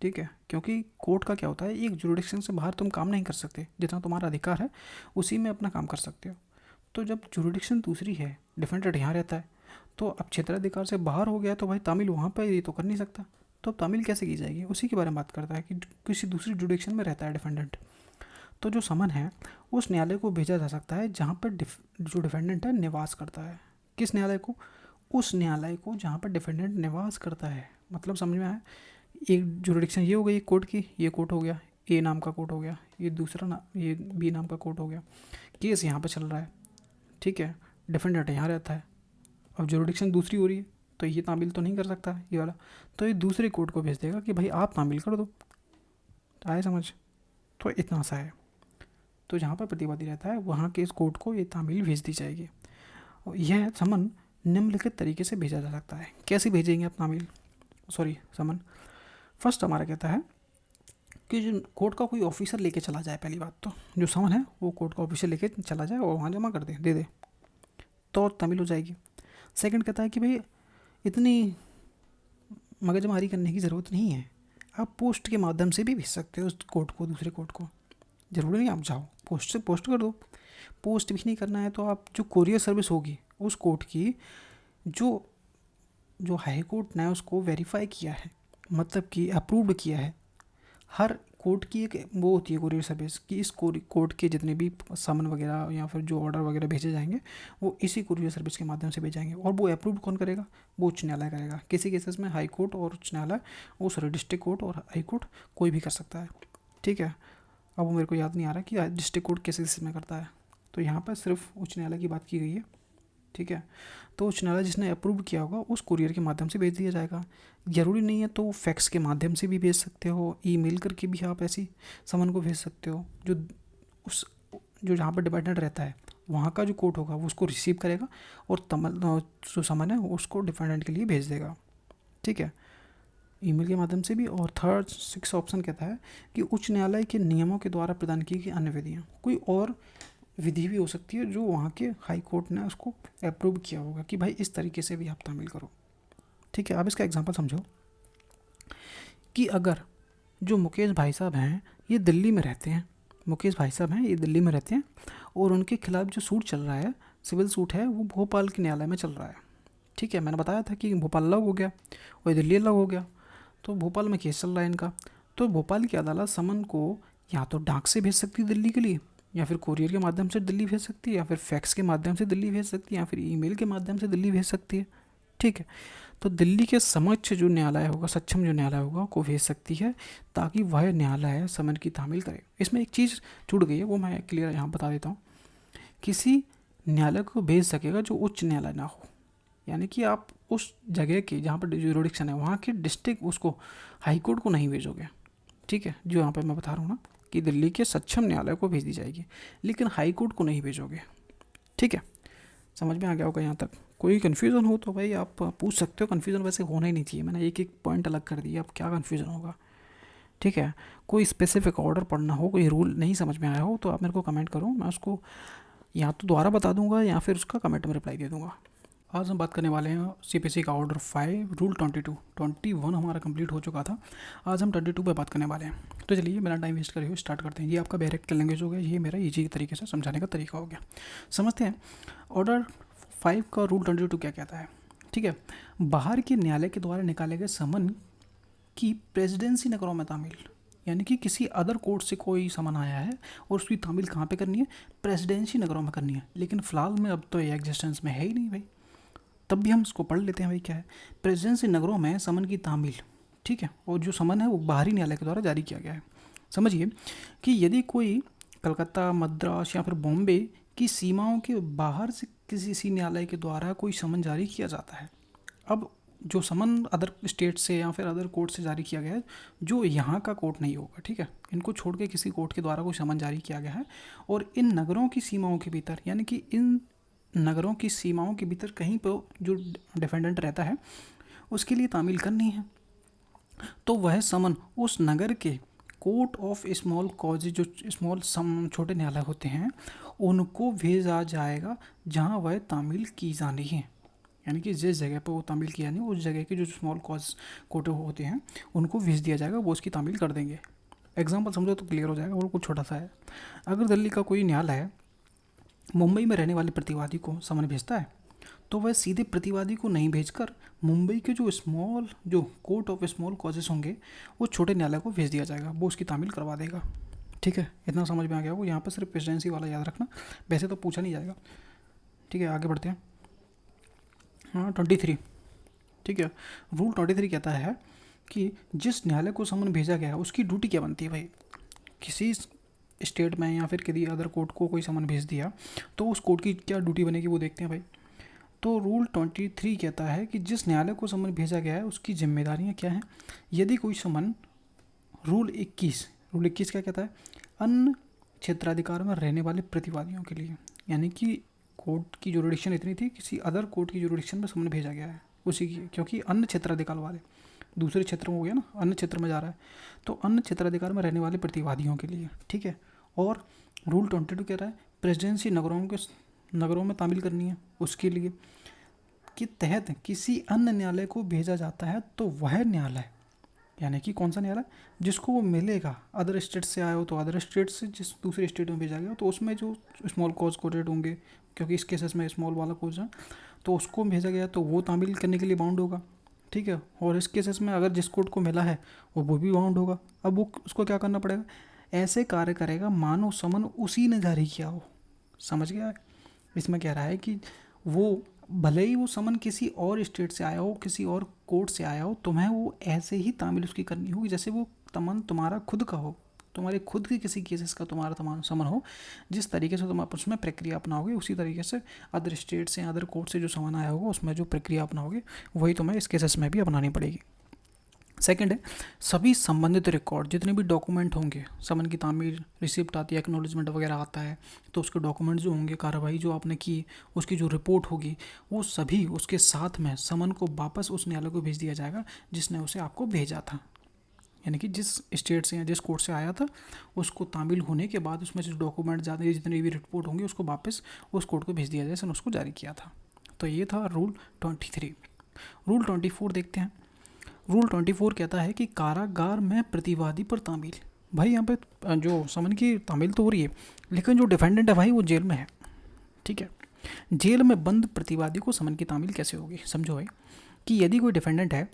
ठीक है। क्योंकि कोर्ट का क्या होता है, एक जुरिडिक्शन से बाहर तुम काम नहीं कर सकते, जितना तुम्हारा अधिकार है उसी में अपना काम कर सकते हो। तो जब जुरिडिक्शन दूसरी है, डिफेंडेंट यहाँ रहता है, तो अब क्षेत्राधिकार से बाहर हो गया तो भाई तामील वहाँ पर ये तो कर नहीं सकता, तो अब तामील कैसे की जाएगी, उसी के बारे में बात करता है कि किसी दूसरी जुरिडिक्शन में रहता है डिफेंडेंट, तो जो समन है उस न्यायालय को भेजा जा सकता है जहाँ पर जो डिफेंडेंट है निवास करता है। किस न्यायालय को, उस न्यायालय को जहाँ पर डिफेंडेंट निवास करता है। मतलब समझ में आया, एक जुरिडिक्शन ये हो गई कोर्ट की, ये कोर्ट हो गया, ए नाम का कोर्ट हो गया, ये दूसरा ये बी नाम का कोर्ट हो गया, केस यहाँ पर चल रहा है। ठीक है। डिफेंडेंट यहाँ रहता है, अब जुरिडिक्शन दूसरी हो रही है, तो ये तामील तो नहीं कर सकता ये वाला, तो ये दूसरे कोर्ट को भेज देगा कि भाई आप तामील कर दो। आए समझ? तो इतना सा है। तो जहाँ पर प्रतिवादी रहता है वहाँ के इस कोर्ट को ये तामील भेज दी जाएगी। और यह समन निम्नलिखित तरीके से भेजा जा सकता है। कैसे भेजेंगे आप तामील, सॉरी समन? फर्स्ट हमारा कहता है कि जो कोर्ट का कोई ऑफिसर लेके चला जाए, पहली बात तो जो समन है वो कोर्ट का ऑफिसर लेके चला जाए और वहाँ जमा कर दे दे, तो तामील हो जाएगी। सेकंड कहता है कि भाई इतनी मगजमारी करने की ज़रूरत नहीं है, आप पोस्ट के माध्यम से भी भेज सकते हो उस कोर्ट को, दूसरे कोर्ट को। ज़रूरी नहीं आप जाओ, पोस्ट से पोस्ट कर दो। पोस्ट भी नहीं करना है तो आप जो कोरियर सर्विस होगी उस कोर्ट की, जो जो हाई कोर्ट ने उसको वेरीफाई किया है, मतलब कि अप्रूव्ड किया है। हर कोर्ट की एक वो होती है कोरियर सर्विस कि इस कोर्ट के जितने भी समन वगैरह या फिर जो ऑर्डर वगैरह भेजे जाएंगे वो इसी कोरियर सर्विस के माध्यम से भेजेंगे। और वो अप्रूव कौन करेगा? वो उच्च न्यायालय करेगा। किसी केसेस में हाई कोर्ट और उच्च न्यायालय, वो सॉरी डिस्ट्रिक्ट कोर्ट और हाई कोर्ट कोई भी कर सकता है। ठीक है, अब वो मेरे को याद नहीं आ रहा कि डिस्ट्रिक्ट कोर्ट किस केसेस में करता है, तो यहाँ पर सिर्फ उच्च न्यायालय की बात की गई है। ठीक है, तो उच्च न्यायालय जिसने अप्रूव किया होगा उस कुरियर के माध्यम से भेज दिया जाएगा। ज़रूरी नहीं है तो फैक्स के माध्यम से भी भेज सकते हो, ईमेल करके भी आप ऐसी समन को भेज सकते हो। जो उस जो जहाँ पर डिपेंडेंट रहता है वहाँ का जो कोर्ट होगा वो उसको रिसीव करेगा और जो समन है उसको डिपेंडेंट के लिए भेज देगा। ठीक है, ईमेल के माध्यम से भी। और थर्ड 6 ऑप्शन कहता है कि उच्च न्यायालय के नियमों के द्वारा प्रदान की गई अन्य विधियाँ, कोई और विधि भी हो सकती है जो वहाँ के हाई कोर्ट ने उसको अप्रूव किया होगा कि भाई इस तरीके से भी आप तामील करो। ठीक है, अब इसका एग्जांपल समझो कि अगर जो मुकेश भाई साहब हैं ये दिल्ली में रहते हैं, मुकेश भाई साहब हैं ये दिल्ली में रहते हैं और उनके खिलाफ जो सूट चल रहा है, सिविल सूट है, वो भोपाल के न्यायालय में चल रहा है। ठीक है, मैंने बताया था कि भोपाल अलग हो गया और दिल्ली अलग हो गया, तो भोपाल में केस चल रहा है इनका। तो भोपाल की अदालत समन को या तो डाक से भेज सकती है दिल्ली के लिए, या फिर कोरियर के माध्यम से दिल्ली भेज सकती है, या फिर फैक्स के माध्यम से दिल्ली भेज सकती है, या फिर ईमेल के माध्यम से दिल्ली भेज सकती है। ठीक है, तो दिल्ली के समक्ष जो न्यायालय होगा, सक्षम जो न्यायालय होगा को भेज सकती है ताकि वह न्यायालय समन की तामील करे। इसमें एक चीज़ छूट गई है, वो मैं क्लियर यहाँ बता देता हूँ। किसी न्यायालय को भेज सकेगा जो उच्च न्यायालय ना हो, यानी कि आप उस जगह के जहाँ पर जुरिडिक्शन है वहाँ के डिस्ट्रिक्ट उसको हाई कोर्ट को नहीं भेजोगे। ठीक है, जो यहाँ पर मैं बता रहा हूँ ना कि दिल्ली के सक्षम न्यायालय को भेज दी जाएगी, लेकिन हाई कोर्ट को नहीं भेजोगे। ठीक है, समझ में आ गया होगा यहाँ तक? कोई कन्फ्यूज़न हो तो भाई आप पूछ सकते हो। कन्फ्यूज़न वैसे होना ही नहीं चाहिए, मैंने एक एक पॉइंट अलग कर दिया, अब क्या कन्फ्यूज़न होगा? ठीक है, कोई स्पेसिफिक ऑर्डर पढ़ना हो, कोई रूल नहीं समझ में आया हो तो आप मेरे को कमेंट करो, मैं उसको या तो दोबारा बता दूंगा या फिर उसका कमेंट में रिप्लाई दे दूंगा। आज हम बात करने वाले हैं सीपीसी का ऑर्डर 5 रूल 21 हमारा कंप्लीट हो चुका था, आज हम 22 पे बात करने वाले हैं। तो चलिए बिना टाइम वेस्ट करे हुए स्टार्ट करते हैं। ये आपका डायरेक्ट लैंग्वेज हो गया, ये मेरा ईजी तरीके से समझाने का तरीका हो गया। समझते हैं ऑर्डर 5 का रूल 22 क्या कहता है। ठीक है, बाहर के न्यायालय के द्वारा निकाले गए समन की प्रेसिडेंसी नगरों में तामील, यानी कि किसी अदर कोर्ट से कोई समन आया है और उसकी तामील कहाँ पे करनी है? प्रेसिडेंसी नगरों में करनी है। लेकिन फ़िलहाल में अब तो ये एग्जिस्टेंस में है ही नहीं भाई, तब भी हम इसको पढ़ लेते हैं भाई क्या है। प्रेसिडेंसी नगरों में समन की तामील, ठीक है, और जो समन है वो बाहरी न्यायालय के द्वारा जारी किया गया है। समझिए कि यदि कोई कलकत्ता, मद्रास या फिर बॉम्बे की सीमाओं के बाहर से किसी न्यायालय के द्वारा कोई समन जारी किया जाता है, अब जो समन अदर स्टेट से या फिर अदर कोर्ट से जारी किया गया है जो यहाँ का कोर्ट नहीं होगा, ठीक है, इनको छोड़ के किसी कोर्ट के द्वारा कोई समन जारी किया गया है और इन नगरों की सीमाओं के भीतर, यानी कि इन नगरों की सीमाओं के भीतर कहीं पर जो डिफेंडेंट रहता है उसके लिए तामील करनी है, तो वह समन उस नगर के कोर्ट ऑफ स्मॉल कॉजेज, जो स्मॉल छोटे न्यायालय होते हैं, उनको भेजा जाएगा जहाँ वह तामील की जानी है। यानी कि जिस जगह पर वो तामील किया नहीं उस जगह के जो स्मॉल कॉज कोर्ट होते हैं उनको भेज दिया जाएगा, वो उसकी तामील कर देंगे। एग्जाम्पल समझो तो क्लियर हो जाएगा, और कुछ छोटा सा है। अगर दिल्ली का कोई न्यायालय मुंबई में रहने वाले प्रतिवादी को समन भेजता है तो वह सीधे प्रतिवादी को नहीं भेजकर मुंबई के जो कोर्ट ऑफ स्मॉल कॉजेस होंगे वो छोटे न्यायालय को भेज दिया जाएगा, वो उसकी तामील करवा देगा। ठीक है, इतना समझ में आ गया। वो यहाँ पर सिर्फ प्रेसिडेंसी वाला याद रखना, वैसे तो पूछा नहीं जाएगा। ठीक है, आगे बढ़ते हैं। हाँ 23, ठीक है, रूल 23 कहता है कि जिस न्यायालय को समन भेजा गया है उसकी ड्यूटी क्या बनती है भाई। किसी स्टेट में या फिर किसी अदर कोर्ट को कोई समन भेज दिया तो उस कोर्ट की क्या ड्यूटी बनेगी वो देखते हैं भाई। तो रूल 23 कहता है कि जिस न्यायालय को समन भेजा गया है उसकी जिम्मेदारियां क्या हैं। यदि कोई समन रूल 21 क्या कहता है, अन्य क्षेत्राधिकार में रहने वाले प्रतिवादियों के लिए, यानी कि कोर्ट की जुरिडिक्शन इतनी थी, किसी अदर कोर्ट की जुरिडिक्शन में समन भेजा गया है उसी की, क्योंकि अन्य क्षेत्राधिकार वाले दूसरे क्षेत्र में हो गया ना, अन्य क्षेत्र में जा रहा है, तो अन्य क्षेत्राधिकार में रहने वाले प्रतिवादियों के लिए, ठीक है। और रूल 22 कह रहा है प्रेसिडेंसी नगरों में तामील करनी है, उसके लिए के तहत किसी अन्य न्यायालय को भेजा जाता है तो वह न्यायालय, यानी कि कौन सा न्यायालय, जिसको वो मिलेगा, अदर स्टेट से आया हो तो अदर स्टेट से, जिस दूसरे स्टेट में भेजा गया तो उसमें जो स्मॉल कॉज कोटेड होंगे, क्योंकि इस केसेस में स्मॉल वाला कोज है, तो उसको भेजा गया तो वो तामील करने के लिए बाउंड होगा, ठीक है। और इस केसेस में अगर जिस कोर्ट को मिला है वो भी बाउंड होगा। अब वो उसको क्या करना पड़ेगा, ऐसे कार्य करेगा मानो समन उसी ने जारी किया हो। समझ गया। इसमें कह रहा है कि वो भले ही वो समन किसी और स्टेट से आया हो, किसी और कोर्ट से आया हो, तुम्हें वो ऐसे ही तामील उसकी करनी होगी जैसे वो तमन तुम्हारा खुद का हो, तुम्हारे खुद के किसी केसेस का तुम्हारा तमाम समन हो। जिस तरीके से तुम उसमें प्रक्रिया अपनाओगे उसी तरीके से अदर स्टेट से, अदर कोर्ट से जो समन आया होगा उसमें जो प्रक्रिया अपनाओगे वही तुम्हें इस केसेस में भी अपनानी पड़ेगी। सेकंड है, सभी संबंधित रिकॉर्ड, जितने भी डॉक्यूमेंट होंगे, समन की तामील, रिसिप्ट आती है, एक्नॉलेजमेंट वगैरह आता है, तो उसके डॉक्यूमेंट जो होंगे, कार्रवाई जो आपने की, उसकी जो रिपोर्ट होगी, वो सभी उसके साथ में समन को वापस उस न्यायालय को भेज दिया जाएगा जिसने उसे आपको भेजा था। यानी कि जिस स्टेट से या जिस कोर्ट से आया था उसको तामील होने के बाद उसमें जो डॉक्यूमेंट जाते हैं, जितनी भी रिपोर्ट होंगी, उसको वापस उस कोर्ट को भेज दिया जाए जिसने उसको जारी किया था। तो ये था रूल 23। रूल 24 देखते हैं। रूल 24 कहता है कि कारागार में प्रतिवादी पर तामील। भाई यहाँ पे जो समन की तामील तो हो रही है, लेकिन जो डिफेंडेंट है भाई वो जेल में है, ठीक है। जेल में बंद प्रतिवादी को समन की तामील कैसे होगी, समझो भाई कि यदि कोई डिफेंडेंट है,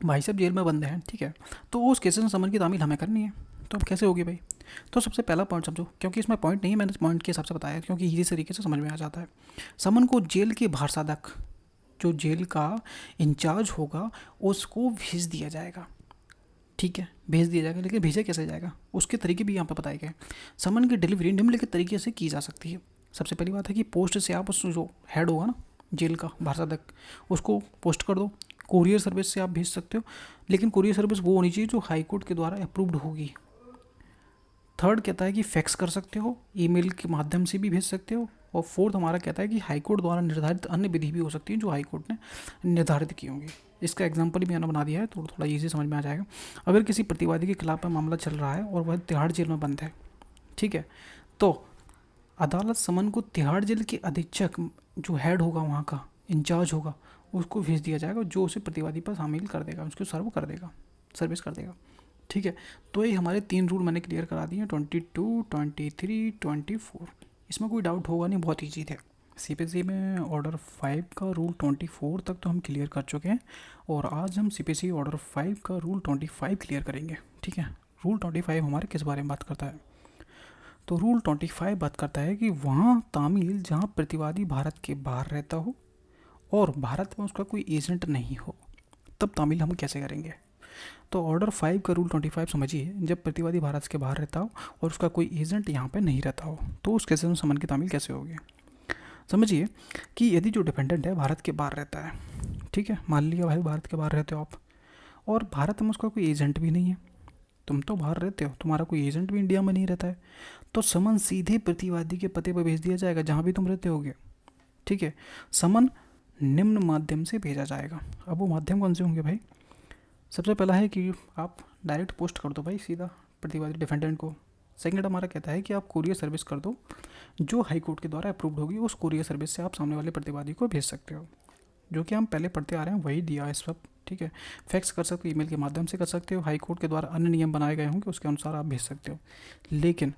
भाई साहब जेल में बंद है, ठीक है, तो उस केसेस में समन की तामील हमें करनी है, तो अब कैसे होगी भाई। तो सबसे पहला पॉइंट समझो, क्योंकि इसमें पॉइंट नहीं है, मैंने पॉइंट के हिसाब से बताया क्योंकि इसी तरीके से समझ में आ जाता है। समन को जेल के भारसाधक, जो जेल का इंचार्ज होगा, उसको भेज दिया जाएगा, ठीक है, भेज दिया जाएगा। लेकिन भेजा कैसे जाएगा, उसके तरीके भी यहाँ पे बताए गए। समन की डिलीवरी निम्नलिखित तरीके से की जा सकती है। सबसे पहली बात है कि पोस्ट से आप उस जो हेड होगा ना जेल का भारसाधक, उसको पोस्ट कर दो। कुरियर सर्विस से आप भेज सकते हो, लेकिन कुरियर सर्विस वो होनी चाहिए जो हाई कोर्ट के द्वारा अप्रूव्ड होगी। थर्ड कहता है कि फैक्स कर सकते हो, ईमेल के माध्यम से भी भेज सकते हो। और फोर्थ हमारा कहता है कि हाई कोर्ट द्वारा निर्धारित अन्य विधि भी हो सकती है जो हाई कोर्ट ने निर्धारित की होंगी। इसका एग्जाम्पल भी मैंने बना दिया है तो थोड़ा ईजी समझ में आ जाएगा। अगर किसी प्रतिवादी के खिलाफ में मामला चल रहा है और वह तिहाड़ जेल में बंद है, ठीक है, तो अदालत समन को तिहाड़ जेल के अधीक्षक, जो हेड होगा वहाँ का, इंचार्ज होगा, उसको भेज दिया जाएगा, जो उसे प्रतिवादी पर शामिल कर देगा, उसको सर्विस कर देगा, ठीक है। तो ये हमारे 3 रूल मैंने क्लियर करा दिए, 22, 23, 24। इसमें कोई डाउट होगा नहीं, बहुत ईजी थे। सीपीसी में ऑर्डर 5 का रूल 24 तक तो हम क्लियर कर चुके हैं, और आज हम सीपीसी ऑर्डर 5 का रूल 25 क्लियर करेंगे, ठीक है। रूल 25 हमारे किस बारे में बात करता है, तो रूल 25 बात करता है कि वहाँ तामील जहाँ प्रतिवादी भारत के बाहर रहता हो और भारत में उसका कोई एजेंट नहीं हो, तब तामील हम कैसे करेंगे। तो ऑर्डर 5 का रूल 25 समझिए, जब प्रतिवादी भारत के बाहर रहता हो और उसका कोई एजेंट यहाँ पे नहीं रहता हो, तो उस केसेस में समन की तामील कैसे होगी। समझिए कि यदि जो डिपेंडेंट है भारत के बाहर रहता है, ठीक है, मान लिया भाई भारत के बाहर रहते हो आप, और भारत में उसका कोई एजेंट भी नहीं है, तुम तो बाहर रहते हो, तुम्हारा कोई एजेंट भी इंडिया में नहीं रहता है, तो समन सीधे प्रतिवादी के पते पर भेज दिया जाएगा जहाँ भी तुम रहते होगे, ठीक है। समन निम्न माध्यम से भेजा जाएगा। अब वो माध्यम कौन से होंगे भाई, सबसे पहला है कि आप डायरेक्ट पोस्ट कर दो भाई सीधा प्रतिवादी डिफेंडेंट को। सेकंड हमारा कहता है कि आप कुरियर सर्विस कर दो, जो हाई कोर्ट के द्वारा अप्रूव्ड होगी, उस कुरियर सर्विस से आप सामने वाले प्रतिवादी को भेज सकते हो, जो कि हम पहले पढ़ते आ रहे हैं वही दिया है सब, ठीक है। फैक्स कर सकते हो, ईमेल के माध्यम से कर सकते हो, हाई कोर्ट के द्वारा अन्य नियम बनाए गए होंगे उसके अनुसार आप भेज सकते हो। लेकिन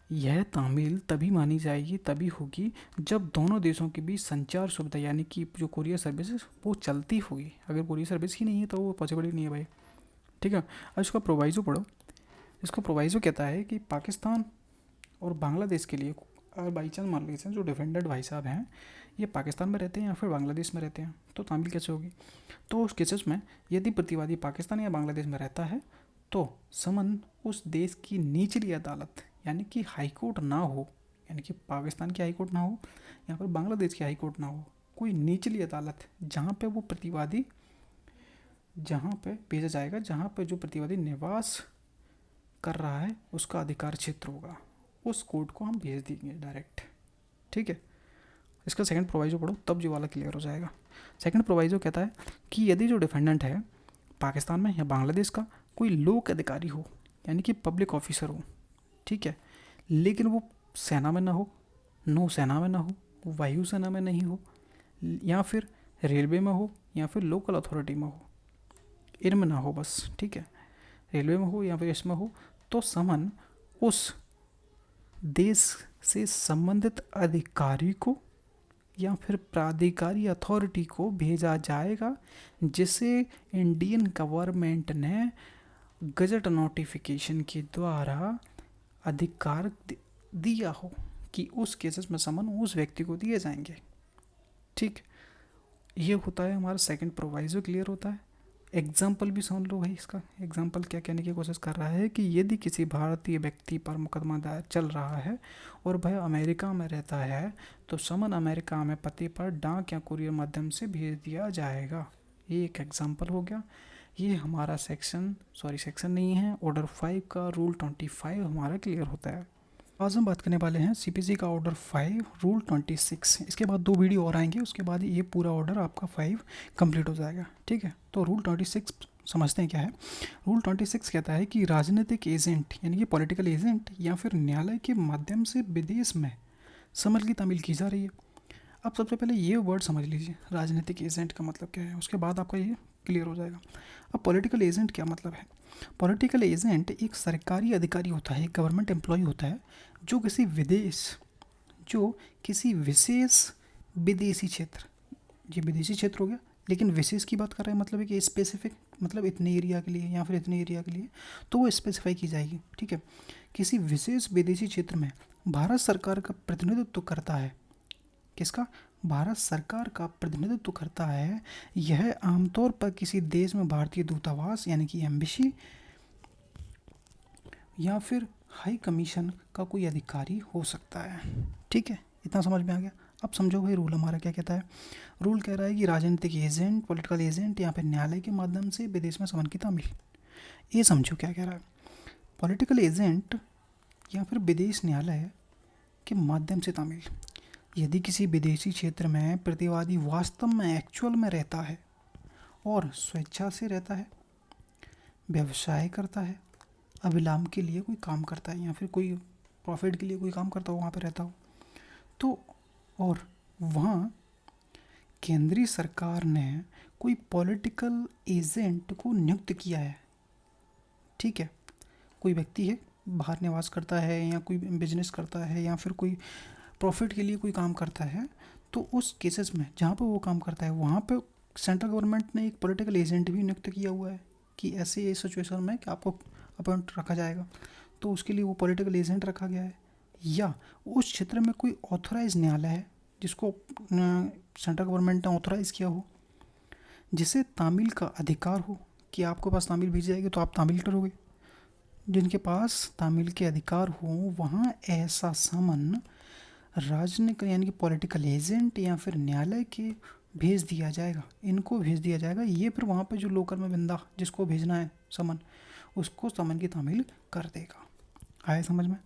यह तामील तभी मानी जाएगी, तभी होगी जब दोनों देशों के बीच संचार सुविधा, यानी कि जो कुरियर सर्विस वो चलती होगी। अगर कुरियर सर्विस ही नहीं है तो वो पॉसिबल ही नहीं है भाई, ठीक है। अब इसका प्रोवाइजो पढ़ो। इसका प्रोवाइजो कहता है कि पाकिस्तान और बांग्लादेश के लिए, अगर बाई चांस मान लीजिए जो डिफेंडेंट भाई साहब हैं ये पाकिस्तान में रहते हैं या फिर बांग्लादेश में रहते हैं, तो तामील कैसे होगी। तो उस केसेस में यदि प्रतिवादी पाकिस्तान या बांग्लादेश में रहता है तो समन उस देश की निचली अदालत, यानी कि हाई कोर्ट ना हो, यानी कि पाकिस्तान की हाई कोर्ट ना हो या फिर बांग्लादेश की हाई कोर्ट ना हो, कोई निचली अदालत जहाँ पे वो प्रतिवादी, जहाँ पे भेजा जाएगा जहाँ पे जो प्रतिवादी निवास कर रहा है उसका अधिकार क्षेत्र होगा, उस कोर्ट को हम भेज देंगे डायरेक्ट। ठीक है, इसका सेकंड प्रोवाइजो पढ़ो तब जो वाला क्लियर हो जाएगा। सेकंड प्रोवाइजो कहता है कि यदि जो डिफेंडेंट है पाकिस्तान में या बांग्लादेश का कोई लोक अधिकारी हो, यानी कि पब्लिक ऑफिसर हो, ठीक है, लेकिन वो सेना में ना हो, नौसेना में ना हो, वायुसेना में नहीं हो, या फिर रेलवे में हो, या फिर लोकल अथॉरिटी में हो, इनमें ना हो बस, ठीक है, रेलवे में हो या फिर इसमें हो, तो समन उस देश से संबंधित अधिकारी को या फिर प्राधिकारी अथॉरिटी को भेजा जाएगा जिसे इंडियन गवर्नमेंट ने गजट नोटिफिकेशन के द्वारा अधिकार दिया हो कि उस केसेस में समन उस व्यक्ति को दिए जाएंगे। ठीक, ये होता है हमारा सेकंड प्रोवाइजो क्लियर होता है। एग्जाम्पल भी सुन लो भाई, इसका एग्जाम्पल क्या कहने की कोशिश कर रहा है कि यदि किसी भारतीय व्यक्ति पर मुकदमा दायर चल रहा है और वह अमेरिका में रहता है तो समन अमेरिका में पते पर डाक या कुरियर माध्यम से भेज दिया जाएगा। ये एक एग्जाम्पल हो गया। ये हमारा सेक्शन नहीं है, ऑर्डर 5 का रूल 25 हमारा क्लियर होता है। आज हम बात करने वाले हैं सीपीसी का ऑर्डर 5 रूल 26। इसके बाद 2 वीडियो और आएंगे, उसके बाद ये पूरा ऑर्डर आपका 5 कंप्लीट हो जाएगा। ठीक है, तो रूल 26 समझते हैं क्या है। रूल 26 कहता है कि राजनीतिक एजेंट यानी कि पॉलिटिकल एजेंट या फिर न्यायालय के माध्यम से विदेश में समन की तामील की जा रही है। अब सबसे पहले ये वर्ड समझ लीजिए, राजनीतिक एजेंट का मतलब क्या है, उसके बाद आपका ये क्लियर हो जाएगा। अब पॉलिटिकल एजेंट क्या मतलब है। पॉलिटिकल एजेंट एक सरकारी अधिकारी होता है, एक गवर्नमेंट एम्प्लॉय होता है जो किसी विशेष विदेशी क्षेत्र, ये विदेशी क्षेत्र हो गया लेकिन विशेष की बात कर रहे हैं, मतलब है कि स्पेसिफिक, मतलब इतने एरिया के लिए या फिर इतने एरिया के लिए, तो वो स्पेसिफाई की जाएगी। ठीक है, किसी विशेष विदेशी क्षेत्र में भारत सरकार का प्रतिनिधित्व करता है। किसका? भारत सरकार का प्रतिनिधित्व करता है। यह आमतौर पर किसी देश में भारतीय दूतावास यानी कि एम्बेसी या फिर हाई कमीशन का कोई अधिकारी हो सकता है। ठीक है, इतना समझ में आ गया। अब समझो भाई रूल हमारा क्या कहता है। रूल कह रहा है कि राजनीतिक एजेंट, पॉलिटिकल एजेंट या फिर न्यायालय के माध्यम से विदेश में समन की तामील। ये समझो क्या कह रहा है। पॉलिटिकल एजेंट या फिर विदेश न्यायालय के माध्यम से तामील, यदि किसी विदेशी क्षेत्र में प्रतिवादी वास्तव में एक्चुअल में रहता है और स्वेच्छा से रहता है, व्यवसाय करता है, अभिलाम के लिए कोई काम करता है या फिर कोई प्रॉफिट के लिए कोई काम करता हो, वहाँ पे रहता हो, तो और वहाँ केंद्रीय सरकार ने कोई पॉलिटिकल एजेंट को नियुक्त किया है। ठीक है, कोई व्यक्ति है बाहर निवास करता है या कोई बिजनेस करता है या फिर कोई प्रॉफिट के लिए कोई काम करता है, तो उस केसेस में जहाँ पे वो काम करता है वहाँ पे सेंट्रल गवर्नमेंट ने एक पॉलिटिकल एजेंट भी नियुक्त किया हुआ है कि ऐसे सिचुएशन में कि आपको अपॉइंट रखा जाएगा, तो उसके लिए वो पॉलिटिकल एजेंट रखा गया है। या उस क्षेत्र में कोई ऑथोराइज न्यायालय है जिसको सेंट्रल गवर्नमेंट ने ऑथोराइज़ किया हो, जिसे तामील का अधिकार हो कि आपके पास तामील भेजी जाएगी तो आप तामील करोगे। जिनके पास तामील के अधिकार हो वहाँ ऐसा समन राजनीतिक यानी कि पॉलिटिकल एजेंट या फिर न्यायालय के भेज दिया जाएगा, इनको भेज दिया जाएगा। ये फिर वहाँ पे जो लोकल में बंदा जिसको भेजना है समन, उसको समन की तामील कर देगा। आया समझ में।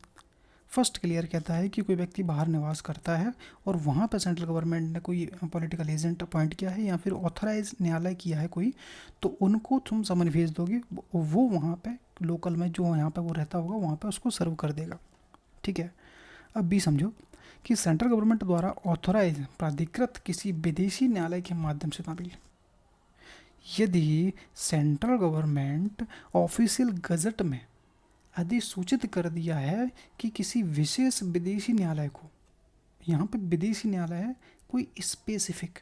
फर्स्ट क्लियर कहता है कि कोई व्यक्ति बाहर निवास करता है और वहाँ पर सेंट्रल गवर्नमेंट ने कोई पॉलिटिकल एजेंट अपॉइंट किया है या फिर ऑथराइज न्यायालय किया है कोई, तो उनको तुम समन भेज दोगे, वो वहाँ पे लोकल में जो यहाँ पे वो रहता होगा वहाँ पे उसको सर्व कर देगा। ठीक है, अब भी समझो कि सेंट्रल गवर्नमेंट द्वारा ऑथोराइज प्राधिकृत किसी विदेशी न्यायालय के माध्यम से तामील, यदि सेंट्रल गवर्नमेंट ऑफिशियल गजट में अधिसूचित कर दिया है कि किसी विशेष विदेशी न्यायालय को, यहाँ पे विदेशी न्यायालय है कोई स्पेसिफिक,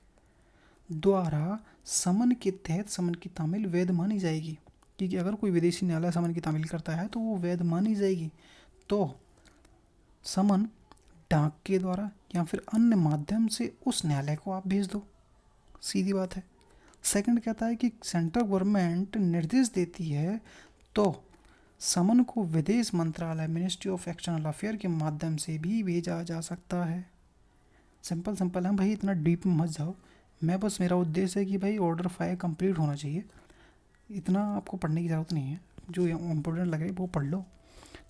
द्वारा समन के तहत समन की तामील वैध मानी जाएगी, क्योंकि अगर कोई विदेशी न्यायालय समन की तामील करता है तो वो वैध मानी जाएगी, तो समन डाक के द्वारा या फिर अन्य माध्यम से उस न्यायालय को आप भेज दो, सीधी बात है। सेकंड कहता है कि सेंट्रल गवर्नमेंट निर्देश देती है तो समन को विदेश मंत्रालय, मिनिस्ट्री ऑफ एक्सटर्नल अफेयर के माध्यम से भी भेजा जा सकता है। सिंपल सिंपल है भाई, इतना डीप में मत जाओ। मैं बस, मेरा उद्देश्य है कि भाई ऑर्डर 5 कंप्लीट होना चाहिए, इतना आपको पढ़ने की ज़रूरत नहीं है, जो इम्पोर्टेंट लगे वो पढ़ लो,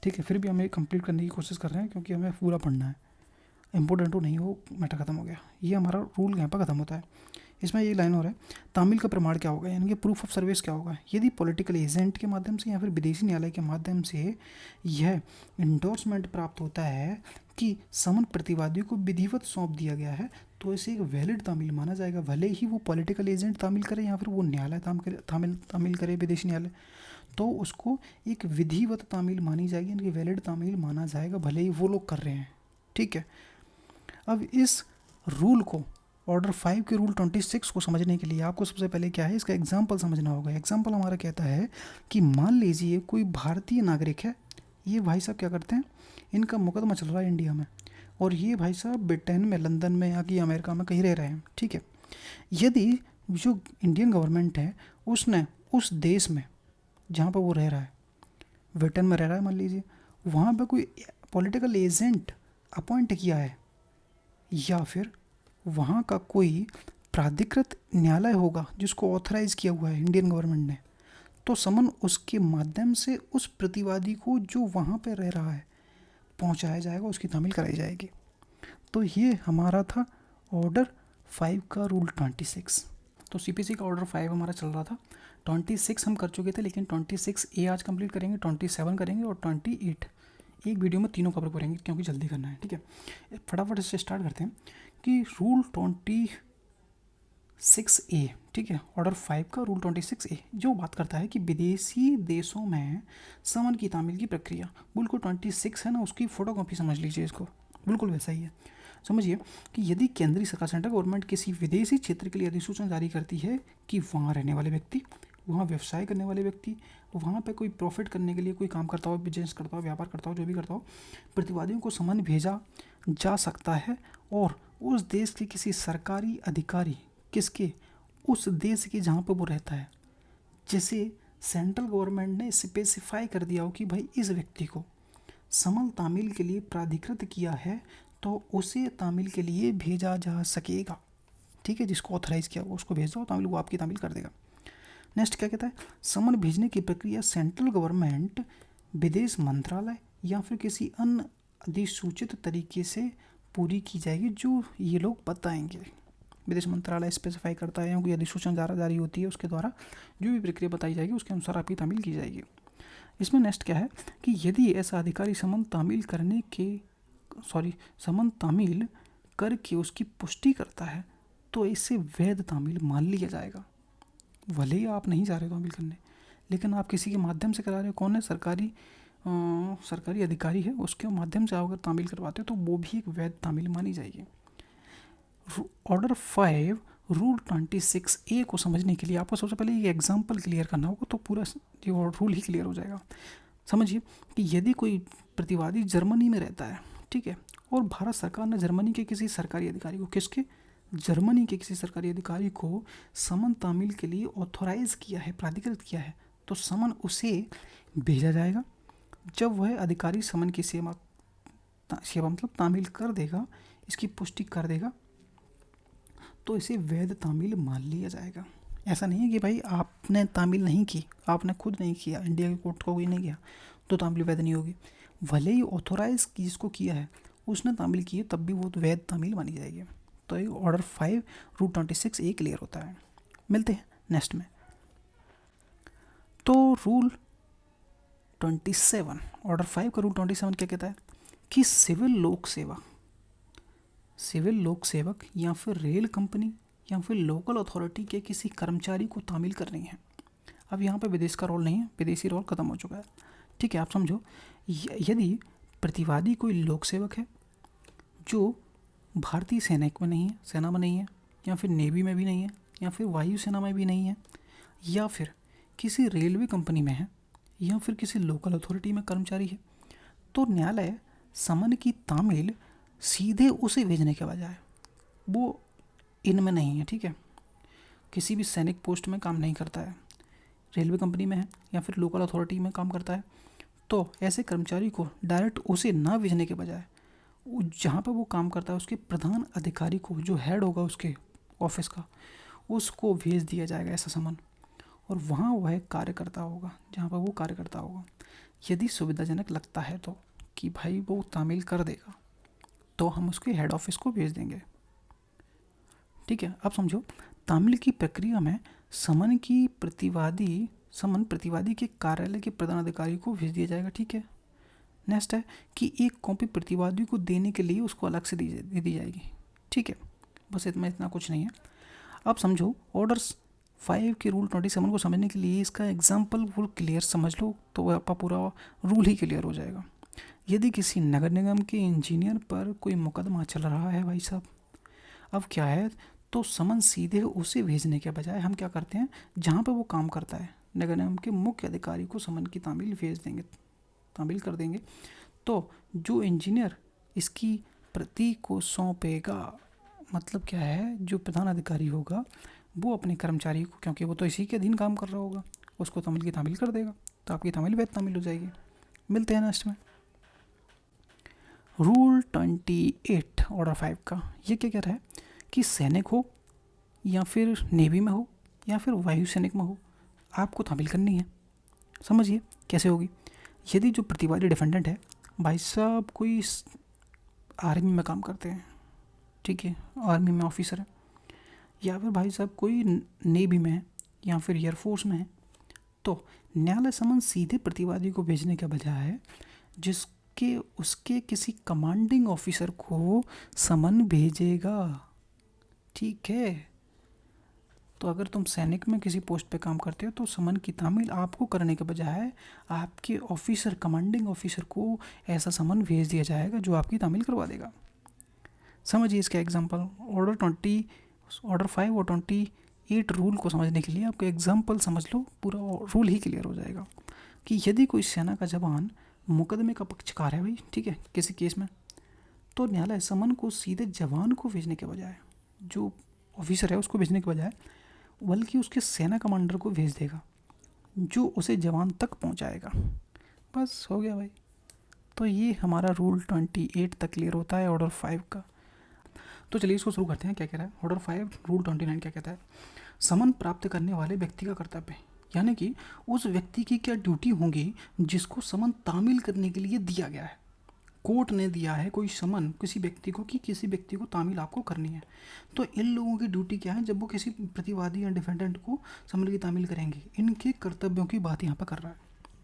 ठीक है। फिर भी हम ये कंप्लीट करने की कोशिश कर रहे हैं क्योंकि हमें पूरा पढ़ना है, इम्पोर्टेंट हो नहीं हो मैटर खत्म हो गया, ये हमारा रूल यहाँ पर खत्म होता है। इसमें ये लाइन हो रहा है, तामील का प्रमाण क्या होगा, यानी कि प्रूफ ऑफ सर्विस क्या होगा। यदि पॉलिटिकल एजेंट के माध्यम से या फिर विदेशी न्यायालय के माध्यम से यह इंडोर्समेंट प्राप्त होता है कि समन प्रतिवादी को विधिवत सौंप दिया गया है, तो इसे एक वैलिड तामील माना जाएगा, भले ही वो पॉलिटिकल एजेंट तामील करे या फिर वो न्यायालय तामील करे, विदेशी न्यायालय, तो उसको एक विधिवत तामील मानी जाएगी, यानी कि वैलिड तामील माना जाएगा, भले ही वो लोग कर रहे हैं, ठीक है। अब इस रूल को, ऑर्डर 5 के रूल 26 को समझने के लिए आपको सबसे पहले क्या है, इसका एग्जाम्पल समझना होगा। एग्जाम्पल हमारा कहता है कि मान लीजिए कोई भारतीय नागरिक है, ये भाई साहब क्या करते हैं, इनका मुकदमा चल रहा है इंडिया में, और ये भाई साहब ब्रिटेन में, लंदन में या कि अमेरिका में कहीं रह रहे हैं, ठीक है। यदि जो इंडियन गवर्नमेंट है उसने उस देश में जहाँ पर वो रह रहा है, ब्रिटेन में रह रहा है मान लीजिए, वहाँ पर कोई पॉलिटिकल एजेंट अपॉइंट किया है, या फिर वहाँ का कोई प्राधिकृत न्यायालय होगा जिसको ऑथराइज किया हुआ है इंडियन गवर्नमेंट ने, तो समन उसके माध्यम से उस प्रतिवादी को जो वहाँ पे रह रहा है पहुँचाया जाएगा, उसकी तामील कराई जाएगी। तो ये हमारा था ऑर्डर 5 का रूल 26। तो सीपीसी का ऑर्डर 5 हमारा चल रहा था, 26 हम कर चुके थे, लेकिन 26A आज कंप्लीट करेंगे, 27 करेंगे और 28 एक वीडियो में तीनों कवर करेंगे क्योंकि जल्दी करना है, ठीक है। फटाफट इससे स्टार्ट करते हैं कि रूल 26A, ठीक है, ऑर्डर 5 का रूल 26A जो बात करता है कि विदेशी देशों में समन की तामील की प्रक्रिया, बिल्कुल 26 है ना, उसकी फ़ोटोकॉपी समझ लीजिए इसको, बिल्कुल वैसा ही है। समझिए कि यदि केंद्रीय सरकार, सेंट्रल गवर्नमेंट किसी विदेशी क्षेत्र के लिए अधिसूचना जारी करती है कि वहाँ रहने वाले व्यक्ति, वहाँ व्यवसाय करने वाले व्यक्ति, वहाँ पे कोई प्रॉफिट करने के लिए कोई काम करता हो, बिजनेस करता हो, व्यापार करता हो, जो भी करता हो, प्रतिवादियों को समन भेजा जा सकता है, और उस देश के किसी सरकारी अधिकारी, किसके, उस देश के जहाँ पर वो रहता है, जैसे सेंट्रल गवर्नमेंट ने स्पेसिफाई कर दिया हो कि भाई इस व्यक्ति को समन तामील के लिए प्राधिकृत किया है, तो उसे तामील के लिए भेजा जा सकेगा, ठीक है। जिसको ऑथराइज किया हो उसको भेज दो तामील, वो आपकी तामील कर देगा। नेक्स्ट क्या कहता है, समन भेजने की प्रक्रिया सेंट्रल गवर्नमेंट, विदेश मंत्रालय या फिर किसी अन्य अधिसूचित तरीके से पूरी की जाएगी, जो ये लोग बताएंगे। विदेश मंत्रालय स्पेसिफाई करता है या कोई अधिसूचना जारी होती है, उसके द्वारा जो भी प्रक्रिया बताई जाएगी उसके अनुसार आपकी तामील की जाएगी। इसमें नेक्स्ट क्या है कि यदि ऐसा अधिकारी समन तामील करके उसकी पुष्टि करता है, तो इसे वैध तामील मान लिया जाएगा। भले ही आप नहीं जा रहे तामील करने, लेकिन आप किसी के माध्यम से करा रहे हो, कौन है, सरकारी अधिकारी है, उसके माध्यम से आप अगर तामील करवाते हो तो वो भी एक वैध तामील मानी जाएगी। ऑर्डर 5 रूल 26A को समझने के लिए आपको सबसे पहले ये एग्जाम्पल क्लियर करना होगा, तो पूरा ये रूल ही क्लियर हो जाएगा। समझिए कि यदि कोई प्रतिवादी जर्मनी में रहता है, ठीक है, और भारत सरकार ने जर्मनी के किसी सरकारी अधिकारी को, जर्मनी के किसी सरकारी अधिकारी को समन तामील के लिए ऑथोराइज किया है, प्राधिकृत किया है, तो समन उसे भेजा जाएगा। जब वह अधिकारी समन की सेवा मतलब तामील कर देगा, इसकी पुष्टि कर देगा, तो इसे वैध तामील मान लिया जाएगा। ऐसा नहीं है कि भाई आपने तामील नहीं की, आपने खुद नहीं किया, इंडिया की कोर्ट को कोई नहीं किया, तो तामील वैध नहीं होगी। भले ही ऑथोराइज जिसको किया है उसने तामील की है, तब भी वो वैध तामील मानी जाएगी। तो ये ऑर्डर 5 रूल 26A क्लियर होता है। मिलते हैं नेक्स्ट में। तो रूल 27, ऑर्डर 5 का रूल 27 क्या कहता है कि सिविल लोक सेवक या फिर रेल कंपनी या फिर लोकल अथॉरिटी के किसी कर्मचारी को तामील करनी है। अब यहाँ पे विदेश का रोल नहीं है, विदेशी रोल खत्म हो चुका है, ठीक है। आप समझो, यदि प्रतिवादी कोई लोक सेवक है जो भारतीय सेना में नहीं है, या फिर नेवी में भी नहीं है, या फिर वायुसेना में भी नहीं है, या फिर किसी रेलवे कंपनी में है, या फिर किसी लोकल अथॉरिटी में कर्मचारी है, तो न्यायालय समन की तामील सीधे उसे भेजने के बजाय, वो इनमें नहीं है, ठीक है, किसी भी सैनिक पोस्ट में काम नहीं करता है, रेलवे कंपनी में है या फिर लोकल अथॉरिटी में काम करता है, तो ऐसे कर्मचारी को डायरेक्ट उसे ना भेजने के बजाय जहाँ पर वो काम करता है उसके प्रधान अधिकारी को, जो हेड होगा उसके ऑफिस का, उसको भेज दिया जाएगा ऐसा समन। और वहाँ वह कार्य करता होगा जहाँ पर वो कार्य करता होगा। यदि सुविधाजनक लगता है तो, कि भाई वो तामील कर देगा, तो हम उसके हेड ऑफिस को भेज देंगे। ठीक है, अब समझो, तामील की प्रक्रिया में समन प्रतिवादी के कार्यालय के प्रधान अधिकारी को भेज दिया जाएगा। ठीक है, नेक्स्ट है कि एक कॉपी प्रतिवादी को देने के लिए उसको अलग से दे दी जाएगी। ठीक है, बस इतना कुछ नहीं है। अब समझो, ऑर्डर्स 5 के रूल 27 को समझने के लिए इसका एग्जाम्पल फुल क्लियर समझ लो तो आपका पूरा रूल ही क्लियर हो जाएगा। यदि किसी नगर निगम के इंजीनियर पर कोई मुकदमा चल रहा है भाई साहब, अब क्या है, तो समन सीधे उसे भेजने के बजाय हम क्या करते हैं, जहाँ पर वो काम करता है नगर निगम के मुख्य अधिकारी को समन की तामील भेज देंगे, तामील कर देंगे। तो जो इंजीनियर इसकी प्रति को सौंपेगा, मतलब क्या है, जो प्रधान अधिकारी होगा वो अपने कर्मचारी को, क्योंकि वो तो इसी के अधीन काम कर रहा होगा, उसको तामील की तामील कर देगा, तो आपकी तामील वैध तामील हो जाएगी। मिलते हैं नेक्स्ट में। रूल 28 ऑर्डर 5 का ये क्या कह रहा है कि सैनिक हो या फिर नेवी में हो या फिर वायु सैनिक में हो, आपको तामील करनी है। समझिए कैसे होगी। यदि जो प्रतिवादी डिफेंडेंट है भाई साहब कोई आर्मी में काम करते हैं, ठीक है, आर्मी में ऑफिसर है, या फिर भाई साहब कोई नेवी में है या फिर एयरफोर्स में है, तो न्यायालय समन सीधे प्रतिवादी को भेजने के बजाय जिसके उसके किसी कमांडिंग ऑफिसर को समन भेजेगा। ठीक है, तो अगर तुम सैनिक में किसी पोस्ट पे काम करते हो तो समन की तामील आपको करने के बजाय आपके ऑफिसर, कमांडिंग ऑफिसर को ऐसा समन भेज दिया जाएगा जो आपकी तामील करवा देगा। समझिए इसका एग्जांपल। ऑर्डर 5 और 28 रूल को समझने के लिए आपको एग्जांपल समझ लो, पूरा रूल ही क्लियर हो जाएगा। कि यदि कोई सेना का जवान मुकदमे का पक्षकार है भाई, ठीक है, किसी केस में, तो न्यायालय समन को सीधे जवान को भेजने के बजाय, जो ऑफिसर है उसको भेजने के बजाय, बल्कि उसके सेना कमांडर को भेज देगा, जो उसे जवान तक पहुंचाएगा। बस हो गया भाई। तो ये हमारा रूल 28 तक क्लियर होता है ऑर्डर 5 का। तो चलिए इसको शुरू करते हैं। क्या कह रहा है ऑर्डर 5 रूल 29 क्या कहता है। समन प्राप्त करने वाले व्यक्ति का कर्तव्य, यानी कि उस व्यक्ति की क्या ड्यूटी होगी जिसको समन तामील करने के लिए दिया गया है। कोर्ट ने दिया है कोई समन किसी व्यक्ति को कि किसी व्यक्ति को तामील आपको करनी है, तो इन लोगों की ड्यूटी क्या है जब वो किसी प्रतिवादी या डिफेंडेंट को समन की तामील करेंगे, इनके कर्तव्यों की बात यहाँ पर कर रहा है।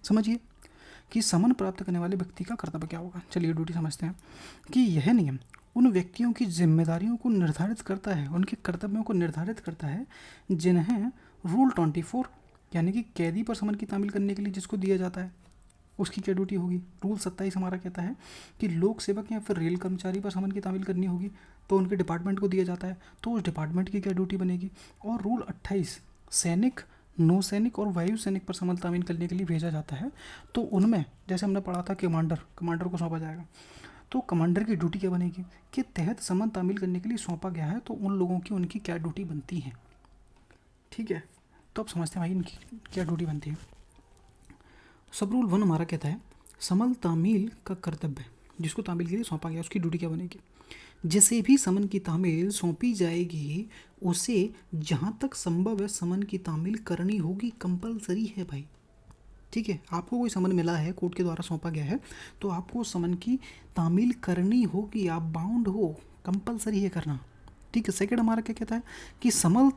समझिए कि समन प्राप्त करने वाले व्यक्ति का कर्तव्य क्या होगा। चलिए ड्यूटी समझते हैं कि यह नियम उन व्यक्तियों की जिम्मेदारियों को निर्धारित करता है, उनके कर्तव्यों को निर्धारित करता है जिन्हें रूल 24 यानी कि कैदी पर समन की तामील करने के लिए जिसको दिया जाता है उसकी क्या ड्यूटी होगी। रूल 27 हमारा कहता है कि लोक सेवक या फिर रेल कर्मचारी पर समन की तामील करनी होगी, तो उनके डिपार्टमेंट को दिया जाता है, तो उस डिपार्टमेंट की क्या ड्यूटी बनेगी। और रूल 28 सैनिक, नौसैनिक और वायु सैनिक पर समन तामील करने के लिए भेजा जाता है, तो उनमें जैसे हमने पढ़ा था कमांडर को सौंपा जाएगा, तो कमांडर की ड्यूटी क्या बनेगी कि तहत समन तामील करने के लिए सौंपा गया है तो उन लोगों की उनकी क्या ड्यूटी बनती है। ठीक है, तो अब समझते हैं भाई इनकी क्या ड्यूटी बनती है। सब रूल 1 हमारा कहता है समन तामील का कर्तव्य, जिसको तामील के लिए सौंपा गया उसकी ड्यूटी क्या बनेगी। जिसे भी समन की तामील सौंपी जाएगी उसे जहाँ तक संभव है समन की तामील करनी होगी, कंपलसरी है भाई। ठीक है, आपको कोई समन मिला है, कोर्ट के द्वारा सौंपा गया है, तो आपको समन की तामील करनी होगी, आप बाउंड हो, कंपलसरी है करना। ठीक है, सेकंड हमारा क्या कहता है कि समन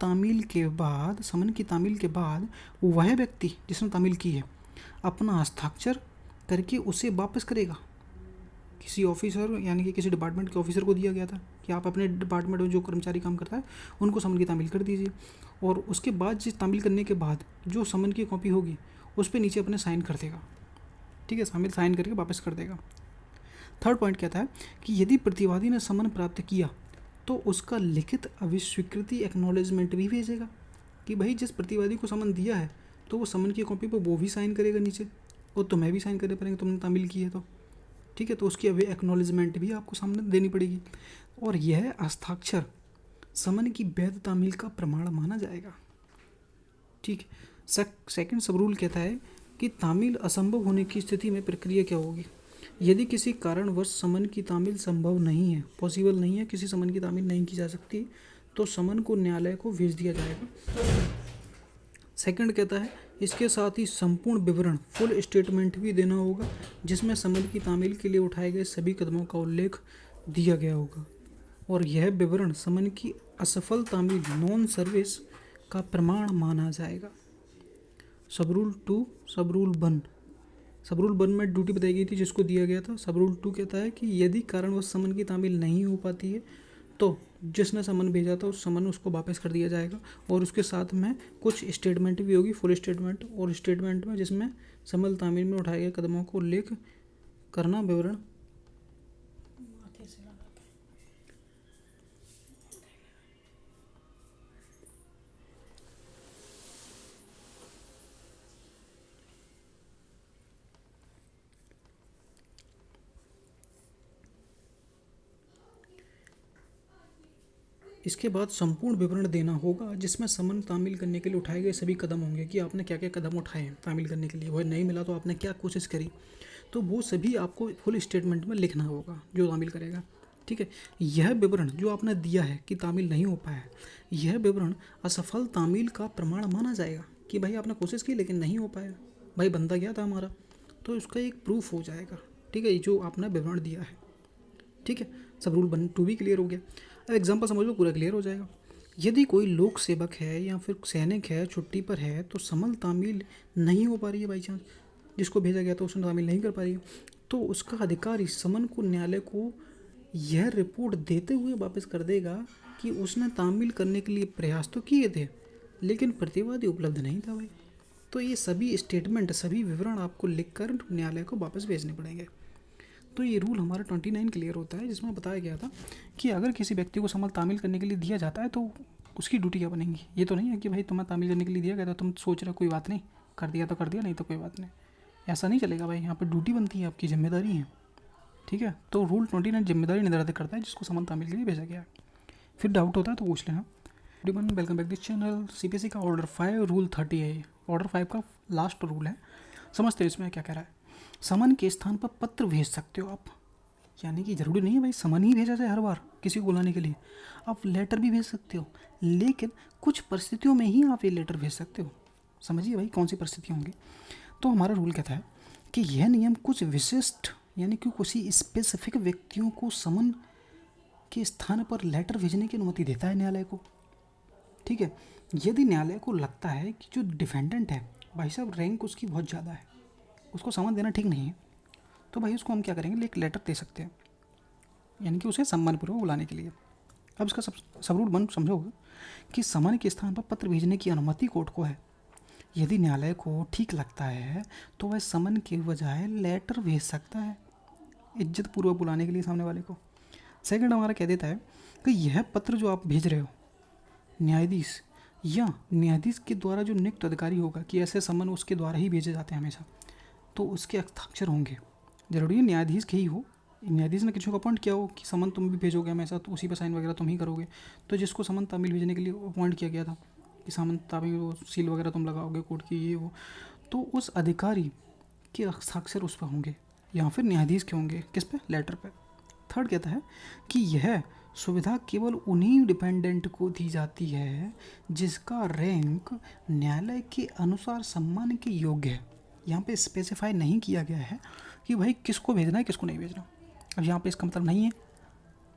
की तामील के बाद वह व्यक्ति जिसने तामील की है अपना हस्ताक्षर करके उसे वापस करेगा। किसी ऑफिसर यानी कि किसी डिपार्टमेंट के ऑफिसर को दिया गया था कि आप अपने डिपार्टमेंट में जो कर्मचारी काम करता है उनको समन की तामील कर दीजिए, और उसके बाद जिस तामील करने के बाद जो समन की कॉपी होगी उस पर नीचे अपने साइन कर देगा। ठीक है, शामिल साइन करके वापस कर देगा। थर्ड पॉइंट कहता है कि यदि प्रतिवादी ने समन प्राप्त किया तो उसका लिखित अभिस्वीकृति एक्नॉलेजमेंट भी भेजेगा, कि भाई जिस प्रतिवादी को समन दिया है तो वो समन की कॉपी पर वो भी साइन करेगा नीचे, और तुम्हें भी साइन करने पड़ेंगे, तुमने तामील की है तो। ठीक है, तो उसकी अभी एक्नॉलेजमेंट भी आपको सामने देनी पड़ेगी, और यह हस्ताक्षर समन की वैध तामील का प्रमाण माना जाएगा। ठीक, सेकंड सब रूल कहता है कि तामील असंभव होने की स्थिति में प्रक्रिया क्या होगी। यदि किसी कारणवश समन की तामील संभव नहीं है, पॉसिबल नहीं है, किसी समन की तामील नहीं की जा सकती, तो समन को न्यायालय को भेज दिया जाएगा। सेकंड कहता है इसके साथ ही संपूर्ण विवरण फुल स्टेटमेंट भी देना होगा, जिसमें समन की तामील के लिए उठाए गए सभी कदमों का उल्लेख दिया गया होगा, और यह विवरण समन की असफल तामील नॉन सर्विस का प्रमाण माना जाएगा। सब रूल 2 सब रूल 1, सब रूल 1 में ड्यूटी बताई गई थी जिसको दिया गया था। सब रूल 2 कहता है कि यदि कारणवश समन की तामील नहीं हो पाती है तो जिसने समन भेजा था उस समन उसको वापस कर दिया जाएगा, और उसके साथ में कुछ स्टेटमेंट भी होगी, फुल स्टेटमेंट, और स्टेटमेंट में जिसमें समन तामील में उठाए गए कदमों को उल्लेख करना विवरण। इसके बाद संपूर्ण विवरण देना होगा, जिसमें समन तामील करने के लिए उठाए गए सभी कदम होंगे कि आपने क्या क्या कदम उठाए हैं तामील करने के लिए, वह नहीं मिला तो आपने क्या कोशिश करी, तो वो सभी आपको फुल स्टेटमेंट में लिखना होगा जो तामील करेगा। ठीक है, यह विवरण जो आपने दिया है कि तामील नहीं हो पाया है, यह विवरण असफल तामील का प्रमाण माना जाएगा कि भाई आपने कोशिश की लेकिन नहीं हो पाया, भाई बंदा गया था हमारा, तो उसका एक प्रूफ हो जाएगा। ठीक है, जो आपने विवरण दिया है। ठीक है, सब रूल 1 2 भी क्लियर हो गया। अब एग्जाम्पल समझ लो, पूरा क्लियर हो जाएगा। यदि कोई लोक सेवक है या फिर सैनिक है, छुट्टी पर है, तो समन तामील नहीं हो पा रही है, बाई चांस जिसको भेजा गया था उसने तामील नहीं कर पा रही है, तो उसका अधिकारी समन को न्यायालय को यह रिपोर्ट देते हुए वापस कर देगा कि उसने तामील करने के लिए प्रयास तो किए थे लेकिन प्रतिवादी उपलब्ध नहीं था भाई। तो ये सभी स्टेटमेंट, सभी विवरण आपको लिखकर न्यायालय को वापस भेजने पड़ेंगे। तो ये रूल हमारा 29 क्लियर होता है, जिसमें बताया गया था कि अगर किसी व्यक्ति को समन तामील करने के लिए दिया जाता है तो उसकी ड्यूटी क्या बनेगी। ये तो नहीं है कि भाई तुम्हें तामील करने के लिए दिया गया था, तुम सोच रहे हो कोई बात नहीं, कर दिया तो कर दिया, नहीं तो कोई बात नहीं, ऐसा नहीं चलेगा भाई। यहाँ पर ड्यूटी बनती है, आपकी जिम्मेदारी है। ठीक है, तो रूल 29 जिम्मेदारी निर्धारित करता है जिसको समन तामील के लिए भेजा गया है। फिर डाउट होता है तो पूछ लेना। Welcome back this channel. CPSC का ऑर्डर 5 रूल 30 है। ऑर्डर 5 का लास्ट रूल है, समझते हो इसमें क्या कह रहा है। समन के स्थान पर पत्र भेज सकते हो आप, यानी कि ज़रूरी नहीं है भाई समन ही भेजा जाए हर बार किसी को बुलाने के लिए, आप लेटर भी भेज सकते हो, लेकिन कुछ परिस्थितियों में ही आप ये लेटर भेज सकते हो। समझिए भाई कौन सी परिस्थितियाँ होंगी। तो हमारा रूल कहता है कि यह नियम कुछ विशिष्ट यानी कि किसी स्पेसिफिक व्यक्तियों को समन के स्थान पर लेटर भेजने की अनुमति देता है न्यायालय को। ठीक है, यदि न्यायालय को लगता है कि जो डिफेंडेंट है भाई साहब रैंक उसकी बहुत ज़्यादा है, उसको समन देना ठीक नहीं है, तो भाई उसको हम क्या करेंगे, एक लेटर दे सकते हैं, यानी कि उसे सम्मानपूर्वक बुलाने के लिए। अब इसका सब रूल 1 समझोगे कि समन के स्थान पर पत्र भेजने की अनुमति कोर्ट को है। यदि न्यायालय को ठीक लगता है तो वह समन के बजाय लेटर भेज सकता है इज्जत पूर्वक बुलाने के लिए सामने वाले को। सेकंड हमारा कह देता है कि यह पत्र जो आप भेज रहे हो न्यायाधीश या न्यायाधीश के द्वारा जो नियुक्त अधिकारी होगा, कि ऐसे समन उसके द्वारा ही भेजे जाते हैं हमेशा, तो उसके हस्ताक्षर होंगे। जरूरी है न्यायाधीश के ही हो, न्यायाधीश ने किसी को अपॉइंट किया हो कि समन तुम भी भेजोगे हमेशा, तो उसी पर साइन वगैरह तुम ही करोगे। तो जिसको समन तामील भेजने के लिए अपॉइंट किया गया था कि समन तामील वो सील वगैरह तुम लगाओगे कोर्ट की ये वो, तो उस अधिकारी के हस्ताक्षर उस पर होंगे या फिर न्यायाधीश के होंगे, किस पे, लेटर पे। थर्ड कहता है कि यह सुविधा केवल उन्हीं डिपेंडेंट को दी जाती है जिसका रैंक न्यायालय के अनुसार सम्मान के योग्य है। यहाँ पे स्पेसिफाई नहीं किया गया है कि भाई किसको भेजना है किसको नहीं भेजना। अब यहाँ पे इसका मतलब नहीं है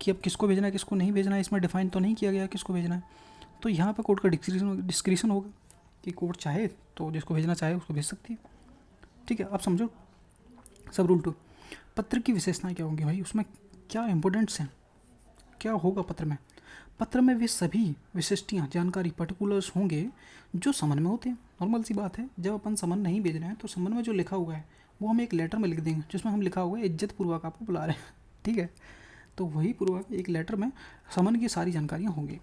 कि अब किसको भेजना है किसको नहीं भेजना है, इसमें डिफाइन तो नहीं किया गया किसको भेजना है। तो यहाँ पे कोर्ट का डिस्क्रिशन होगा कि कोर्ट चाहे तो जिसको भेजना चाहे उसको भेज सकती है। ठीक है, आप समझो। सब रूल 2 पत्र की विशेषताएं क्या होंगी भाई, उसमें क्या इंपॉर्टेंट्स हैं, क्या होगा पत्र में। पत्र में वे सभी विशिष्टियाँ जानकारी पर्टिकुलर्स होंगे जो समन में होते हैं। नॉर्मल सी बात है, जब अपन समन नहीं भेज रहे हैं तो समन में जो लिखा हुआ है वो हम एक लेटर में लिख देंगे जिसमें हम लिखा हुआ है इज्जत पूर्वक आपको बुला रहे हैं। ठीक है, तो वही पूर्वक एक लेटर में समन की सारी जानकारियाँ होंगी।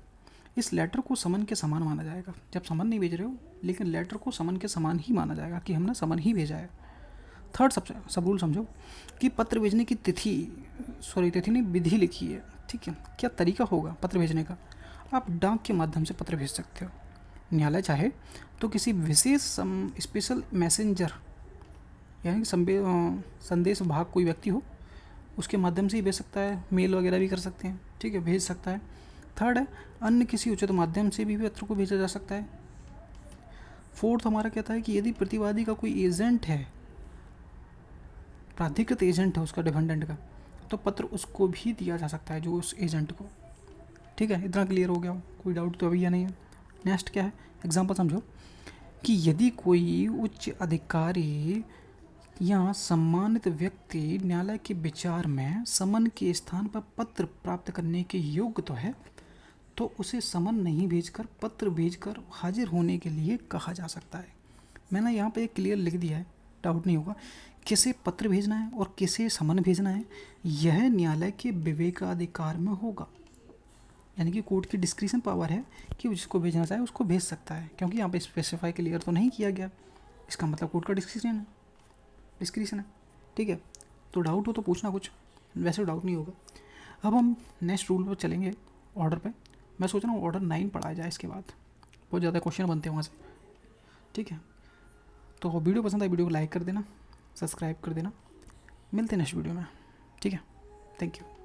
इस लेटर को समन के समान माना जाएगा। जब समन नहीं भेज रहे हो लेकिन लेटर को समन के समान ही माना जाएगा कि हमने समन ही भेजा है। थर्ड सब रूल समझो कि पत्र भेजने की तिथि नहीं विधि लिखी है। ठीक है, क्या तरीका होगा पत्र भेजने का। आप डाक के माध्यम से पत्र भेज सकते हो। न्यायालय चाहे तो किसी विशेष स्पेशल मैसेंजर यानी कि संदेश भाग कोई व्यक्ति हो उसके माध्यम से ही भेज सकता है, मेल वगैरह भी कर सकते हैं, ठीक है, भेज सकता है। थर्ड है अन्य किसी उचित माध्यम से भी पत्र को भेजा जा सकता है। फोर्थ हमारा कहता है कि यदि प्रतिवादी का कोई एजेंट है, प्राधिकृत एजेंट है उसका डिफेंडेंट का, तो पत्र उसको भी दिया जा सकता है, जो उस एजेंट को। ठीक है, इतना क्लियर हो गया, कोई डाउट तो अभी या नहीं है। नेक्स्ट क्या है, एग्जाम्पल समझो कि यदि कोई उच्च अधिकारी या सम्मानित व्यक्ति न्यायालय के विचार में समन के स्थान पर पत्र प्राप्त करने के योग्य तो है, तो उसे समन नहीं भेजकर पत्र भेजकर हाजिर होने के लिए कहा जा सकता है। मैंने यहाँ पे क्लियर लिख दिया है, डाउट नहीं होगा। किसे पत्र भेजना है और किसे समन भेजना है, यह न्यायालय के विवेकाधिकार में होगा। यानी कि कोर्ट की डिस्क्रिशन पावर है कि जिसको भेजना चाहे उसको भेज सकता है, क्योंकि यहाँ पे स्पेसिफाई क्लियर तो नहीं किया गया, इसका मतलब कोर्ट का डिस्क्रिशन है। ठीक है, तो डाउट हो तो पूछना कुछ, वैसे डाउट नहीं होगा। अब हम नेक्स्ट रूल पर चलेंगे, ऑर्डर पे। मैं सोच रहा हूँ ऑर्डर 9 पढ़ाया जाए, इसके बाद बहुत ज़्यादा क्वेश्चन बनते हैं वहाँ से। ठीक है, तो वीडियो पसंद आए वीडियो को लाइक कर देना, सब्सक्राइब कर देना। मिलते हैं नेक्स्ट वीडियो में। ठीक है, थैंक यू।